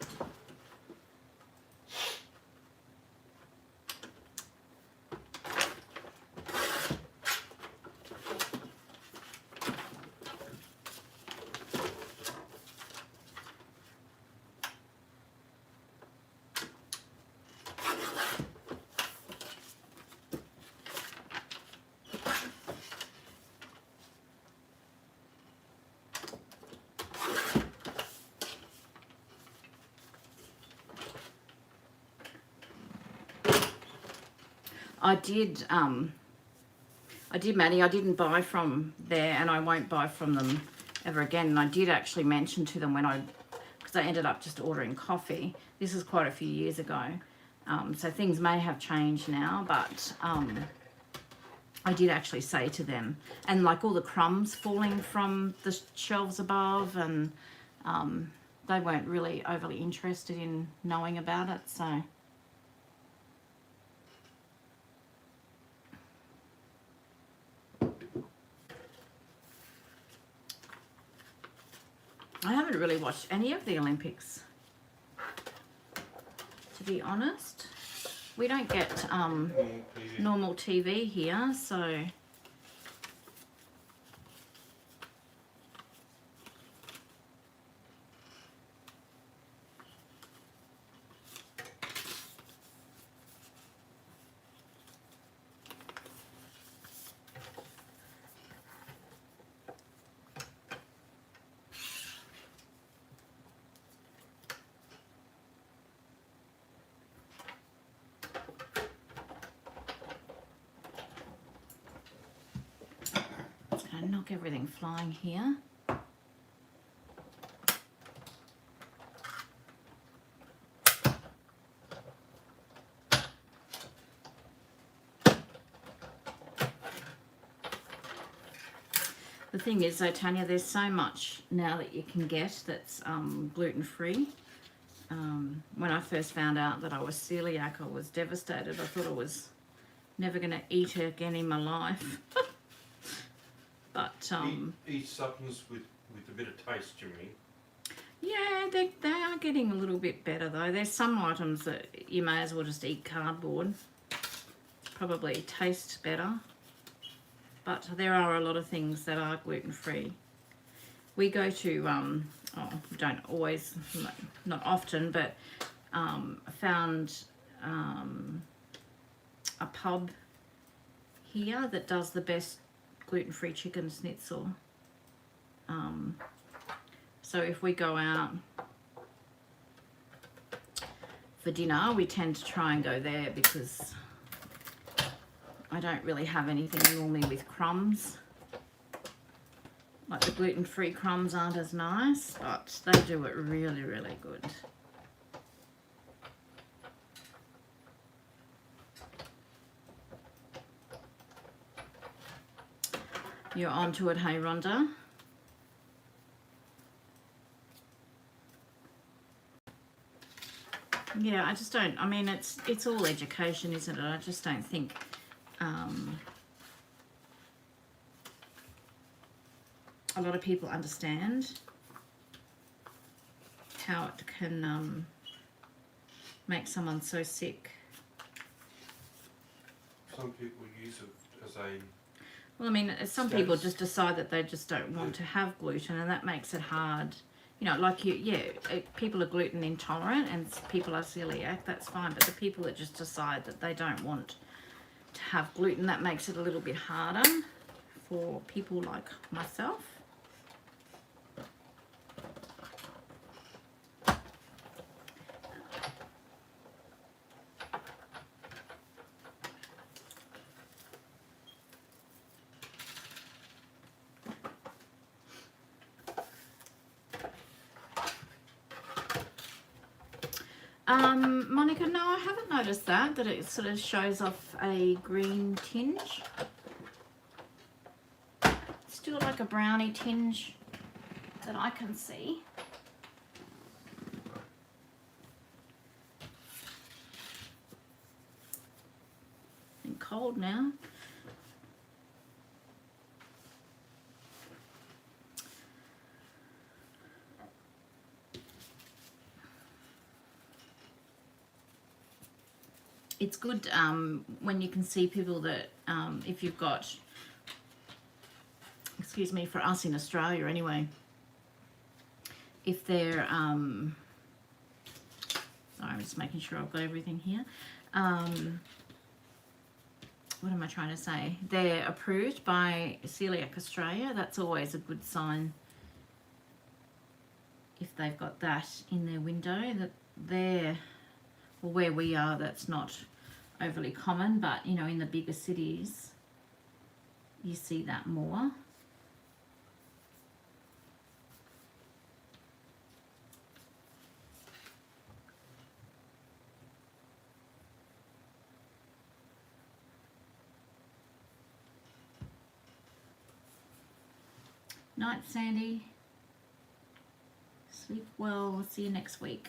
I did, Maddie. I didn't buy from there, and I won't buy from them ever again. And I did actually mention to them because I ended up just ordering coffee. This is quite a few years ago, so things may have changed now. But I did actually say to them, and like all the crumbs falling from the shelves above, and they weren't really overly interested in knowing about it. So. I haven't really watched any of the Olympics, to be honest. We don't get normal TV here, so knock everything flying here. The thing is though, Tanya, there's so much now that you can get that's gluten-free. When I first found out that I was celiac, I was devastated. I thought I was never going to eat it again in my life. But eat supplements with a bit of taste, you mean? yeah, they are getting a little bit better though. There's some items that you may as well just eat cardboard. Probably taste better. But there are a lot of things that are gluten-free. We go to, we don't always, not often, but found a pub here that does the best gluten-free chicken schnitzel. So if we go out for dinner, we tend to try and go there because I don't really have anything normally with crumbs. Like the gluten-free crumbs aren't as nice, but they do it really, really good. You're onto it, hey Rhonda? Yeah, I just don't, I mean, it's all education, isn't it? I just don't think a lot of people understand how it can make someone so sick. some people use it as a Well, I mean, some people Status. just decide that they just don't want to have gluten, and that makes it hard. You know, like people are gluten intolerant and people are celiac, that's fine. But the people that just decide that they don't want to have gluten, that makes it a little bit harder for people like myself. Monica, no, I haven't noticed that it sort of shows off a green tinge. Still like a brownie tinge that I can see. And cold now. It's good when you can see people that, if you've got, excuse me, for us in Australia anyway, if they're, sorry, I'm just making sure I've got everything here. What am I trying to say? They're approved by Celiac Australia. That's always a good sign if they've got that in their window, that they're, well, where we are, that's not overly common, but you know, in the bigger cities you see that more. Night, Sandy. Sleep well. We'll see you next week.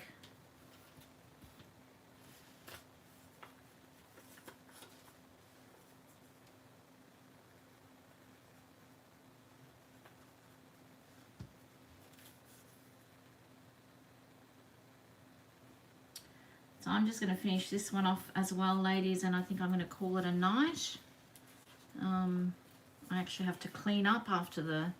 So I'm just going to finish this one off as well, ladies, and I think I'm going to call it a night. I actually have to clean up after the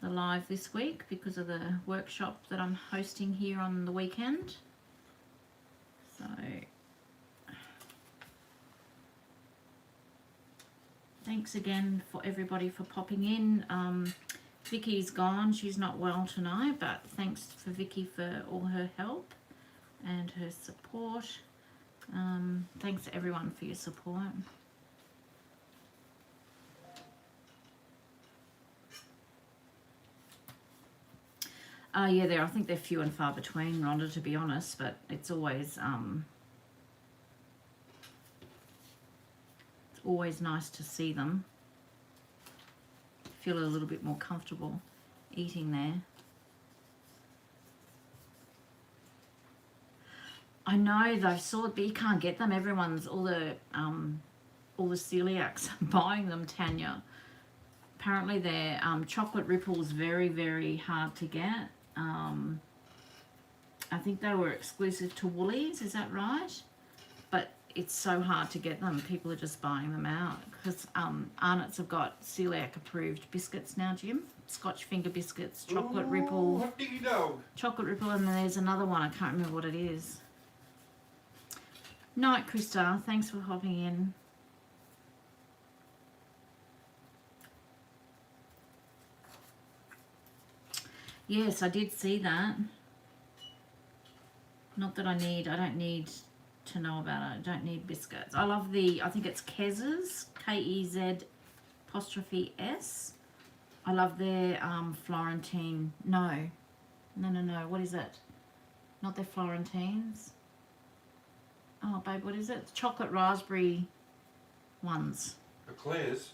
live this week because of the workshop that I'm hosting here on the weekend. So thanks again for everybody for popping in. Vicky's gone, she's not well tonight, but thanks for Vicky for all her help and her support. Thanks everyone for your support. Yeah, I think they're few and far between, Rhonda, to be honest, but it's always nice to see them. Feel a little bit more comfortable eating there. I know they've sold, but you can't get them. Everyone's, all the celiacs are buying them, Tanya. Apparently they're chocolate ripples, very, very hard to get. I think they were exclusive to Woolies, is that right? But it's so hard to get them. People are just buying them out because Arnott's have got celiac approved biscuits now, Jim. Scotch finger biscuits, chocolate ripple. Hot diggy dog. Chocolate ripple, and then there's another one, I can't remember what it is. Night, Krista. Thanks for hopping in. Yes, I did see that. Not that I don't need to know about it. I don't need biscuits. I love I think it's Kez's, K-E-Z apostrophe S. I love their Florentine, no, what is it? Not their Florentines. Oh, babe, what is it? Chocolate raspberry ones. Eclairs.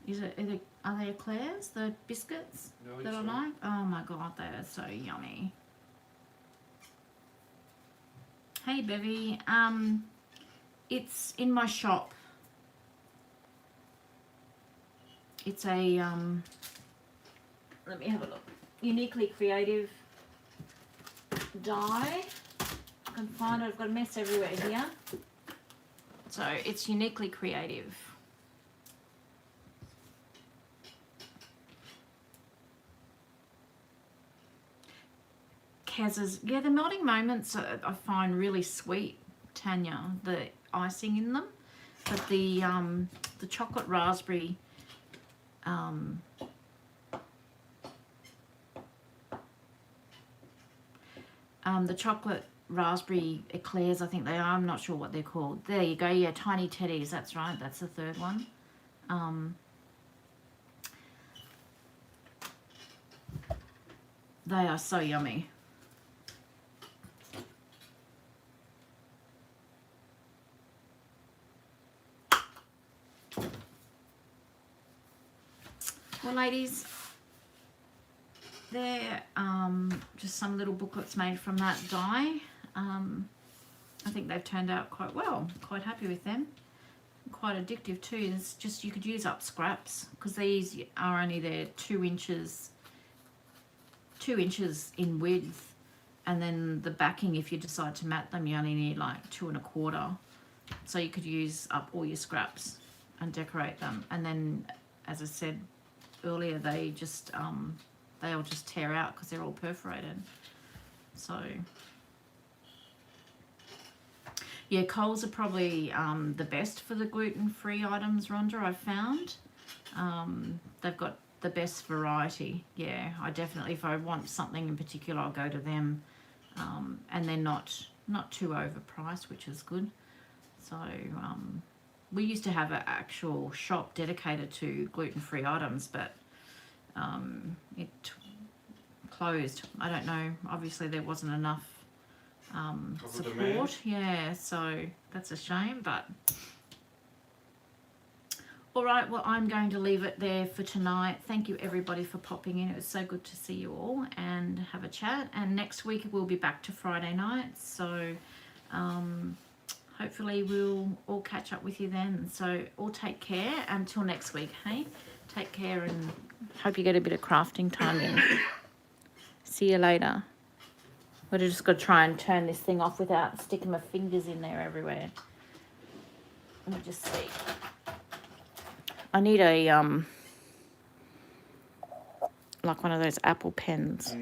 Is it? Are they eclairs? The biscuits No, that I like? Oh my god, they are so yummy. Hey, Bevy. It's in my shop. It's a let me have a look. Uniquely Creative die. I can find it. I've got a mess everywhere here. It's So it's uniquely creative. Kaz's, yeah, the melting moments I find really sweet, Tanya, the icing in them. But the chocolate raspberry, the chocolate raspberry eclairs, I think they are. I'm not sure what they're called. There you go. Yeah, tiny teddies. That's right. That's the third one. They are so yummy. Well, ladies, they're just some little booklets made from that die. I think they've turned out quite well. Quite happy with them. Quite addictive too. It's just, you could use up scraps because these are only there 2 inches in width, and then the backing, if you decide to mat them, you only need like 2 1/4. So you could use up all your scraps and decorate them. And then, as I said earlier, they just they'll just tear out because they're all perforated. So yeah, Coles are probably the best for the gluten-free items, Rhonda, I've found. They've got the best variety. Yeah, I definitely, if I want something in particular, I'll go to them. And they're not too overpriced, which is good. So we used to have an actual shop dedicated to gluten-free items, but it closed. I don't know. Obviously, there wasn't enough support. Yeah, so that's a shame. But all right, well, I'm going to leave it there for tonight. Thank you, everybody, for popping in. It was so good to see you all and have a chat. And next week we'll be back to Friday nights. So hopefully we'll all catch up with you then. So all take care until next week, hey? Take care and hope you get a bit of crafting time in. See you later. We're just got to try and turn this thing off without sticking my fingers in there everywhere. Let me just see. I need a, like one of those Apple pens.